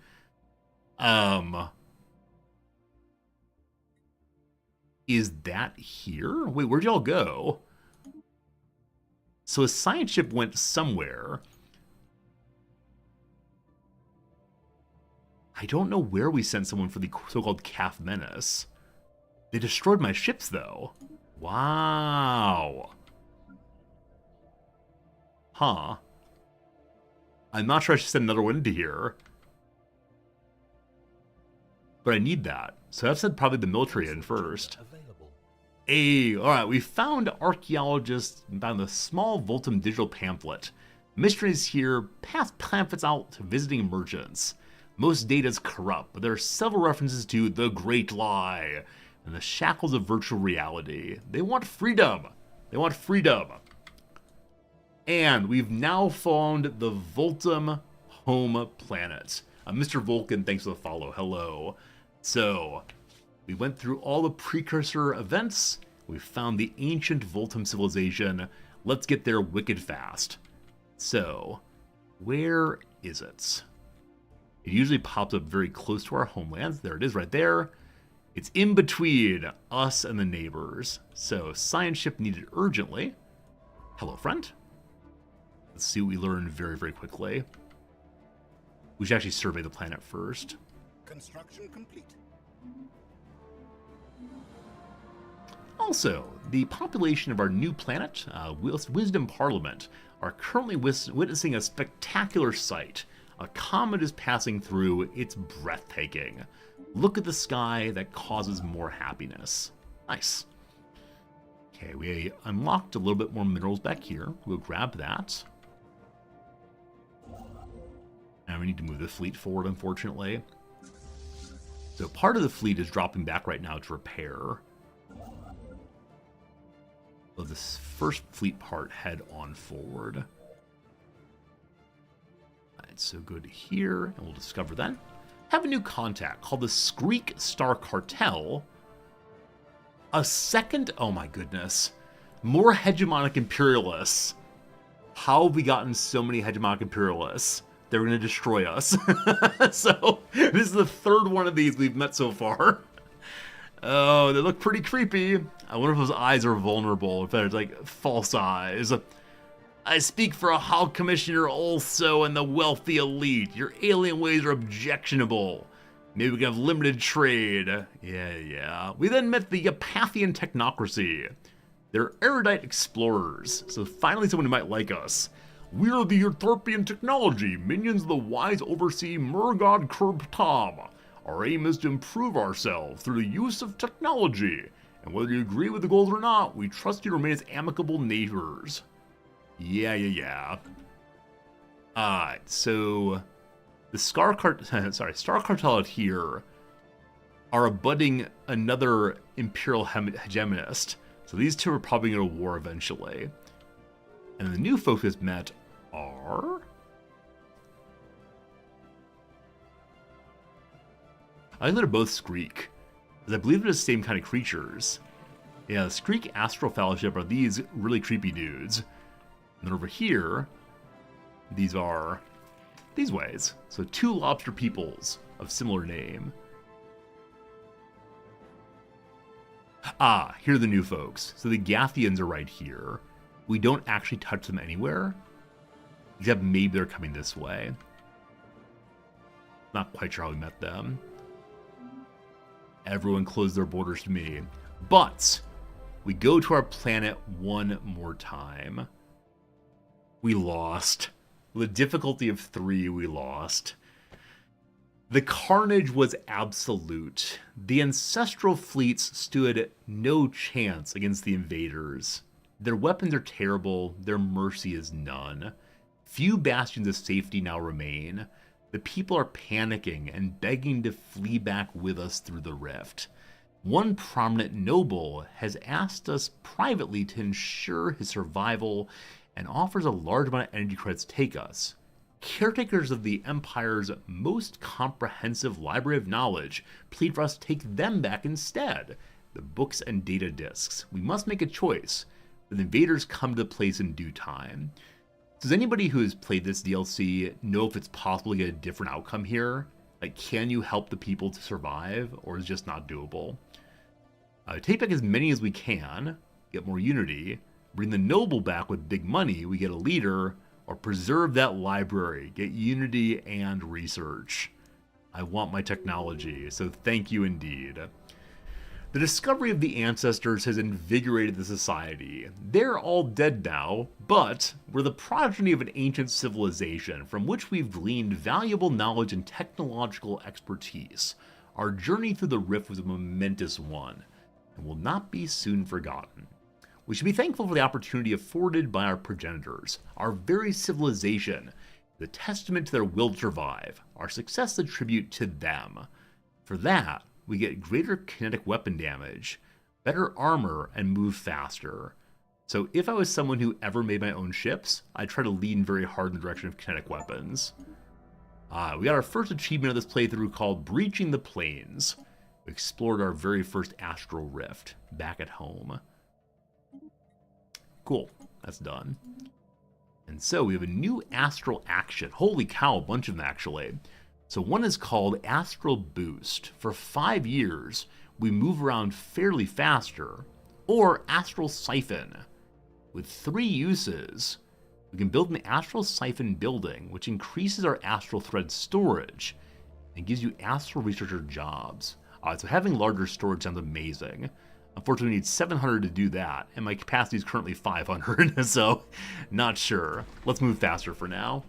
Speaker 2: Is that here? Wait, where'd y'all go? So a science ship went somewhere. I don't know where we sent someone for the so-called Calf Menace. They destroyed my ships, though. Wow. Huh. I'm not sure I should send another one into here. But I need that. So I've sent probably the military in first. Hey, alright, we found archaeologists found a small Voltum digital pamphlet. Mysteries here, pass pamphlets out to visiting merchants. Most data is corrupt, but there are several references to the Great Lie and the shackles of virtual reality. They want freedom. They want freedom. And we've now found the Voltum home planet. Mr. Vulcan, thanks for the follow. Hello. So, we went through all the precursor events. We found the ancient Voltum civilization. Let's get there wicked fast. So, where is it? It usually pops up very close to our homelands. There it is right there. It's in between us and the neighbors. So, science ship needed urgently. Hello, friend. Let's see what we learn very, very quickly. We should actually survey the planet first.
Speaker 3: Construction complete.
Speaker 2: Also, the population of our new planet, Wisdom Parliament, are currently witnessing a spectacular sight. A comet is passing through. It's breathtaking. Look at the sky. That causes more happiness. Nice. Okay, we unlocked a little bit more minerals back here. We'll grab that. And we need to move the fleet forward, unfortunately. So part of the fleet is dropping back right now to repair. So this first fleet part head on forward. Alright, so go to here, and we'll discover that. Have a new contact called the Skreek Star Cartel. A second, oh my goodness. More hegemonic imperialists. How have we gotten so many hegemonic imperialists? They're going to destroy us. So, this is the third one of these we've met so far. Oh, they look pretty creepy. I wonder if those eyes are vulnerable, if they're like false eyes. I speak for a High Commissioner also and the wealthy elite. Your alien ways are objectionable. Maybe we can have limited trade. Yeah. We then met the Yapathian technocracy. They're erudite explorers, so finally someone who might like us. We're the Euthorpian technology, minions of the wise oversee Murgod Kurb-Tam. Our aim is to improve ourselves through the use of technology, and whether you agree with the goals or not, we trust you to remain as amicable neighbors. Yeah. Alright, so the Star Cartel out here are abutting another imperial hegemonist. So these two are probably going to war eventually. And the new folks we've met are... I think they're both Skreek, because I believe they're the same kind of creatures. Yeah, the Skreek Astral Fellowship are these really creepy dudes. And then over here, these are these ways. So two lobster peoples of similar name. Ah, here are the new folks. So the Gathians are right here. We don't actually touch them anywhere, except maybe they're coming this way. Not quite sure how we met them. Everyone closed their borders to me. But we go to our planet one more time. We lost. With a difficulty of 3, we lost. The carnage was absolute. The ancestral fleets stood no chance against the invaders. Their weapons are terrible, their mercy is none. Few bastions of safety now remain. The people are panicking and begging to flee back with us through the rift. One prominent noble has asked us privately to ensure his survival and offers a large amount of energy credits to take us. Caretakers of the Empire's most comprehensive library of knowledge plead for us to take them back instead. The books and data disks. We must make a choice. The invaders come to the place in due time. Does anybody who has played this DLC know if it's possible to get a different outcome here? Like, can you help the people to survive, or is it just not doable? Take back as many as we can, get more unity, bring the noble back with big money, we get a leader, or preserve that library, get unity and research. I want my technology, so thank you indeed. The discovery of the ancestors has invigorated the society. They're all dead now, but we're the progeny of an ancient civilization from which we've gleaned valuable knowledge and technological expertise. Our journey through the rift was a momentous one, and will not be soon forgotten. We should be thankful for the opportunity afforded by our progenitors. Our very civilization is a testament to their will to survive. Our success is a tribute to them. For that, we get greater kinetic weapon damage, better armor, and move faster. So if I was someone who ever made my own ships, I'd try to lean very hard in the direction of kinetic weapons. We got our first achievement of this playthrough called Breaching the Plains. We explored our very first astral rift, back at home. Cool, that's done. And so we have a new astral action. Holy cow, a bunch of them actually. So one is called Astral Boost. For 5 years, we move around fairly faster. Or Astral Siphon. With 3 uses, we can build an Astral Siphon building, which increases our Astral Thread storage and gives you Astral Researcher jobs. So having larger storage sounds amazing. Unfortunately, we need 700 to do that, and my capacity is currently 500, so not sure. Let's move faster for now.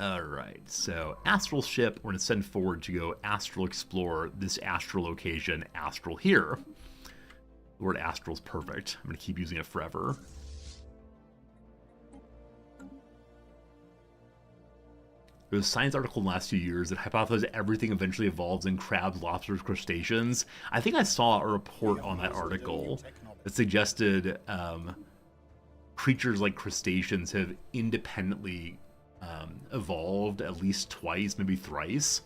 Speaker 2: Alright, so Astral Ship, we're going to send forward to go Astral Explore this Astral location, Astral here. The word Astral is perfect. I'm going to keep using it forever. There was a science article in the last few years that hypothesized everything eventually evolves in crabs, lobsters, crustaceans. I think I saw a report on that article that suggested creatures like crustaceans have independently evolved at least twice, maybe thrice.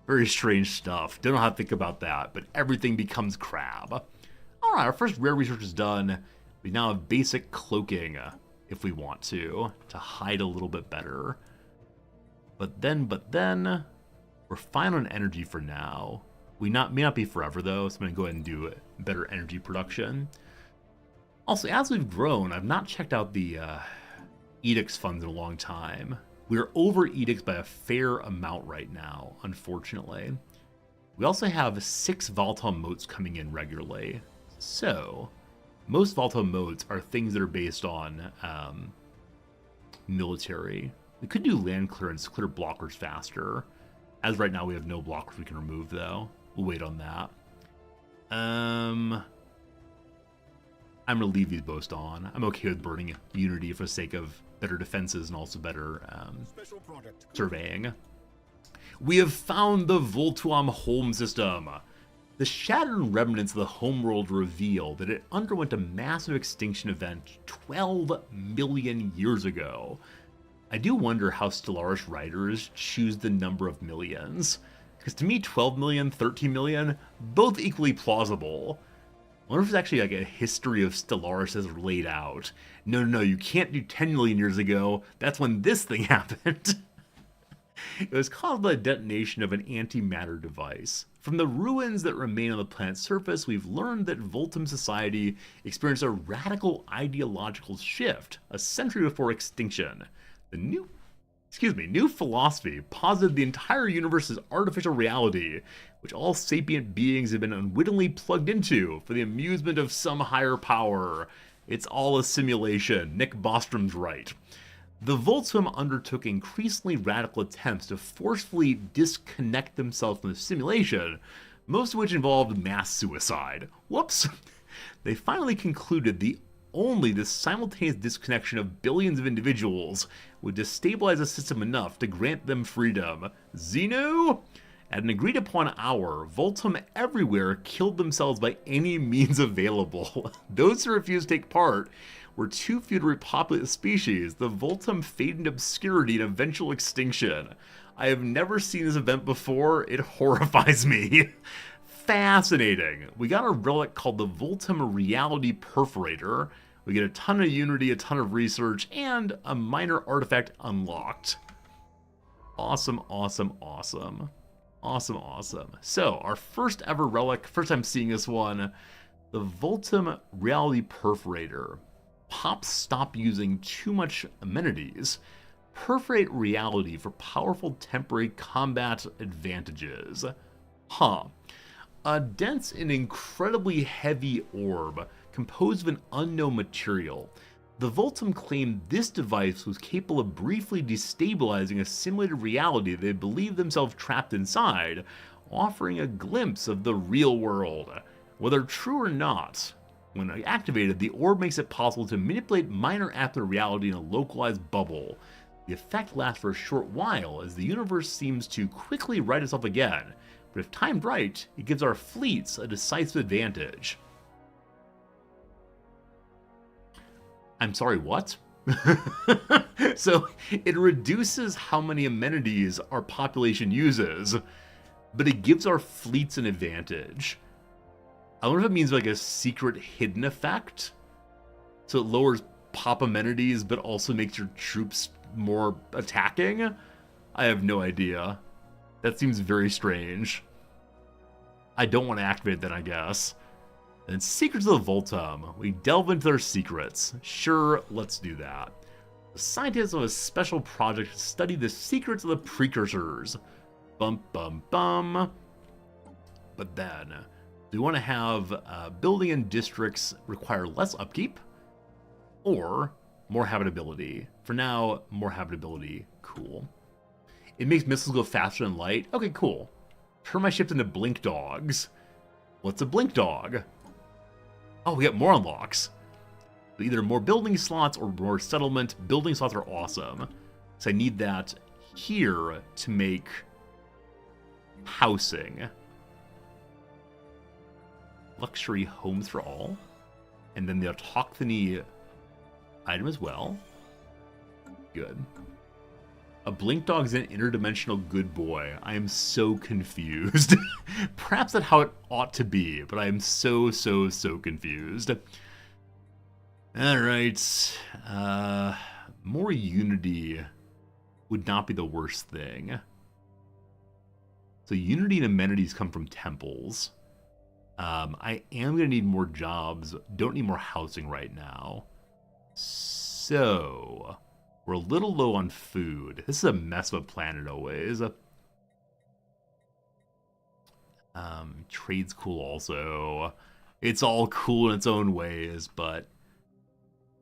Speaker 2: Very strange stuff. Don't know how to think about that, but everything becomes crab. Alright, our first rare research is done. We now have basic cloaking, if we want to hide a little bit better. But then, we're fine on energy for now. We may not be forever though, so I'm going to go ahead and do better energy production. Also, as we've grown, I've not checked out the edicts funds in a long time. We're over edicts by a fair amount right now, unfortunately. We also have 6 volatile motes coming in regularly. So, most volatile motes are things that are based on military. We could do land clearance, clear blockers faster. As right now, we have no blockers we can remove, though. We'll wait on that. I'm going to leave these both on. I'm okay with burning Unity for the sake of better defenses and also better surveying. We have found the Voltuam home system. The shattered remnants of the homeworld reveal that it underwent a massive extinction event 12 million years ago. I do wonder how Stellaris writers choose the number of millions, because to me 12 million, 13 million, both equally plausible. I wonder if it's actually like a history of Stellaris as laid out. No, you can't do 10 million years ago, that's when this thing happened. It was caused by the detonation of an antimatter device. From the ruins that remain on the planet's surface, we've learned that Voltum society experienced a radical ideological shift a century before extinction. The new philosophy posited the entire universe as artificial reality, which all sapient beings have been unwittingly plugged into for the amusement of some higher power. It's all a simulation. Nick Bostrom's right. The Voltum undertook increasingly radical attempts to forcefully disconnect themselves from the simulation, most of which involved mass suicide. Whoops! They finally concluded only the simultaneous disconnection of billions of individuals would destabilize the system enough to grant them freedom. Xeno? At an agreed upon hour, Voltum everywhere killed themselves by any means available. Those who refused to take part were too few to repopulate the species. The Voltum faded into obscurity and eventual extinction. I have never seen this event before. It horrifies me. Fascinating. We got a relic called the Voltum Reality Perforator. We get a ton of Unity, a ton of research, and a minor artifact unlocked. Awesome. So, our first ever relic, first time seeing this one, the Voltum Reality Perforator. Pops stop using too much amenities. Perforate reality for powerful temporary combat advantages. A dense and incredibly heavy orb composed of an unknown material. The Voltum claimed this device was capable of briefly destabilizing a simulated reality they believed themselves trapped inside, offering a glimpse of the real world. Whether true or not, when activated, the orb makes it possible to manipulate minor aspects of reality in a localized bubble. The effect lasts for a short while, as the universe seems to quickly right itself again, but if timed right, it gives our fleets a decisive advantage. I'm sorry, what? So, it reduces how many amenities our population uses, but it gives our fleets an advantage. I wonder if it means like a secret hidden effect. So it lowers pop amenities, but also makes your troops more attacking? I have no idea. That seems very strange. I don't want to activate that, I guess. And Secrets of the Voltum. We delve into their secrets. Sure, let's do that. The scientists have a special project to study the secrets of the precursors. Bum. But then, do we want to have building and districts require less upkeep? Or more habitability? For now, more habitability. Cool. It makes missiles go faster than light. Okay, cool. Turn my ships into blink dogs. What's a blink dog? Oh, we got more unlocks. Either more building slots or more settlement. Building slots are awesome. So I need that here to make housing. Luxury homes for all. And then the autochthony item as well. Good. A blink dog is an interdimensional good boy. I am so confused. Perhaps that's how it ought to be, but I am so confused. Alright. More unity would not be the worst thing. So unity and amenities come from temples. I am going to need more jobs. Don't need more housing right now. So, we're a little low on food. This is a mess of a planet always. Trade's cool also. It's all cool in its own ways, but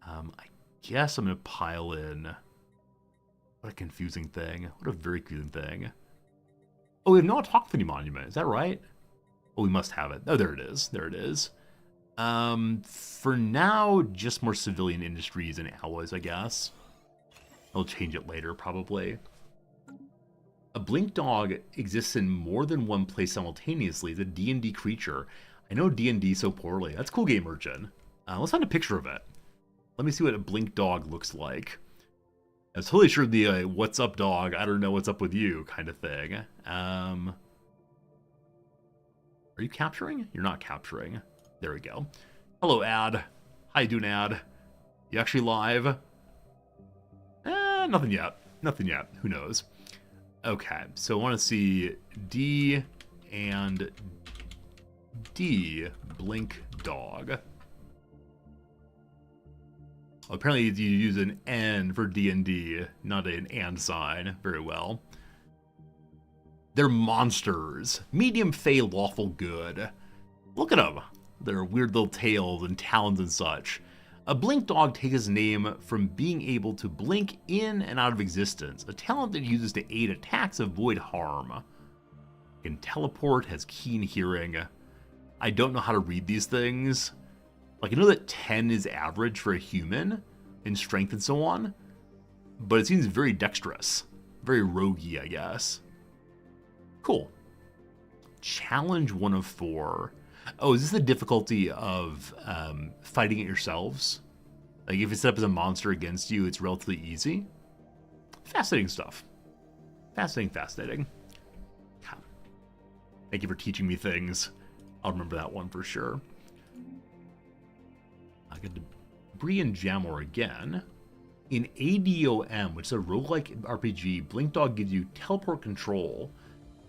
Speaker 2: I guess I'm going to pile in. What a confusing thing. What a very confusing thing. Oh, we have no autochthony monument. Is that right? Oh, we must have it. Oh, there it is. There it is. For now, just more civilian industries and alloys, I guess. I'll change it later, probably. A blink dog exists in more than one place simultaneously. It's a D&D creature. I know D&D so poorly. That's cool, Game Merchant. Let's find a picture of it. Let me see what a blink dog looks like. I was totally sure the what's up dog, I don't know what's up with you kind of thing. Are you capturing? You're not capturing. There we go. Hello, ad. How you doing, ad? You actually live? Nothing yet. Nothing yet. Who knows? Okay, so I want to see D and D blink dog. Apparently you use an N for D&D, not an and sign. Very well. They're monsters. Medium fey lawful good. Look at them. Their weird little tails and talons and such. A blink dog takes its name from being able to blink in and out of existence, a talent that it uses to aid attacks avoid harm. It can teleport, has keen hearing. I don't know how to read these things. Like, I know that 10 is average for a human in strength and so on, but it seems very dexterous. Very roguey, I guess. Cool. Challenge 1 of 4. Oh, is this the difficulty of fighting it yourselves? Like, if it's set up as a monster against you, it's relatively easy? Fascinating stuff. Fascinating. Thank you for teaching me things. I'll remember that one for sure. I got Debris and Jamor again. In ADOM, which is a roguelike RPG, Blink Dog gives you teleport control.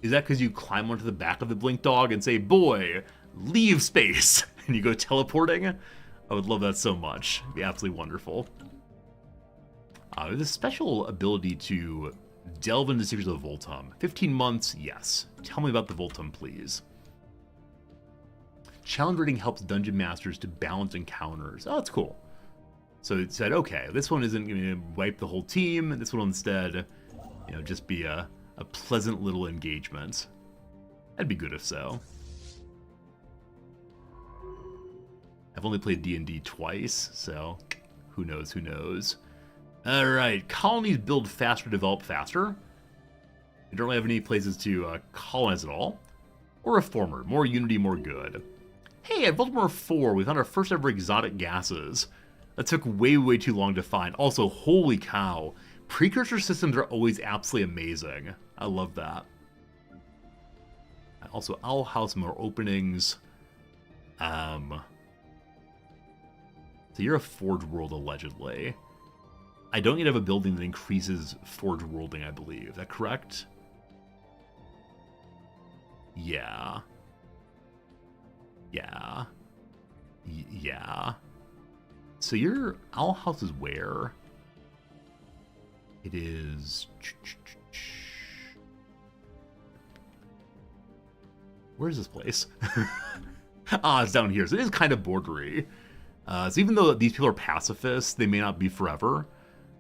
Speaker 2: Is that because you climb onto the back of the Blink Dog and say, boy, leave space, and you go teleporting? I would love that so much. It'd be absolutely wonderful. There's a special ability to delve into the secrets of the Voltum. 15 months, yes. Tell me about the Voltum, please. Challenge rating helps dungeon masters to balance encounters. Oh, that's cool. So it said, okay, this one isn't going to wipe the whole team. This one will instead, just be a pleasant little engagement. That'd be good if so. I've only played D&D twice, so who knows. All right, colonies build faster, develop faster. You don't really have any places to colonize at all. Or reformer, more unity, more good. Hey, at Baltimore 4, we found our first ever exotic gases. That took way too long to find. Also, holy cow, precursor systems are always absolutely amazing. I love that. Also, Owl House, more openings. So you're a Forge World, allegedly. I don't need to have a building that increases Forge Worlding, I believe. Is that correct? Yeah. So your Owl House is where? It is... Where's this place? It's down here. So it is kind of bordery. So even though these people are pacifists, they may not be forever.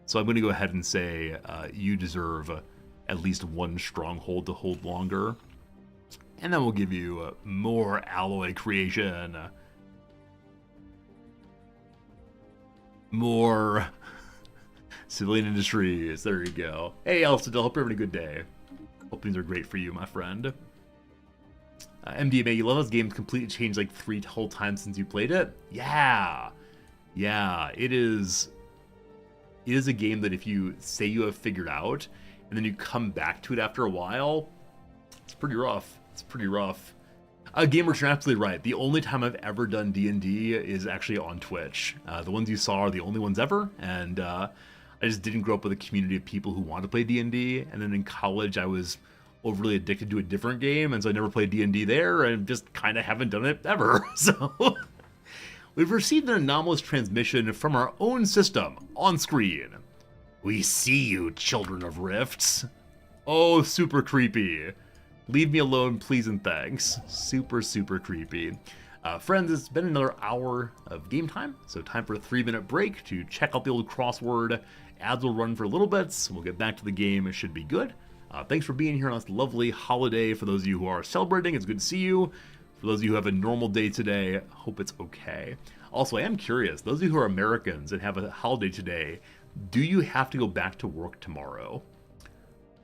Speaker 2: So I'm going to go ahead and say you deserve at least one stronghold to hold longer. And then we'll give you more alloy creation. More civilian industries. There you go. Hey, Elstadil, hope you're having a good day. Hope things are great for you, my friend. MDMA, you love those games completely changed like 3 whole times since you played it? Yeah, it is a game that if you say you have figured out, and then you come back to it after a while, it's pretty rough. Gamers, you're absolutely right. The only time I've ever done D&D is actually on Twitch. The ones you saw are the only ones ever, and I just didn't grow up with a community of people who want to play D&D, and then in college I was overly addicted to a different game, and so I never played D&D there, and just kind of haven't done it ever. So we've received an anomalous transmission from our own system on screen. We see you, children of rifts. Oh, super creepy. Leave me alone, please and thanks. Super creepy. Friends, it's been another hour of game time, so time for a 3-minute break to check out the old crossword. Ads will run for a little bit, we'll get back to the game. It should be good. Thanks for being here on this lovely holiday. For those of you who are celebrating, it's good to see you. For those of you who have a normal day today, hope it's okay. Also, I am curious, those of you who are Americans and have a holiday today, do you have to go back to work tomorrow?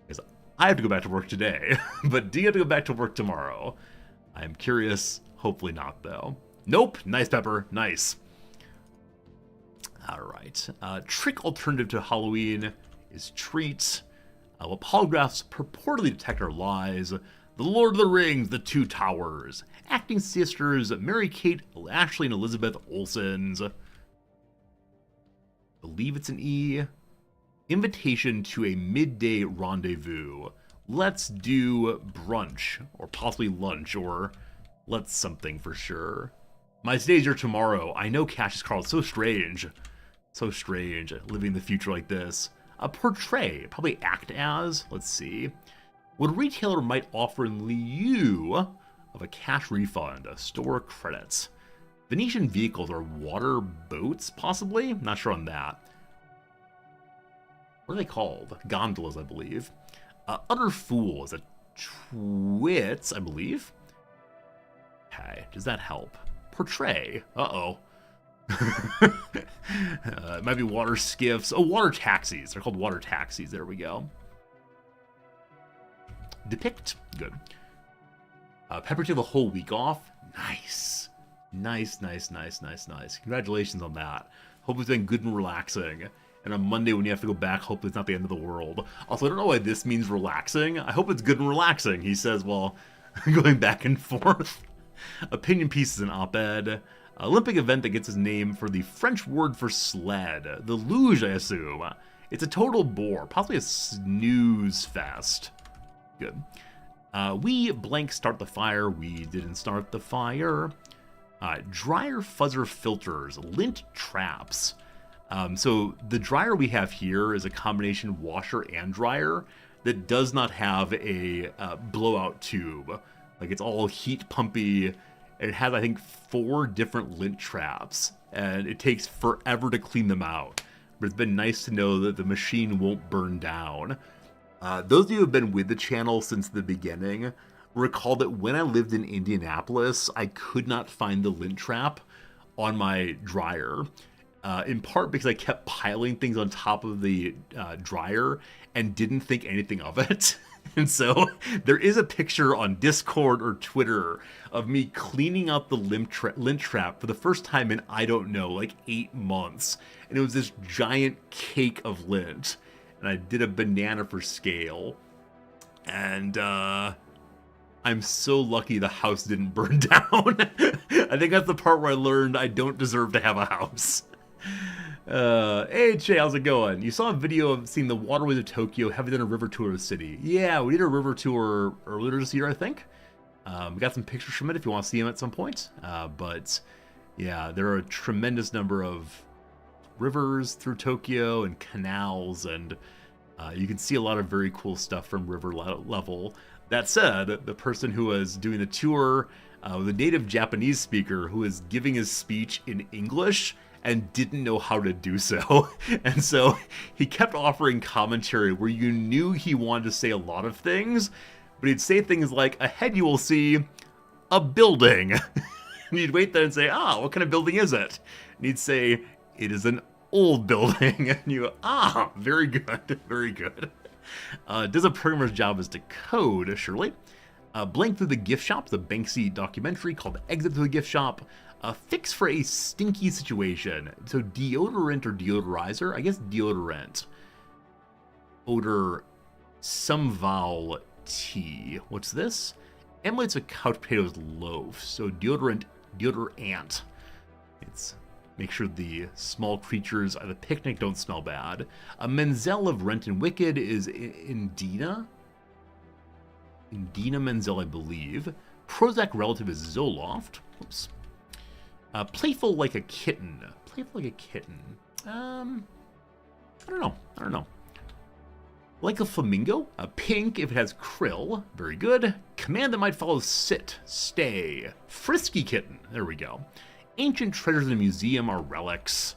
Speaker 2: Because I have to go back to work today, but do you have to go back to work tomorrow? I'm curious. Hopefully not, though. Nope. Nice, Pepper. Nice. All right. Trick alternative to Halloween is treat. What polygraphs purportedly detect our lies. The Lord of the Rings, The Two Towers. Acting sisters Mary-Kate, Ashley, and Elizabeth Olsen's. Believe it's an E. Invitation to a midday rendezvous. Let's do brunch, or possibly lunch, or let's something for sure. My today's your tomorrow. I know, Cassius Carl, it's so strange. So strange, living the future like this. Portray, probably act as, let's see. What a retailer might offer in lieu of a cash refund, store credits. Venetian vehicles or water boats, possibly? Not sure on that. What are they called? Gondolas, I believe. Utter fool is a twits, I believe. Okay, does that help? Portray. Uh-oh. It might be water skiffs. Oh, water taxis. They're called water taxis. There we go. Depict. Good. Pepper took the whole week off. Nice. Nice. Congratulations on that. Hope it's been good and relaxing. And on Monday when you have to go back, hopefully it's not the end of the world. Also, I don't know why this means relaxing. I hope it's good and relaxing, he says while going back and forth. Opinion piece is an op-ed. Olympic event that gets its name for the French word for sled. The luge, I assume. It's a total bore. Possibly a snooze fest. Good. We blank start the fire. We didn't start the fire. Dryer fuzzer filters. Lint traps. So the dryer we have here is a combination washer and dryer that does not have a blowout tube. Like, it's all heat pumpy. It has, I think, 4 different lint traps, and it takes forever to clean them out. But it's been nice to know that the machine won't burn down. Those of you who have been with the channel since the beginning recall that when I lived in Indianapolis, I could not find the lint trap on my dryer. In part because I kept piling things on top of the dryer and didn't think anything of it. And so there is a picture on Discord or Twitter of me cleaning out the lint trap for the first time in, I don't know, like 8 months. And it was this giant cake of lint. And I did a banana for scale. And I'm so lucky the house didn't burn down. I think that's the part where I learned I don't deserve to have a house. Hey Jay, how's it going? You saw a video of seeing the waterways of Tokyo. Have you done a river tour of the city? Yeah, we did a river tour earlier this year, I think. We got some pictures from it if you want to see them at some point. But yeah, there are a tremendous number of rivers through Tokyo and canals, and you can see a lot of very cool stuff from river level. That said, the person who was doing the tour was a native Japanese speaker who was giving his speech in English and didn't know how to do so. And so he kept offering commentary where you knew he wanted to say a lot of things, but he'd say things like, ahead you will see a building. And you'd wait there and say, what kind of building is it? And he'd say, it is an old building. And you go, very good, very good. Does a programmer's job is to code, surely. Blank through the gift shop, the Banksy documentary called Exit Through the Gift Shop. A fix for a stinky situation. So deodorant or deodorizer? I guess deodorant. Odor some vowel T. What's this? Emulates a couch potatoes loaf. So deodorant. It's make sure the small creatures at the picnic don't smell bad. A Menzel of Rent and Wicked is Indina. Indina Menzel, I believe. Prozac relative is Zoloft. Oops. Playful like a kitten. Playful like a kitten. I don't know. Like a flamingo. Pink if it has krill. Very good. Command that might follow sit. Stay. Frisky kitten. There we go. Ancient treasures in a museum are relics.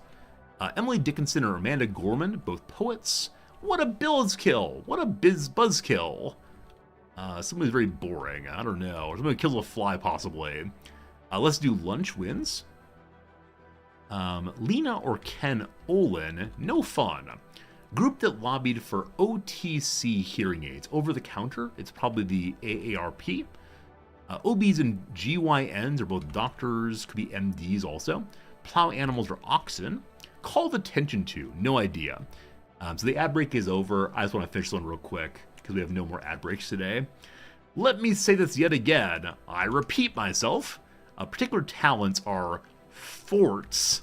Speaker 2: Emily Dickinson or Amanda Gorman, both poets. What a buzzkill. What a buzzkill. Somebody's very boring. I don't know. Or somebody kills a fly, possibly. Let's do lunch wins. Lena or Ken Olin, no fun. Group that lobbied for OTC hearing aids, over the counter. It's probably the AARP. OBs and GYNs are both doctors, could be MDs also. Plow animals are oxen. Called attention to, no idea. So the ad break is over. I just want to finish this one real quick because we have no more ad breaks today. Let me say this yet again. I repeat myself. Particular talents are forts.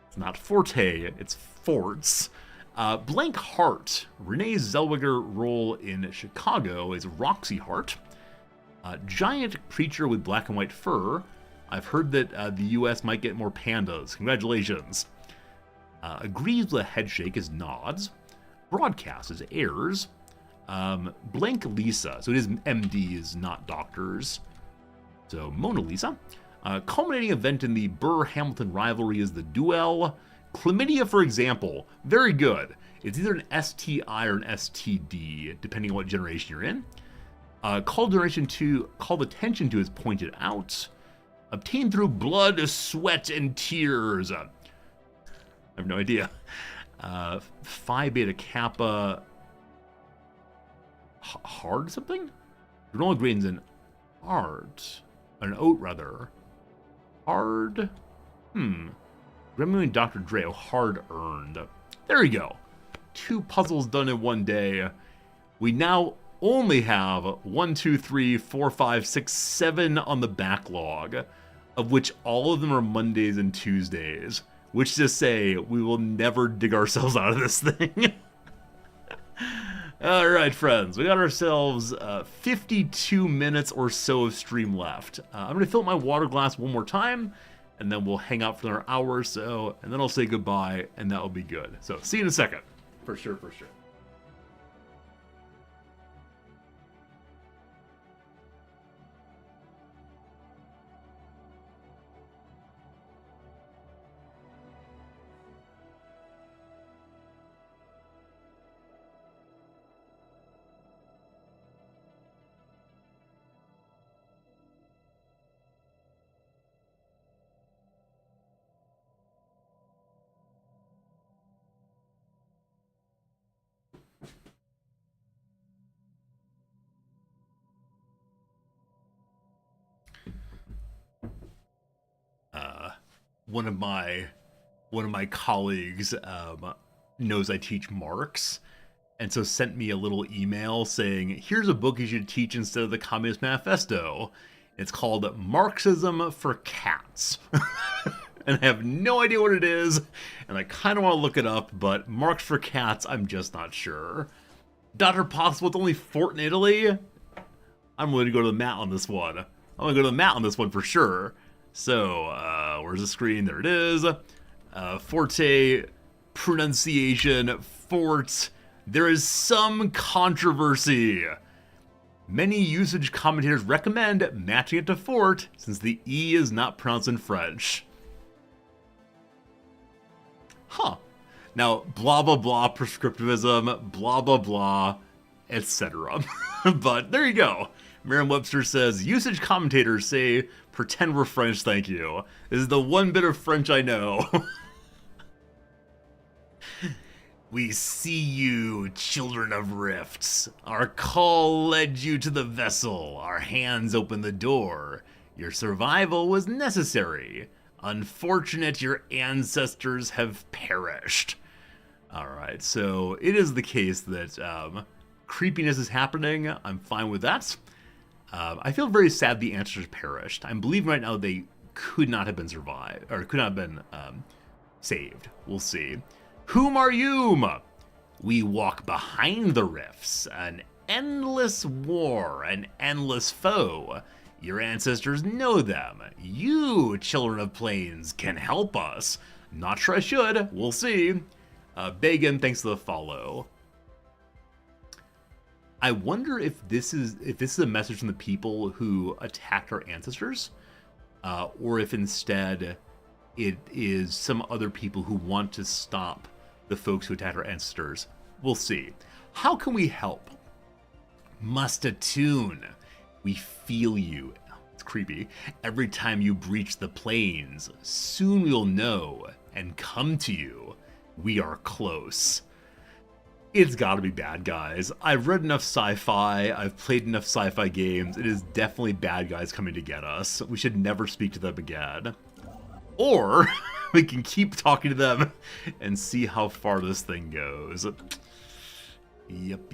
Speaker 2: It's not forte, it's forts. Blank Heart. Renee Zellweger role in Chicago is Roxy Hart. Giant creature with black and white fur. I've heard that the US might get more pandas. Congratulations. Agrees with a head shake is nods. Broadcast is airs. Blank Lisa. So it is MDs, not doctors. So Mona Lisa. Culminating event in the Burr-Hamilton rivalry is the duel. Chlamydia, for example. Very good. It's either an STI or an STD, depending on what generation you're in. Called attention to is pointed out. Obtained through blood, sweat, and tears. I have no idea. Phi Beta Kappa. Hard something? Granola grains in art. An oat, rather. Hard? Gremlin and Dr. Dre. Hard earned. There you go. 2 puzzles done in one day. We now only have 1, 2, 3, 4, 5, 6, 7 on the backlog, of which all of them are Mondays and Tuesdays, which is to say we will never dig ourselves out of this thing. All right, friends, we got ourselves 52 minutes or so of stream left. I'm going to fill up my water glass one more time, and then we'll hang out for another hour or so, and then I'll say goodbye, and that'll be good. So see you in a second. For sure, for sure. One of my colleagues knows I teach Marx, and so sent me a little email saying, here's a book you should teach instead of the Communist Manifesto. It's called Marxism for Cats. And I have no idea what it is, and I kind of want to look it up, but Marx for Cats, I'm just not sure. Dr. Possible, it's only Fort in Italy? I'm willing to go to the mat on this one. I'm going to go to the mat on this one for sure. So, where's the screen? There it is. Forte, pronunciation, fort. There is some controversy. Many usage commentators recommend matching it to fort, since the E is not pronounced in French. Huh. Now, blah blah blah prescriptivism, blah blah blah, etc. But there you go. Merriam-Webster says, usage commentators say, pretend we're French, thank you. This is the one bit of French I know. We see you, children of rifts. Our call led you to the vessel. Our hands opened the door. Your survival was necessary. Unfortunate your ancestors have perished. Alright, so it is the case that creepiness is happening. I'm fine with that. I feel very sad the ancestors perished. I'm believing right now they could not have been survived, or could not have been saved. We'll see. Whom are you? We walk behind the rifts, an endless war, an endless foe. Your ancestors know them. You, children of plains, can help us. Not sure I should. We'll see. Bagan, thanks for the follow. I wonder if this is a message from the people who attacked our ancestors, or if instead it is some other people who want to stop the folks who attacked our ancestors. We'll see. How can we help? Must attune. We feel you. It's creepy. Every time you breach the plains, soon we'll know and come to you. We are close. It's gotta be bad guys. I've read enough sci-fi, I've played enough sci-fi games, it is definitely bad guys coming to get us. We should never speak to them again. Or, we can keep talking to them and see how far this thing goes. Yep.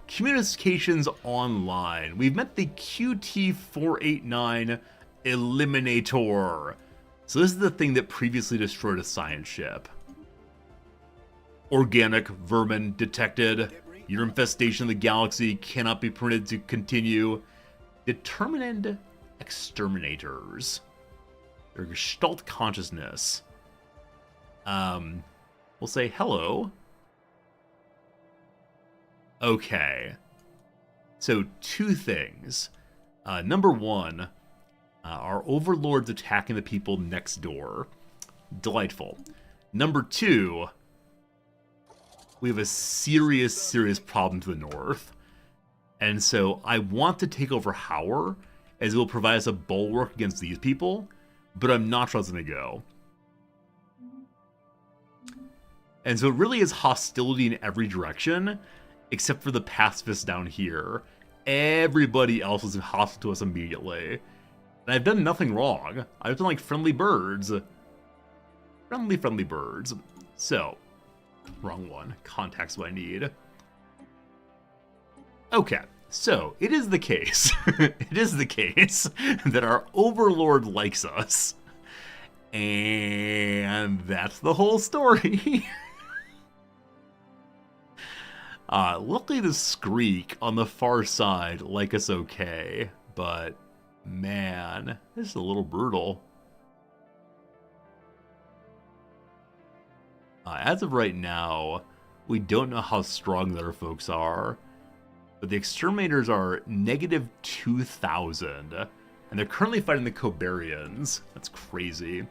Speaker 2: Communications online. We've met the QT-489 Eliminator. So this is the thing that previously destroyed a science ship. Organic vermin detected. Your infestation of the galaxy cannot be permitted to continue. Determined exterminators. Their Gestalt consciousness. We'll say hello. Okay. So, two things. Number one, our overlords attacking the people next door. Delightful. Number two, we have a serious problem to the north. And so I want to take over Howard, as it will provide us a bulwark against these people, but I'm not sure how it's going to go. And so it really is hostility in every direction, except for the pacifists down here. Everybody else is hostile to us immediately. And I've done nothing wrong. I've done like friendly birds. Friendly birds. So, wrong one. Contact's what I need. Okay, so it is the case. It is the case that our overlord likes us. And that's the whole story. Luckily the Skreek on the far side like us okay, but man, this is a little brutal. As of right now, we don't know how strong the other folks are, but the exterminators are negative 2,000, and they're currently fighting the Cobarians. That's crazy.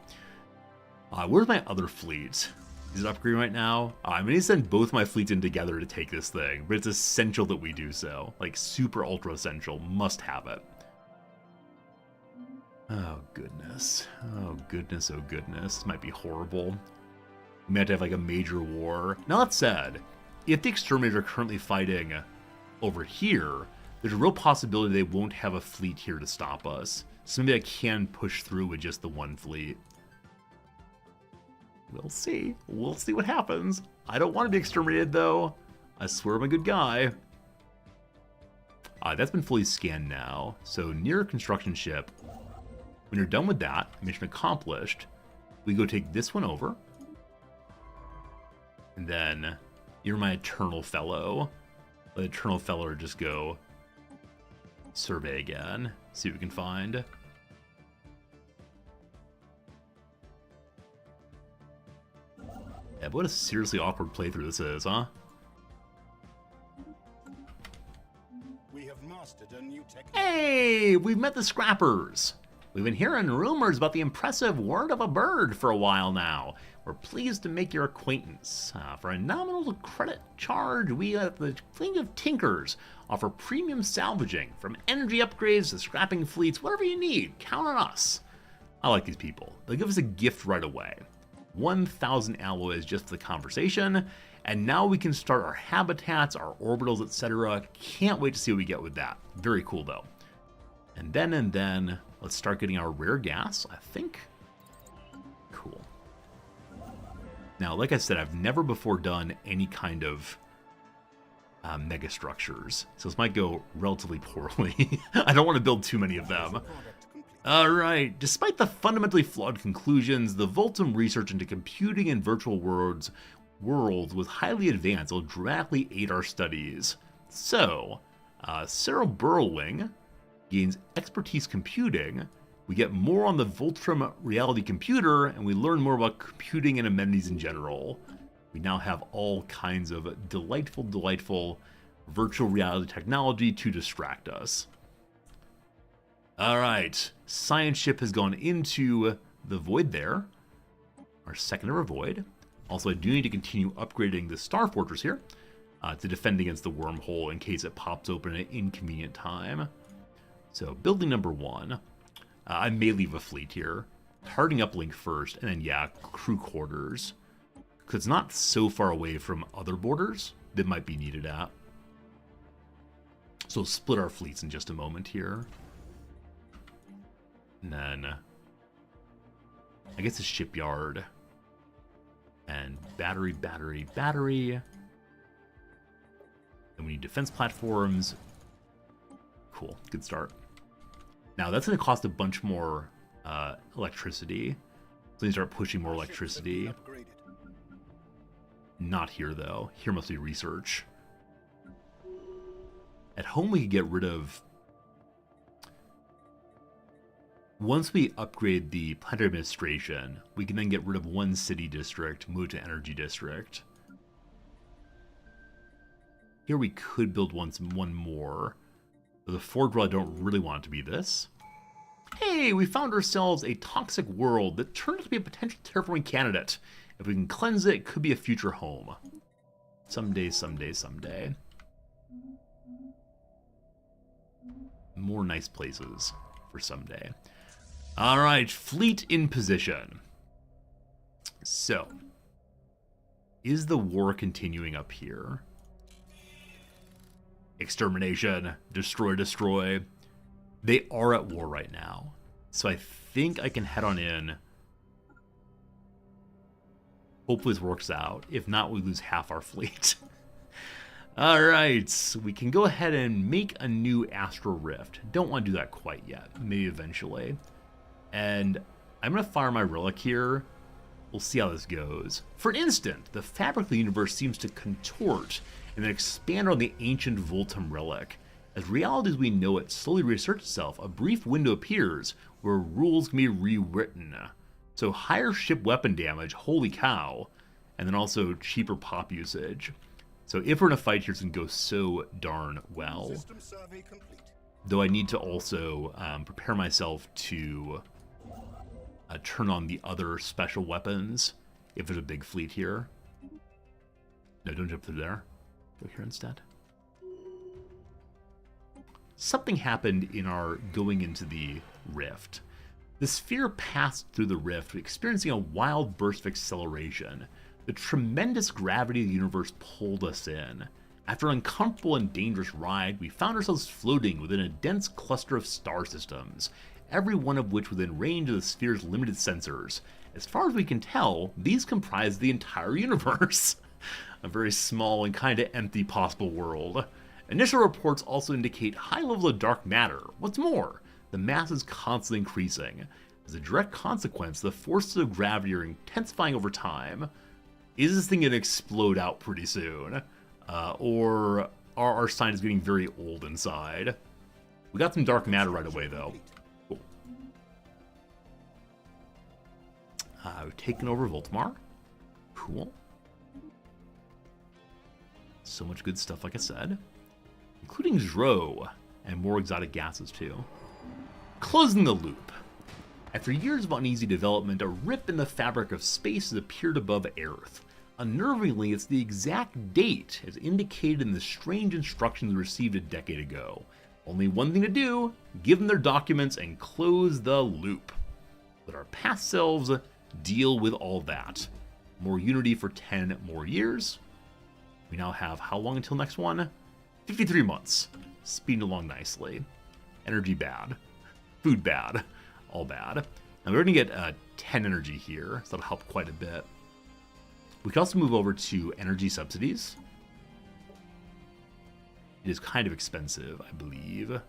Speaker 2: Where's my other fleet? Is it upgrading right now? I'm going to send both my fleets in together to take this thing, but it's essential that we do so. Like, super ultra essential. Must have it. Oh, goodness. Oh, goodness, oh, goodness. This might be horrible. We might have to have, like, a major war. Now, that said, if the exterminators are currently fighting over here, there's a real possibility they won't have a fleet here to stop us. So maybe I can push through with just the one fleet. We'll see. We'll see what happens. I don't want to be exterminated, though. I swear I'm a good guy. That's been fully scanned now. So near a construction ship, when you're done with that, mission accomplished, we go take this one over. And then you're my Eternal Fellow. Let the Eternal Fellow just go survey again. See what we can find. Yeah, but what a seriously awkward playthrough this is, huh?
Speaker 3: We have mastered a new technique.
Speaker 2: Hey, we've met the Scrappers. We've been hearing rumors about the impressive word of a bird for a while now. We're pleased to make your acquaintance. For a nominal credit charge, we at the Fleet of Tinkers offer premium salvaging, from energy upgrades to scrapping fleets, whatever you need. Count on us. I like these people. They'll give us a gift right away. 1,000 alloys just for the conversation, and now we can start our habitats, our orbitals, etc. Can't wait to see what we get with that. Very cool, though. And then, let's start getting our rare gas, I think. Cool. Now, like I said, I've never before done any kind of megastructures, so this might go relatively poorly. I don't want to build too many of them. Alright, despite the fundamentally flawed conclusions, the Voltum research into computing and virtual worlds was highly advanced and will dramatically aid our studies. So, Sarah Burrowing gains expertise computing, we get more on the Voltrum reality computer, and we learn more about computing and amenities in general. We now have all kinds of delightful virtual reality technology to distract us. Alright, science ship has gone into the void there. Our second ever void. Also, I do need to continue upgrading the Star Fortress here to defend against the wormhole in case it pops open at an inconvenient time. So, building number 1. I may leave a fleet here. Hardening uplink first, and then, yeah, crew quarters. Because it's not so far away from other borders, that might be needed at. So we'll split our fleets in just a moment here. And then I guess the shipyard. And battery. Then we need defense platforms. Cool, good start. Now that's going to cost a bunch more electricity. So we start pushing more electricity. Not here though. Here must be research. At home we could get rid of... Once we upgrade the planetary administration, we can then get rid of one city district, move to energy district. Here we could build one more. But the Ford World, I don't really want it to be this. Hey, we found ourselves a toxic world that turned out to be a potential terraforming candidate. If we can cleanse it, it could be a future home. Someday. More nice places for someday. All right, fleet in position. So, is the war continuing up here? Extermination, destroy. They are at war right now. So I think I can head on in. Hopefully this works out. If not, we lose half our fleet. All right, we can go ahead and make a new Astral Rift. Don't want to do that quite yet. Maybe eventually. And I'm going to fire my relic here. We'll see how this goes. For an instant, the fabric of the universe seems to contort and then expand on the ancient Voltum relic. As reality as we know it slowly reasserts itself, a brief window appears where rules can be rewritten. So higher ship weapon damage, holy cow, and then also cheaper pop usage. So if we're in a fight here, it's going to go so darn well. Though I need to also prepare myself to turn on the other special weapons if there's a big fleet here. No, don't jump through there. Go here instead. Something happened in our going into the rift. The sphere passed through the rift, experiencing a wild burst of acceleration. The tremendous gravity of the universe pulled us in. After an uncomfortable and dangerous ride, we found ourselves floating within a dense cluster of star systems, every one of which within range of the sphere's limited sensors. As far as we can tell, these comprise the entire universe. A very small and kind of empty possible world. Initial reports also indicate high level of dark matter. What's more, the mass is constantly increasing. As a direct consequence, the forces of gravity are intensifying over time. Is this thing going to explode out pretty soon? Or are our scientists getting very old inside? We got some dark matter right away, though. Cool. We've taken over Voltamar. Cool. So much good stuff, like I said. Including Zro, and more exotic gases, too. Closing the loop. After years of uneasy development, a rip in the fabric of space has appeared above Earth. Unnervingly, it's the exact date as indicated in the strange instructions received a decade ago. Only one thing to do, give them their documents and close the loop. Let our past selves deal with all that. More unity for 10 more years. We now have how long until next one? 53 months. Speeding along nicely. Energy bad. Food bad. All bad. Now we're going to get 10 energy here, so that'll help quite a bit. We can also move over to energy subsidies. It is kind of expensive, I believe.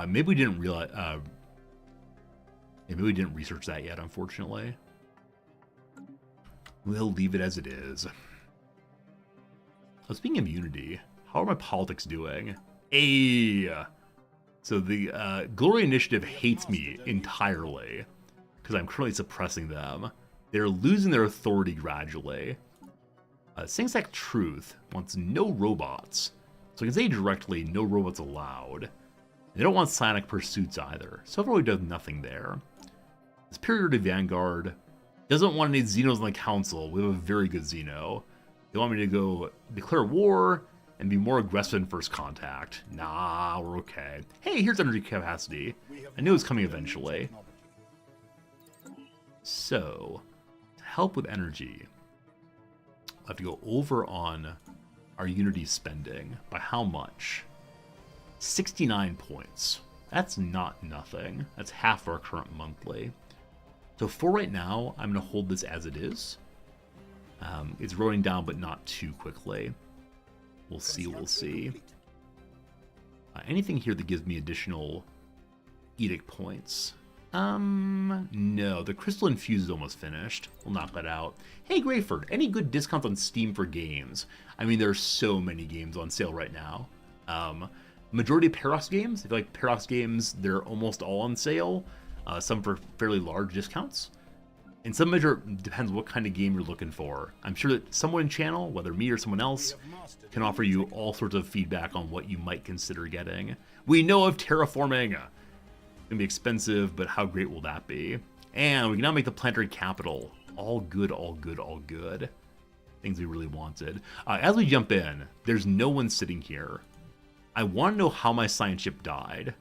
Speaker 2: Maybe we didn't realize. Maybe we didn't research that yet, unfortunately. We'll leave it as it is. Speaking of unity, how are my politics doing? Hey! So the Glory Initiative hates me entirely because I'm currently suppressing them. They're losing their authority gradually. Singsac Truth wants no robots. So I can say directly, no robots allowed. They don't want psionic pursuits either, so it really does nothing there. Superiority Vanguard doesn't want any Xenos on the council. We have a very good Xeno. They want me to go declare war and be more aggressive in first contact. Nah, we're okay. Hey, here's energy capacity. I knew it was coming eventually. So, to help with energy, I have to go over on our Unity spending. By how much? 69 points. That's not nothing. That's half our current monthly. So for right now, I'm going to hold this as it is. It's rolling down, but not too quickly. We'll see, we'll see. Anything here that gives me additional edict points? No. The Crystal Infused is almost finished. We'll knock that out. Hey, Grayford, any good discounts on Steam for games? I mean, there's so many games on sale right now. Majority of Paradox games, if you like Paradox games, they're almost all on sale. Some for fairly large discounts. In some measure, depends what kind of game you're looking for. I'm sure that someone in channel, whether me or someone else, can offer you all sorts of feedback on what you might consider getting. We know of terraforming. It's gonna be expensive, but how great will that be? And we can now make the planetary capital. All good, all good, all good. Things we really wanted. As we jump in, there's no one sitting here. I want to know how my science ship died.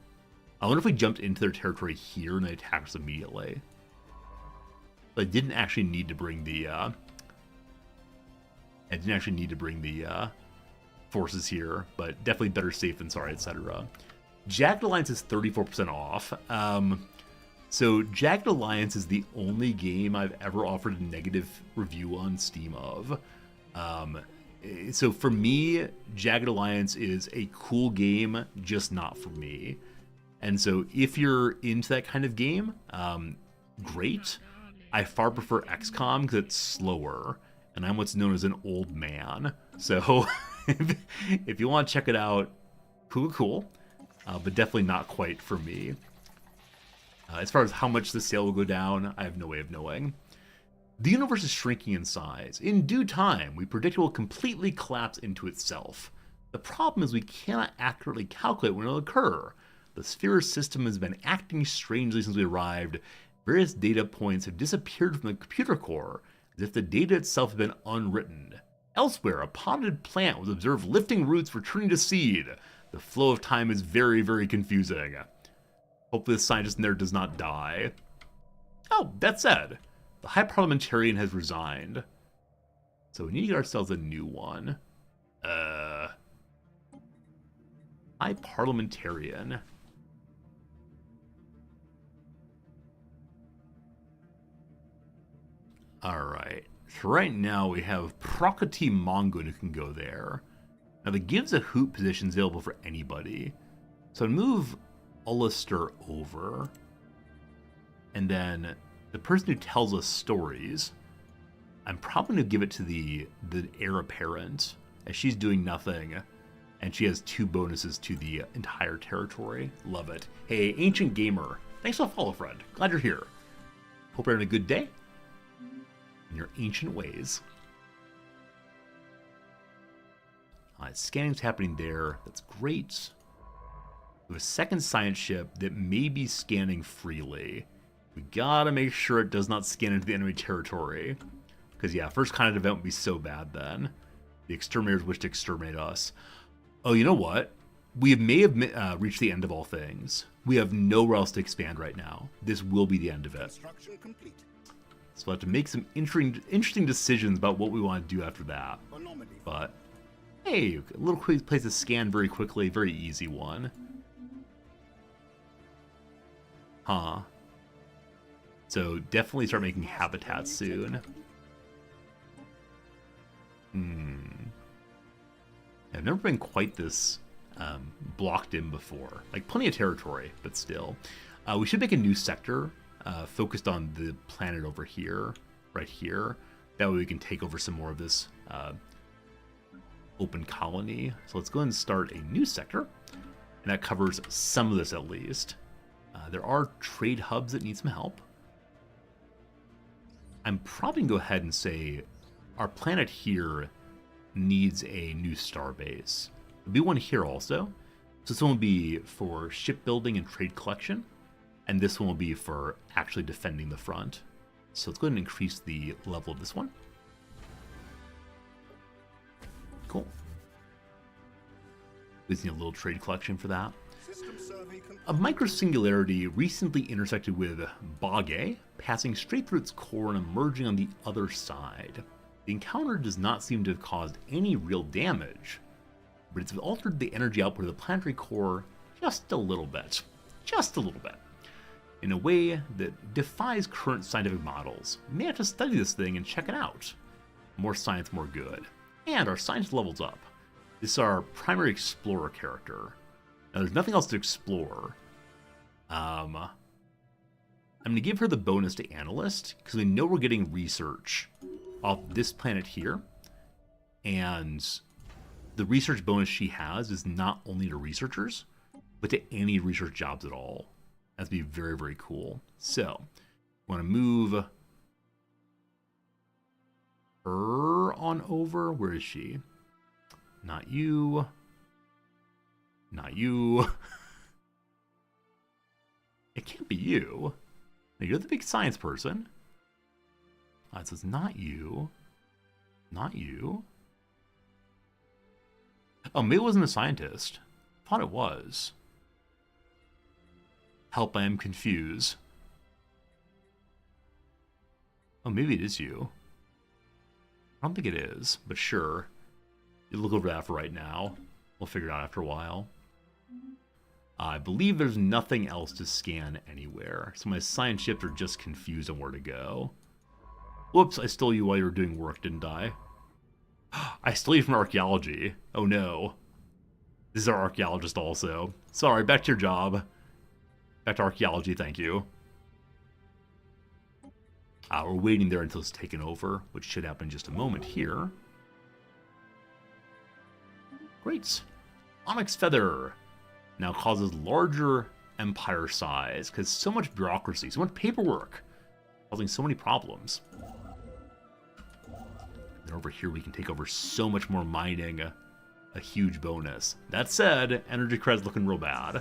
Speaker 2: I wonder if we jumped into their territory here and they attacked us immediately. I didn't actually need to bring the forces here, but definitely better safe than sorry, etc. Jagged Alliance is 34% off. So Jagged Alliance is the only game I've ever offered a negative review on Steam of. So for me, Jagged Alliance is a cool game, just not for me. And so if you're into that kind of game, great. I far prefer XCOM because it's slower, and I'm what's known as an old man. So if you want to check it out, cool. But definitely not quite for me. As far as how much the sale will go down, I have no way of knowing. The universe is shrinking in size. In due time, we predict it will completely collapse into itself. The problem is we cannot accurately calculate when it will occur. The sphere system has been acting strangely since we arrived. Various data points have disappeared from the computer core, as if the data itself had been unwritten. Elsewhere, a potted plant was observed lifting roots returning to seed. The flow of time is very, very confusing. Hopefully the scientist in there does not die. Oh, that said, the High Parliamentarian has resigned. So we need to get ourselves a new one. High Parliamentarian. Alright, so right now we have Prokati Mongun who can go there. Now the gives a hoop position is available for anybody. So I'd move Ullister over. And then the person who tells us stories, I'm probably going to give it to the heir apparent, as she's doing nothing. And she has 2 bonuses to the entire territory. Love it. Hey, Ancient Gamer, thanks for the follow, friend. Glad you're here. Hope you're having a good day in your ancient ways. Scanning's happening there. That's great. We have a second science ship that may be scanning freely. We gotta make sure it does not scan into the enemy territory. Because, yeah, first kind of event would be so bad then. The exterminators wish to exterminate us. Oh, you know what? We may have reached the end of all things. We have nowhere else to expand right now. This will be the end of it.
Speaker 3: Construction complete.
Speaker 2: So we'll have to make some interesting decisions about what we want to do after that. But, hey, a little quick place to scan very quickly. Very easy one. Huh. So definitely start making habitats soon. I've never been quite this blocked in before. Like, plenty of territory, but still. We should make a new sector focused on the planet over here, right here. That way we can take over some more of this open colony. So let's go ahead and start a new sector. And that covers some of this at least. There are trade hubs that need some help. I'm probably going to go ahead and say our planet here needs a new starbase. There'll be one here also. So this one will be for shipbuilding and trade collection. And this one will be for actually defending the front. So let's go ahead and increase the level of this one. Cool. We just need a little trade collection for that. A microsingularity recently intersected with Bage, passing straight through its core and emerging on the other side. The encounter does not seem to have caused any real damage, but it's altered the energy output of the planetary core just a little bit. Just a little bit. In a way that defies current scientific models. We may have to study this thing and check it out. More science, more good. And our science levels up. This is our primary explorer character. Now, there's nothing else to explore. I'm going to give her the bonus to analyst, because we know we're getting research off this planet here. And the research bonus she has is not only to researchers, but to any research jobs at all. That'd be very, very cool. So, I want to move her on over. Where is she? Not you. Not you. It can't be you. No, you're the big science person. It says not you. Not you. Oh, maybe it wasn't a scientist. Thought it was. Help, I am confused. Oh, maybe it is you. I don't think it is, but sure. You look over that for right now. We'll figure it out after a while. I believe there's nothing else to scan anywhere, so my science ships are just confused on where to go. Whoops, I stole you while you were doing work, didn't I? I stole you from archaeology. Oh no. This is our archaeologist also. Sorry, back to your job. Back to archaeology, thank you. We're waiting there until it's taken over, which should happen in just a moment here. Great. Onyx Feather now causes larger empire size, because so much bureaucracy, so much paperwork, causing so many problems. And over here we can take over so much more mining, a huge bonus. That said, energy credit's looking real bad.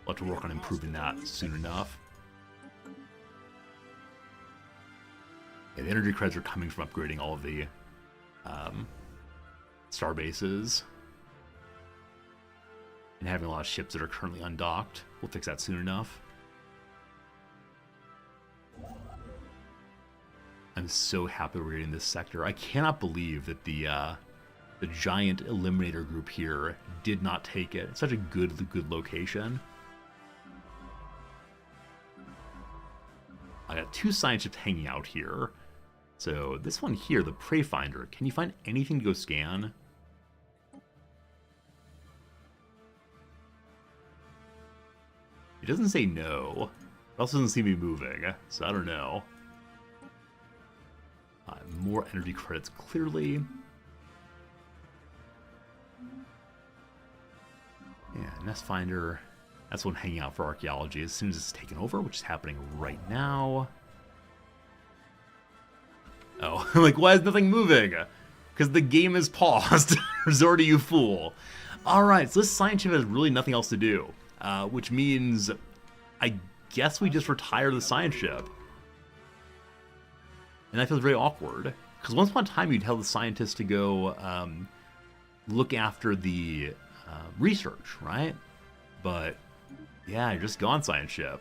Speaker 2: We'll have to work on improving that soon enough. Yeah, the energy credits are coming from upgrading all of the star bases. And having a lot of ships that are currently undocked. We'll fix that soon enough. I'm so happy we're in this sector. I cannot believe that the giant eliminator group here did not take it. It's such a good location. I got 2 science ships hanging out here. So this one here, the Prey Finder, can you find anything to go scan? It doesn't say no. It also doesn't seem to be moving, so I don't know. More energy credits, clearly. Yeah, Nest Finder. That's one hanging out for archaeology as soon as it's taken over, which is happening right now. Oh, like, why is nothing moving? Because the game is paused. Zordy, you fool. Alright, so this science ship has really nothing else to do. Which means, I guess we just retire the science ship. And that feels very awkward. Because once upon a time, you'd tell the scientists to go look after the research, right? But, yeah, you're just gone, science ship.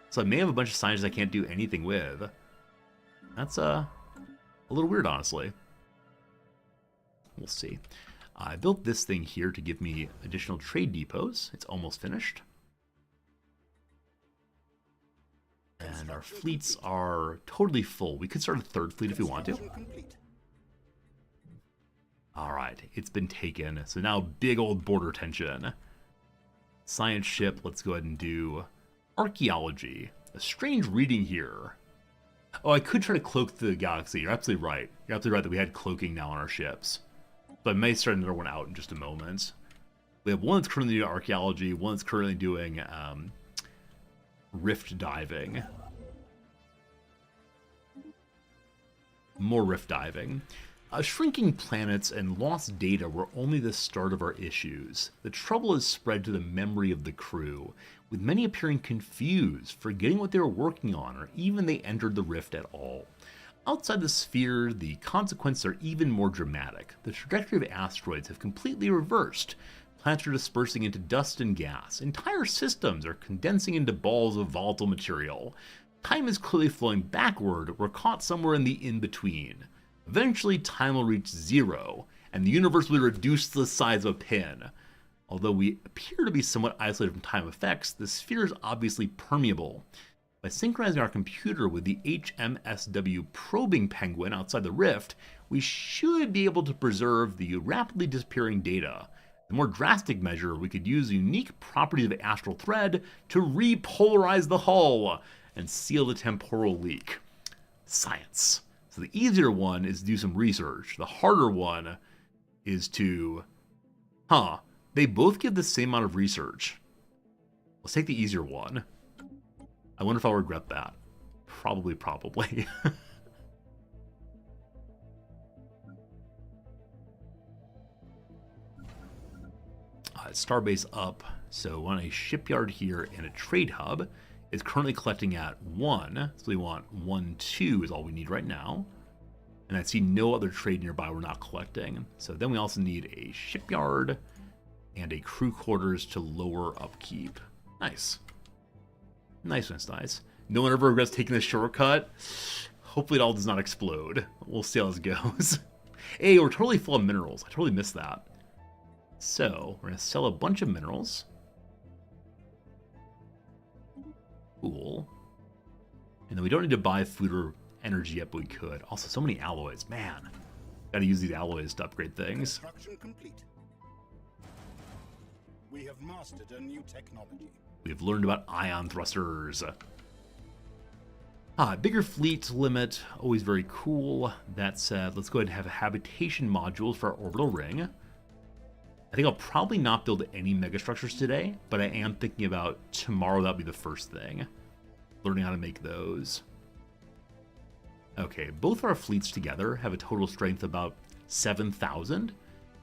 Speaker 2: So I may have a bunch of scientists I can't do anything with. That's a little weird, honestly. We'll see. I built this thing here to give me additional trade depots. It's almost finished. And our fleets are totally full. We could start a 3rd fleet if we want to. Alright, it's been taken. So now big old border tension. Science ship, let's go ahead and do archaeology. A strange reading here. Oh, I could try to cloak the galaxy. You're absolutely right. You're absolutely right that we had cloaking now on our ships. So I may start another one out in just a moment. We have one that's currently doing archaeology, one that's currently doing rift diving. More rift diving. Shrinking planets and lost data were only the start of our issues. The trouble has spread to the memory of the crew, with many appearing confused, forgetting what they were working on, or even they entered the rift at all. Outside the sphere, the consequences are even more dramatic. The trajectory of asteroids have completely reversed. Planets are dispersing into dust and gas. Entire systems are condensing into balls of volatile material. Time is clearly flowing backward. We're caught somewhere in the in-between. A Eventually, time will reach 0, and the universe will be reduced to the size of a pin. Although we appear to be somewhat isolated from time effects, the sphere is obviously permeable. By synchronizing our computer with the HMSW probing penguin outside the rift, we should be able to preserve the rapidly disappearing data. The more drastic measure, we could use the unique properties of the astral thread to repolarize the hull and seal the temporal leak. Science. So the easier one is to do some research. The harder one is to... they both give the same amount of research. Let's take the easier one. I wonder if I'll regret that. Probably. Starbase up. So on a shipyard here and a trade hub is currently collecting at 1. So we want 1, 2 is all we need right now. And I see no other trade nearby we're not collecting. So then we also need a shipyard and a crew quarters to lower upkeep. Nice. Nice. No one ever regrets taking the shortcut. Hopefully it all does not explode. We'll see how this goes. Hey, we're totally full of minerals. I totally missed that. So, we're going to sell a bunch of minerals. Cool. And then we don't need to buy food or energy yet, but we could. Also, so many alloys. Man, gotta use these alloys to upgrade things.
Speaker 3: Construction complete. We have mastered a new technology.
Speaker 2: We have learned about ion thrusters. Bigger fleet limit, always very cool. That said, let's go ahead and have habitation modules for our orbital ring. I think I'll probably not build any megastructures today, but I am thinking about tomorrow. That'll be the first thing. Learning how to make those. Okay, both our fleets together have a total strength of about 7,000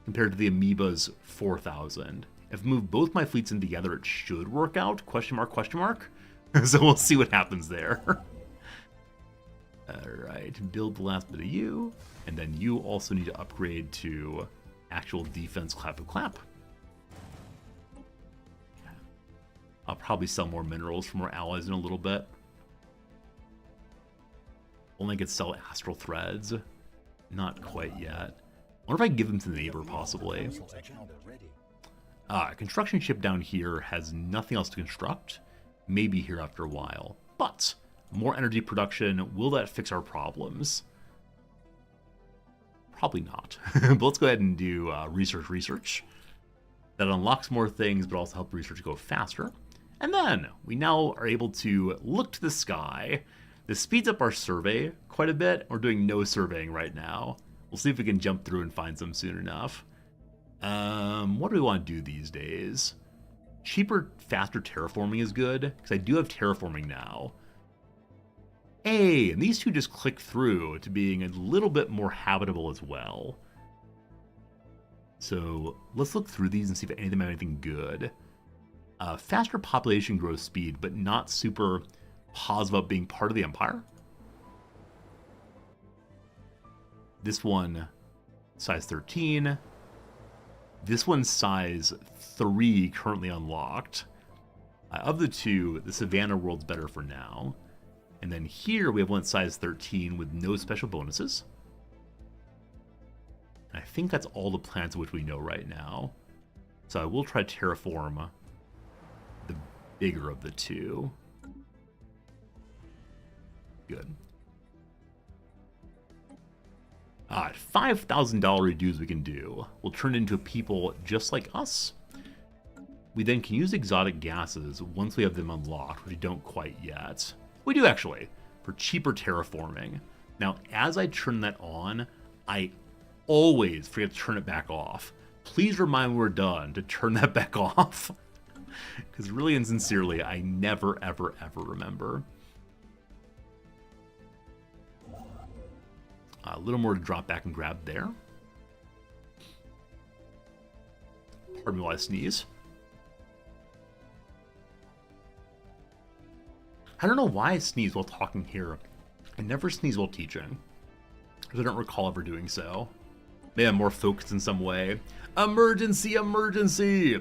Speaker 2: compared to the Amoeba's 4,000. If I move both my fleets in together, it should work out, question mark. So we'll see what happens there. Alright, build the last bit of you, and then you also need to upgrade to actual defense clap. I'll probably sell more minerals from our allies in a little bit. Only could sell astral threads. Not quite yet. I wonder if I can give them to the neighbor, possibly. Construction ship down here has nothing else to construct. Maybe here after a while. But more energy production, will that fix our problems? Probably not. But let's go ahead and do research. That unlocks more things, but also help research go faster. And then we now are able to look to the sky. This speeds up our survey quite a bit. We're doing no surveying right now. We'll see if we can jump through and find some soon enough. What do we want to do these days? Cheaper, faster terraforming is good, because I do have terraforming now. Hey, and these two just click through to being a little bit more habitable as well. So let's look through these and see if any of them have anything good. Faster population growth speed, but not super positive about being part of the Empire. This one, size 13. This one's size 3, currently unlocked. Of the two, the Savannah world's better for now. And then here we have one size 13 with no special bonuses. And I think that's all the planets which we know right now. So I will try to terraform the bigger of the two. Good. At $5,000 dues we can do. We'll turn into people just like us. We then can use exotic gases once we have them unlocked, which we don't quite yet. We do actually, for cheaper terraforming. Now, as I turn that on, I always forget to turn it back off. Please remind me when we're done to turn that back off. Because really and sincerely, I never, ever, ever remember. A little more to drop back and grab there. Pardon me while I sneeze. I don't know why I sneeze while talking here. I never sneeze while teaching, because I don't recall ever doing so. Maybe I'm more focused in some way. Emergency, emergency!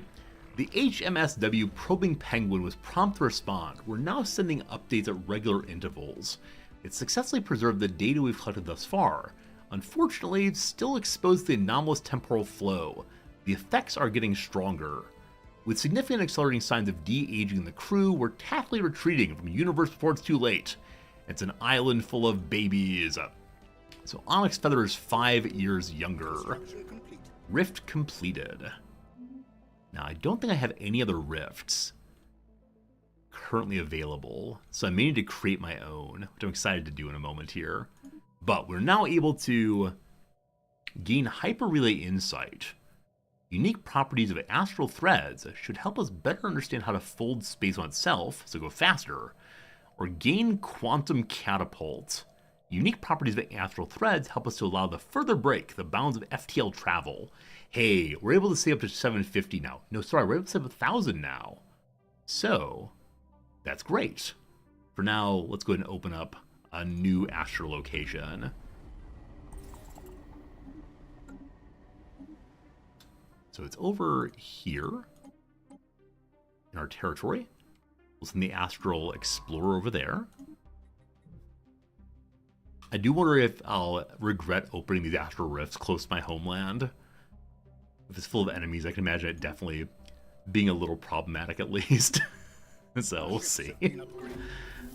Speaker 2: The HMSW probing penguin was prompt to respond. We're now sending updates at regular intervals. It successfully preserved the data we've collected thus far. Unfortunately, it's still exposed to the anomalous temporal flow. The effects are getting stronger. With significant accelerating signs of de-aging in the crew, we're tactfully retreating from a universe before it's too late. It's an island full of babies. So Onyx Feather is 5 years younger.
Speaker 3: Construction complete.
Speaker 2: Rift completed. Now, I don't think I have any other rifts currently available, so I may need to create my own, which I'm excited to do in a moment here. But we're now able to gain Hyper Relay Insight. Unique properties of astral threads should help us better understand how to fold space on itself, so go faster, or gain Quantum Catapult. Unique properties of astral threads help us to allow the further break the bounds of FTL travel. Hey, we're able to save up to 750 now. No, sorry, we're able to save 1,000 now. So, that's great. For now, let's go ahead and open up a new astral location. So it's over here in our territory. We'll send the Astral Explorer over there. I do wonder if I'll regret opening these Astral Rifts close to my homeland. If it's full of enemies, I can imagine it definitely being a little problematic at least. So we'll see.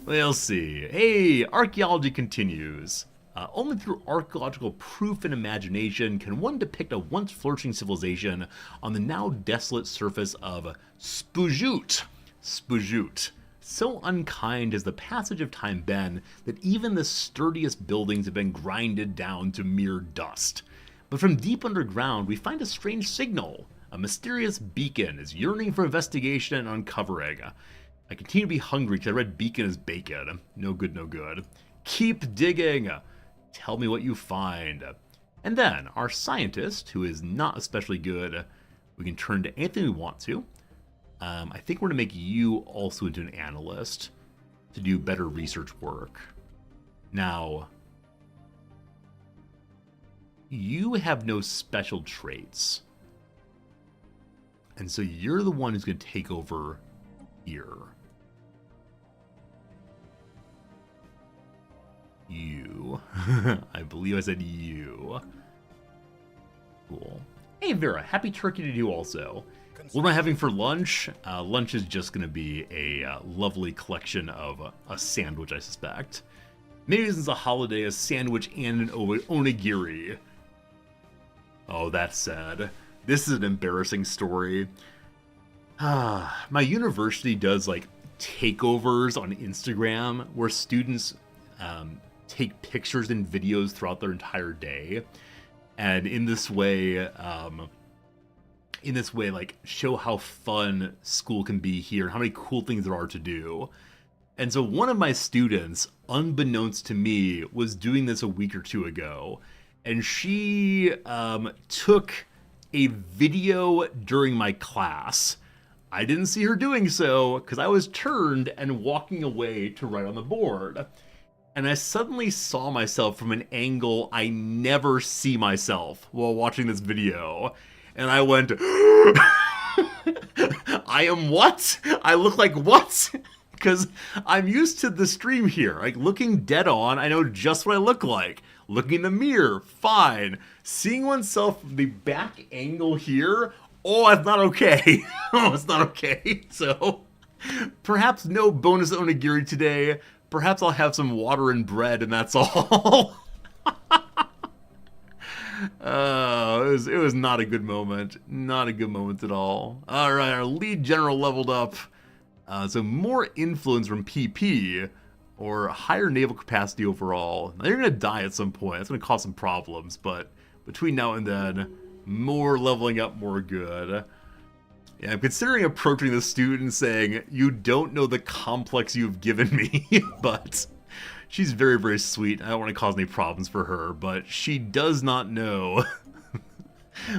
Speaker 2: We'll see. Hey, archaeology continues. Only through archaeological proof and imagination can one depict a once flourishing civilization on the now desolate surface of Spujut. Spujut. So unkind has the passage of time been that even the sturdiest buildings have been grinded down to mere dust. But from deep underground, we find a strange signal. A mysterious beacon is yearning for investigation and uncovering. I continue to be hungry because I read beacon as bacon. No good, no good. Keep digging. Tell me what you find. And then, our scientist, who is not especially good, we can turn to anything we want to. I think we're going to make you also into an analyst to do better research work. Now, you have no special traits. And so you're the one who's going to take over here. You. I believe I said you. Cool. Hey Vera, happy turkey to you also. What am I having for lunch? Lunch is just going to be a lovely collection of a sandwich, I suspect. Maybe since it's a holiday, a sandwich and an onigiri. Oh, that's sad. This is an embarrassing story. My university does like takeovers on Instagram where students take pictures and videos throughout their entire day, and in this way, like show how fun school can be here, how many cool things there are to do. And so one of my students, unbeknownst to me, was doing this a week or two ago, and she took a video during my class. I didn't see her doing so because I was turned and walking away to write on the board. And I suddenly saw myself from an angle I never see myself while watching this video. And I went, I am what? I look like what? Because I'm used to the stream here. Like looking dead on, I know just what I look like. Looking in the mirror, fine. Seeing oneself from the back angle here, oh, it's not okay. Oh, it's not okay. So perhaps no bonus onigiri today. Perhaps I'll have some water and bread, and that's all. It was not a good moment. Not a good moment at all. All right, our lead general leveled up. So more influence from PP, or higher naval capacity overall. Now, you're going to die at some point. That's going to cause some problems, but between now and then, more leveling up, more good. Yeah, I'm considering approaching the student saying, you don't know the complex you've given me, but she's very, very sweet. I don't want to cause any problems for her, but she does not know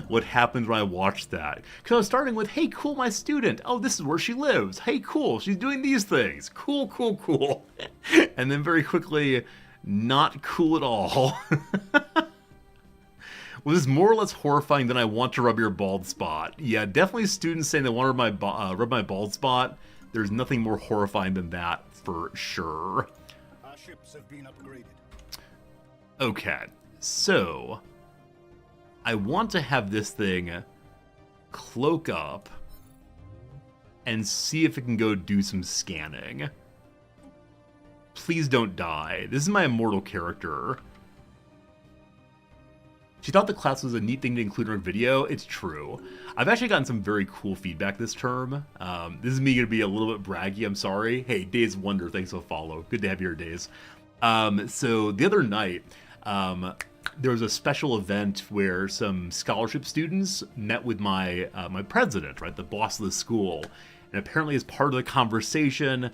Speaker 2: what happened when I watched that. Because I was starting with, hey, cool, my student. Oh, this is where she lives. Hey, cool, she's doing these things. Cool, cool, cool. And then very quickly, not cool at all. Was this more or less horrifying than I want to rub your bald spot? Yeah, definitely students saying they want to rub my bald spot. There's nothing more horrifying than that, for sure.
Speaker 3: Our ships have been upgraded.
Speaker 2: Okay, So, I want to have this thing cloak up and see if it can go do some scanning. Please don't die. This is my immortal character. She thought the class was a neat thing to include in her video. It's true. I've actually gotten some very cool feedback this term. This is me going to be a little bit braggy, I'm sorry. Hey, Days Wonder, thanks for the follow. Good to have you here, Days. So the other night, there was a special event where some scholarship students met with my my president, right, the boss of the school. And apparently as part of the conversation,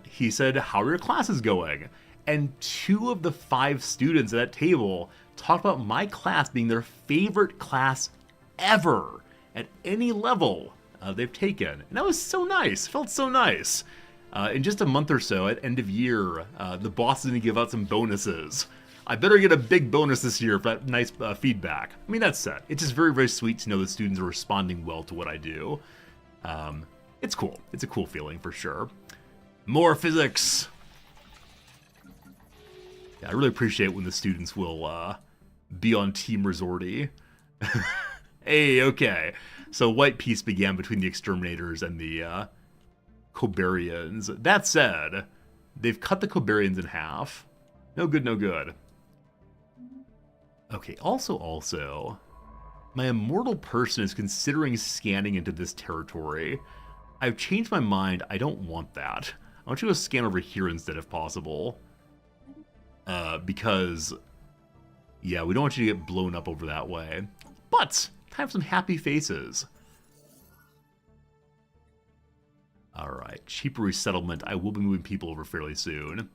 Speaker 2: he said, how are your classes going? And 2 of the 5 students at that table talked about my class being their favorite class ever at any level they've taken. And that was so nice. It felt so nice. In just a month or so, at end of year, the boss is going to give out some bonuses. I better get a big bonus this year for that nice feedback. I mean, that's it. It's just very, very sweet to know that students are responding well to what I do. It's cool. It's a cool feeling for sure. More physics. Yeah, I really appreciate when the students will be on Team Resorty. Hey, okay. So white peace began between the exterminators and the Cobarians. That said, they've cut the Cobarians in half. No good, no good. Okay, also, my immortal person is considering scanning into this territory. I've changed my mind. I don't want that. I want you to scan over here instead if possible. Because, yeah, we don't want you to get blown up over that way. But, have some happy faces. Alright, cheaper resettlement. I will be moving people over fairly soon.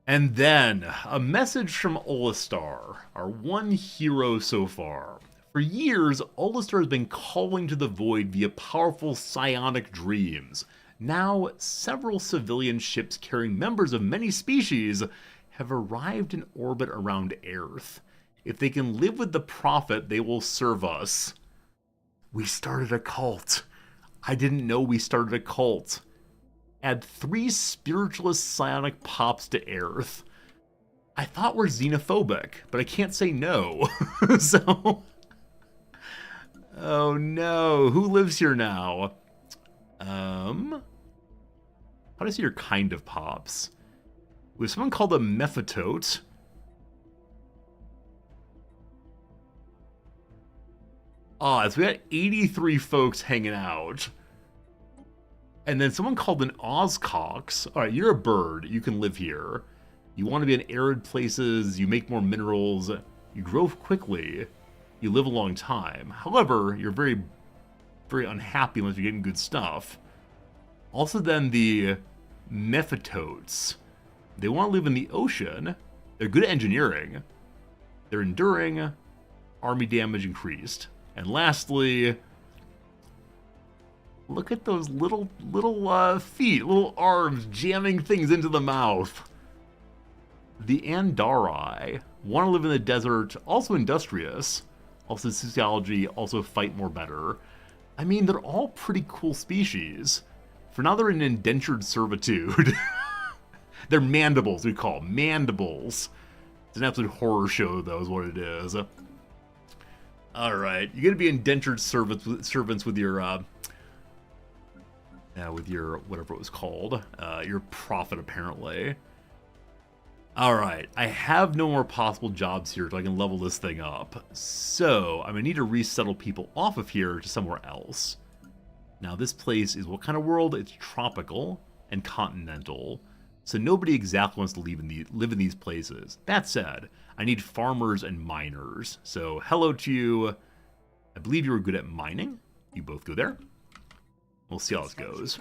Speaker 2: And then, a message from Olistar, our one hero so far. For years, Olistar has been calling to the void via powerful psionic dreams. Now, several civilian ships carrying members of many species have arrived in orbit around Earth. If they can live with the Prophet, they will serve us. We started a cult. I didn't know we started a cult. Add 3 spiritualist psionic pops to Earth. I thought we're xenophobic, but I can't say no. So... oh no, who lives here now? How do I see your kind of pops? Was someone called a Mephitote? Ah, so we got 83 folks hanging out. And then someone called an Ozcox. Alright, you're a bird. You can live here. You want to be in arid places. You make more minerals. You grow quickly. You live a long time. However, you're very, very unhappy unless you're getting good stuff. Also then the Mephitotes. They want to live in the ocean. They're good at engineering. They're enduring. Army damage increased. And lastly... look at those little feet, little arms jamming things into the mouth. The Andari want to live in the desert, also industrious, also sociology, also fight more better. I mean, they're all pretty cool species. For now, they're in indentured servitude. They're mandibles, we call them. Mandibles. It's an absolute horror show, though, is what it is. Alright, you're going to be indentured servants with your... with your, whatever it was called, your Prophet, apparently. Alright, I have no more possible jobs here so I can level this thing up. So, I'm going to need to resettle people off of here to somewhere else. Now, this place is what kind of world? It's tropical and continental. So nobody exactly wants to live in these places. That said, I need farmers and miners. So, hello to you. I believe you were good at mining. You both go there. We'll see how this goes.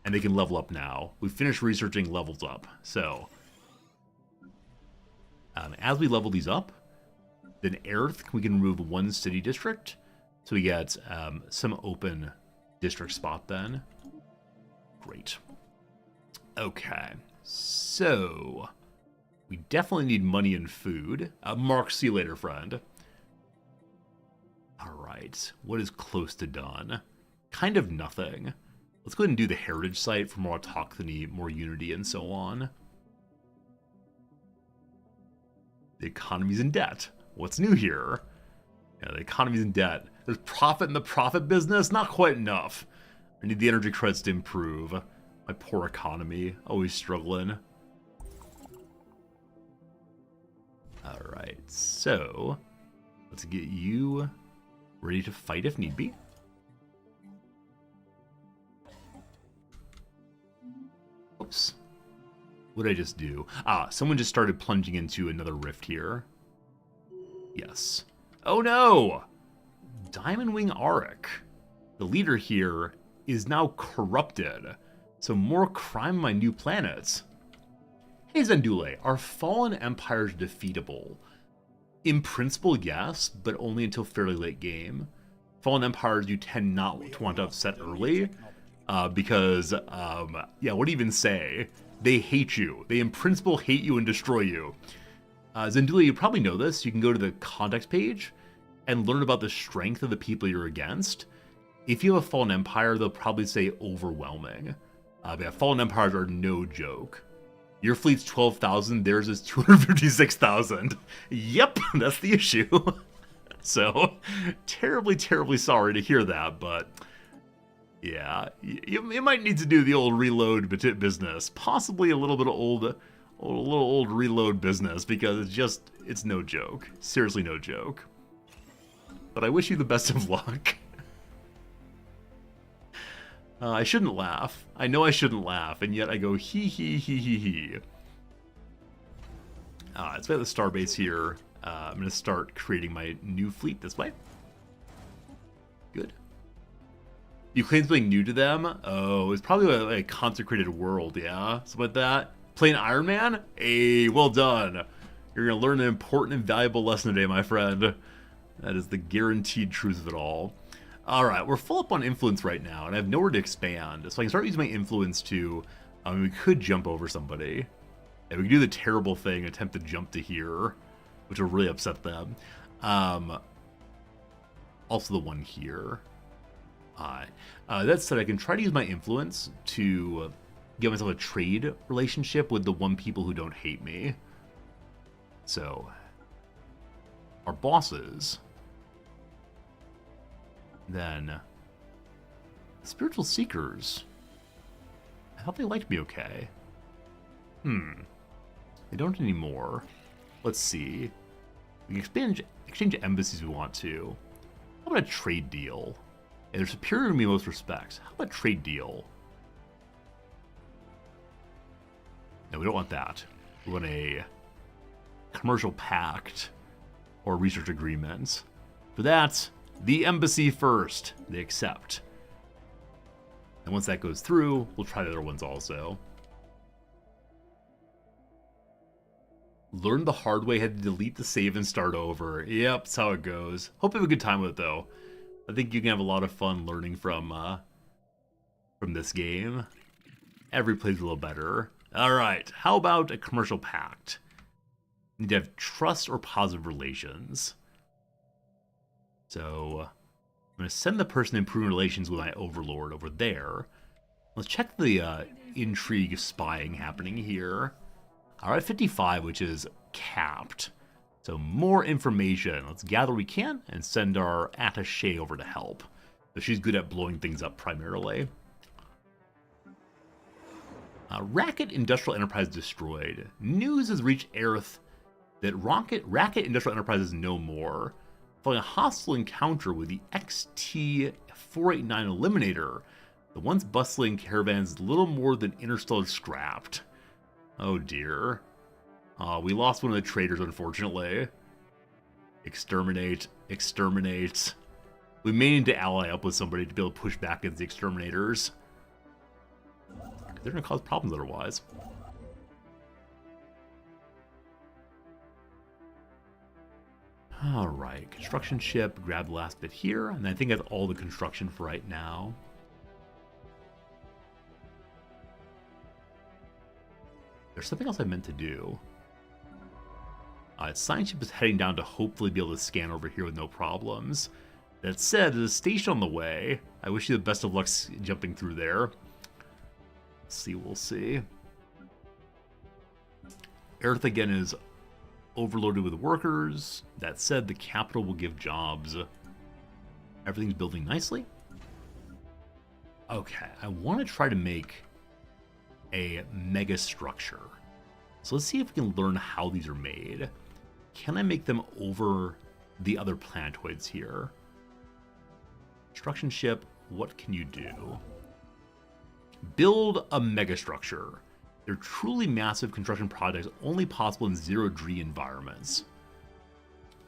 Speaker 2: And they can level up now. We've finished researching levels up. So, as we level these up, then Earth, we can remove 1 city district. So we get some open district spot then. Great. Okay. So, we definitely need money and food. Mark, see you later, friend. Alright, what is close to done? Kind of nothing. Let's go ahead and do the heritage site for more autochthony, more unity, and so on. The economy's in debt. What's new here? Yeah, the economy's in debt. There's profit in the profit business? Not quite enough. I need the energy credits to improve. My poor economy. Always struggling. Alright, so let's get you ready to fight if need be. Oops. What did I just do? Ah, someone just started plunging into another rift here. Yes. Oh no! Diamond Wing Auric, the leader here, is now corrupted. So more crime on my new planets. Hey Zendule, are fallen empires defeatable? In principle, yes, but only until fairly late game. Fallen empires you tend not to want to upset early, because, yeah, what do you even say? They hate you. They in principle hate you and destroy you. Zendule, you probably know this. You can go to the context page and learn about the strength of the people you're against. If you have a fallen empire, they'll probably say overwhelming. Yeah, fallen empires are no joke. Your fleet's 12,000, theirs is 256,000. Yep, that's the issue. So, terribly, terribly sorry to hear that, but yeah, you might need to do the old reload business. Possibly a little bit of old reload business, because it's no joke. Seriously no joke. But I wish you the best of luck. I shouldn't laugh. I know I shouldn't laugh, and yet I go hee hee hee hee hee. Let's get the starbase here. I'm going to start creating my new fleet this way. Good. You claim something new to them? Oh, it's probably like a consecrated world, yeah? Something like that. Playing Iron Man? Hey, well done. You're going to learn an important and valuable lesson today, my friend. That is the guaranteed truth of it all. Alright, we're full up on influence right now, and I have nowhere to expand. So I can start using my influence to... we could jump over somebody. And we could do the terrible thing, attempt to jump to here, which will really upset them. Also the one here. That said, I can try to use my influence to give myself a trade relationship with the one people who don't hate me. So, our bosses... Then, Spiritual Seekers. I thought they liked me okay. They don't anymore. Let's see. We can exchange embassies we want to. How about a trade deal? Yeah, they're superior to me in most respects. How about a trade deal? No, we don't want that. We want a commercial pact or research agreement. For that, the embassy first. They accept. And once that goes through, we'll try the other ones also. Learn the hard way, had to delete the save and start over. Yep, that's how it goes. Hope you have a good time with it, though. I think you can have a lot of fun learning from this game. Every play's a little better. Alright, how about a commercial pact? You need to have trust or positive relations. So, I'm going to send the person improving relations with my overlord over there. Let's check the intrigue spying happening here. Alright, 55, which is capped. So more information. Let's gather what we can and send our attaché over to help. So she's good at blowing things up primarily. Racket Industrial Enterprise destroyed. News has reached Aerith that Racket Industrial Enterprise is no more. Following a hostile encounter with the XT-489 Eliminator, the once bustling caravan is little more than interstellar scrapped. Oh dear. We lost one of the traders, unfortunately. Exterminate. Exterminate. We may need to ally up with somebody to be able to push back against the exterminators. They're going to cause problems otherwise. Alright, construction ship, grab the last bit here, and I think that's all the construction for right now. There's something else I meant to do. Science ship is heading down to hopefully be able to scan over here with no problems. That said, there's a station on the way. I wish you the best of luck jumping through there. We'll see. Aerith again is overloaded with workers. That said, the capital will give jobs. Everything's building nicely. Okay, I want to try to make a mega structure. So let's see if we can learn how these are made. Can I make them over the other planetoids here? Construction ship, what can you do? Build a megastructure. They're truly massive construction projects only possible in zero-G environments.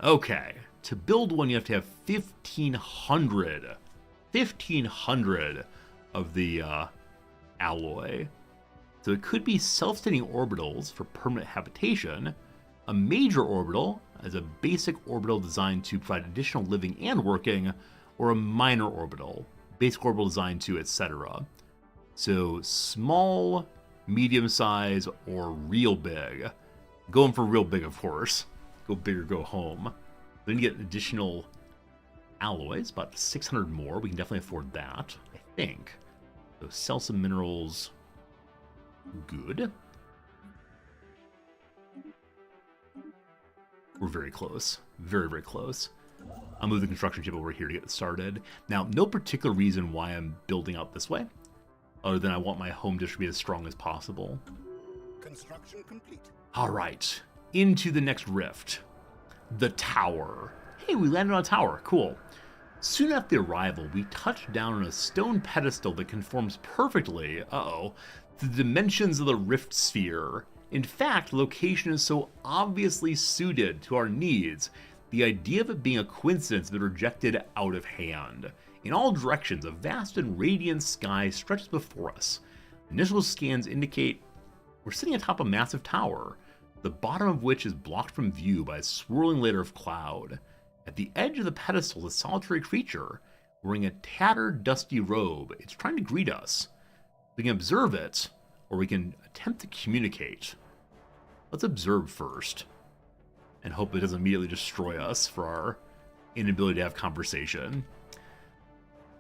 Speaker 2: Okay, to build one you have to have 1,500 of the alloy. So it could be self-standing orbitals for permanent habitation, a major orbital as a basic orbital designed to provide additional living and working, or a minor orbital, basic orbital designed to, etc. So small, medium size, or real big. Going for real big, of course. Go big or go home. Then you get additional alloys, about 600 more. We can definitely afford that, I think. So sell some minerals. Good. We're very close. Very, very close. I'll move the construction ship over here to get it started. Now, no particular reason why I'm building out this way, other than I want my home district to be as strong as possible.
Speaker 3: Construction complete.
Speaker 2: All right, into the next rift. The tower. Hey, we landed on a tower. Cool. Soon after the arrival, we touched down on a stone pedestal that conforms perfectly, to the dimensions of the rift sphere. In fact, the location is so obviously suited to our needs, the idea of it being a coincidence has been rejected out of hand. In all directions, a vast and radiant sky stretches before us. Initial scans indicate we're sitting atop a massive tower, the bottom of which is blocked from view by a swirling layer of cloud. At the edge of the pedestal is a solitary creature, wearing a tattered, dusty robe. It's trying to greet us. We can observe it, or we can attempt to communicate. Let's observe first, and hope it doesn't immediately destroy us for our inability to have conversation.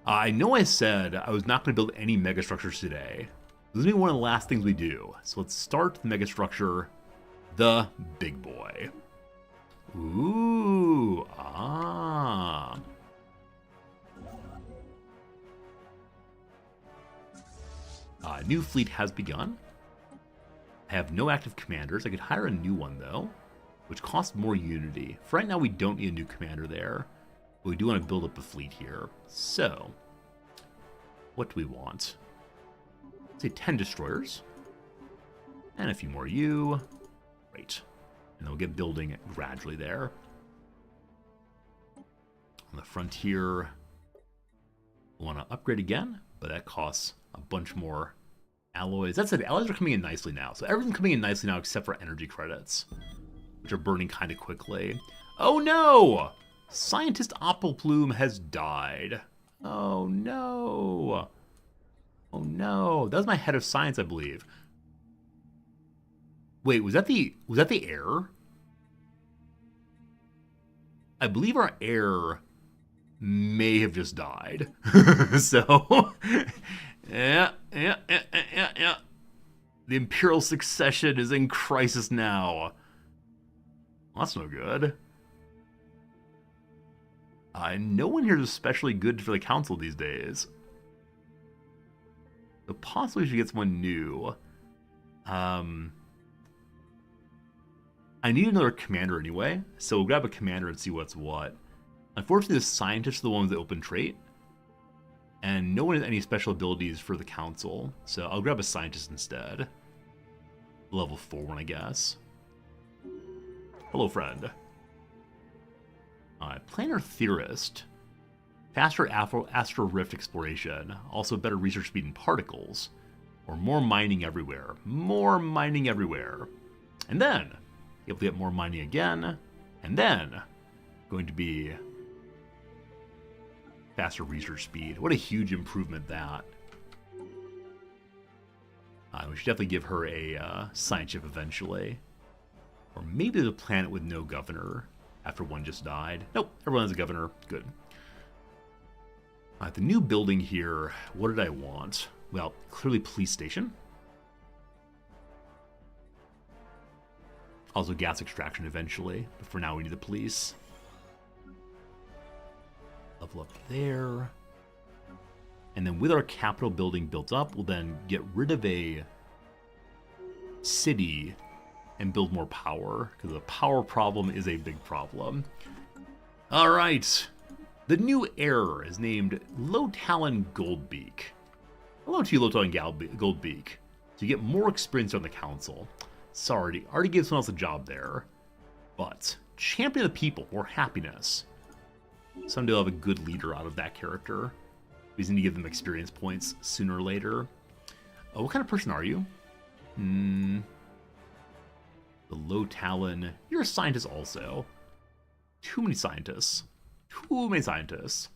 Speaker 2: I know I said I was not going to build any megastructures today. This is going to be one of the last things we do. So let's start the megastructure, the big boy. Ooh, new fleet has begun. I have no active commanders. I could hire a new one, though, which costs more unity. For right now, we don't need a new commander there, but we do want to build up a fleet here. So, what do we want? Let's say 10 destroyers, and a few more U. Great. And then we'll get building gradually there. On the frontier, we'll want to upgrade again, but that costs a bunch more alloys. That said, alloys are coming in nicely now. So everything's coming in nicely now except for energy credits, which are burning kind of quickly. Oh no! Scientist Opalplume has died. Oh no! Oh no! That was my head of science, I believe. Wait, was that the heir? I believe our heir may have just died. So, yeah. The imperial succession is in crisis now. Well, that's no good. No one here is especially good for the council these days. So possibly we should get someone new. I need another commander anyway, so we'll grab a commander and see what's what. Unfortunately, the scientists are the ones that open trait, and no one has any special abilities for the council, so I'll grab a scientist instead. Level 4 one, I guess. Hello, friend. Planar theorist. Faster astral rift exploration. Also better research speed in particles. Or more mining everywhere. More mining everywhere. And then, able to get more mining again. And then, going to be faster research speed. What a huge improvement that. We should definitely give her a science ship eventually. Or maybe there's a planet with no governor after one just died. Nope, everyone has a governor. Good. The new building here, what did I want? Well, clearly police station. Also gas extraction eventually, but for now we need the police. Level up there. And then with our capital building built up, we'll then get rid of a city and build more power, because the power problem is a big problem. All right. The new heir is named Low Talon Goldbeak. Hello to you, Low Talon Goldbeak. So you get more experience on the council. Sorry, already gave someone else a job there. But champion of the people, more happiness. Someday I'll have a good leader out of that character. We just need to give them experience points sooner or later. What kind of person are you? The Low Talon. You're a scientist also. Too many scientists. Too many scientists.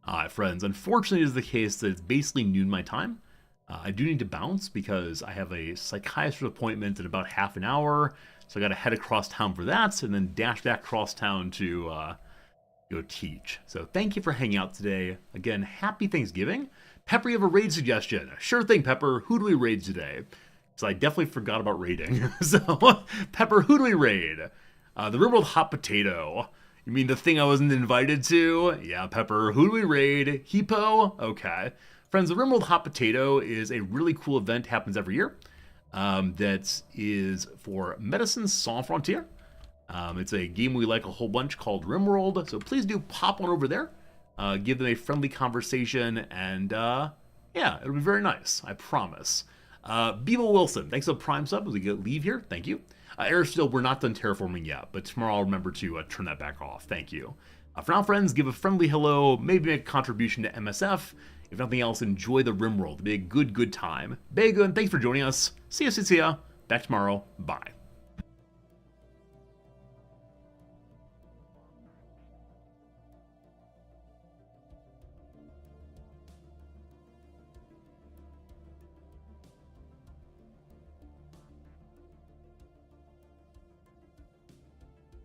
Speaker 2: Alright, friends. Unfortunately, it is the case that it's basically noon my time. I do need to bounce because I have a psychiatrist appointment in about half an hour. So I got to head across town for that and then dash back across town to go teach. So thank you for hanging out today. Again, happy Thanksgiving. Pepper, you have a raid suggestion. Sure thing, Pepper. Who do we raid today? So I definitely forgot about raiding. So, Pepper, who do we raid? The Rimworld Hot Potato. You mean the thing I wasn't invited to? Yeah, Pepper. Who do we raid? Hippo? Okay. Friends, the Rimworld Hot Potato is a really cool event. Happens every year. That is for Medicine Sans Frontier. It's a game we like a whole bunch called Rimworld. So please do pop on over there. Give them a friendly conversation. And yeah, it'll be very nice. I promise. Bevo Wilson, thanks for the Prime sub as we leave here. Thank you. Aristotle, we're not done terraforming yet, but tomorrow I'll remember to turn that back off. Thank you. For now, friends, give a friendly hello, maybe make a contribution to MSF. If nothing else, enjoy the Rimworld. It'll be a good time. Bega, and thanks for joining us. See ya. Back tomorrow. Bye.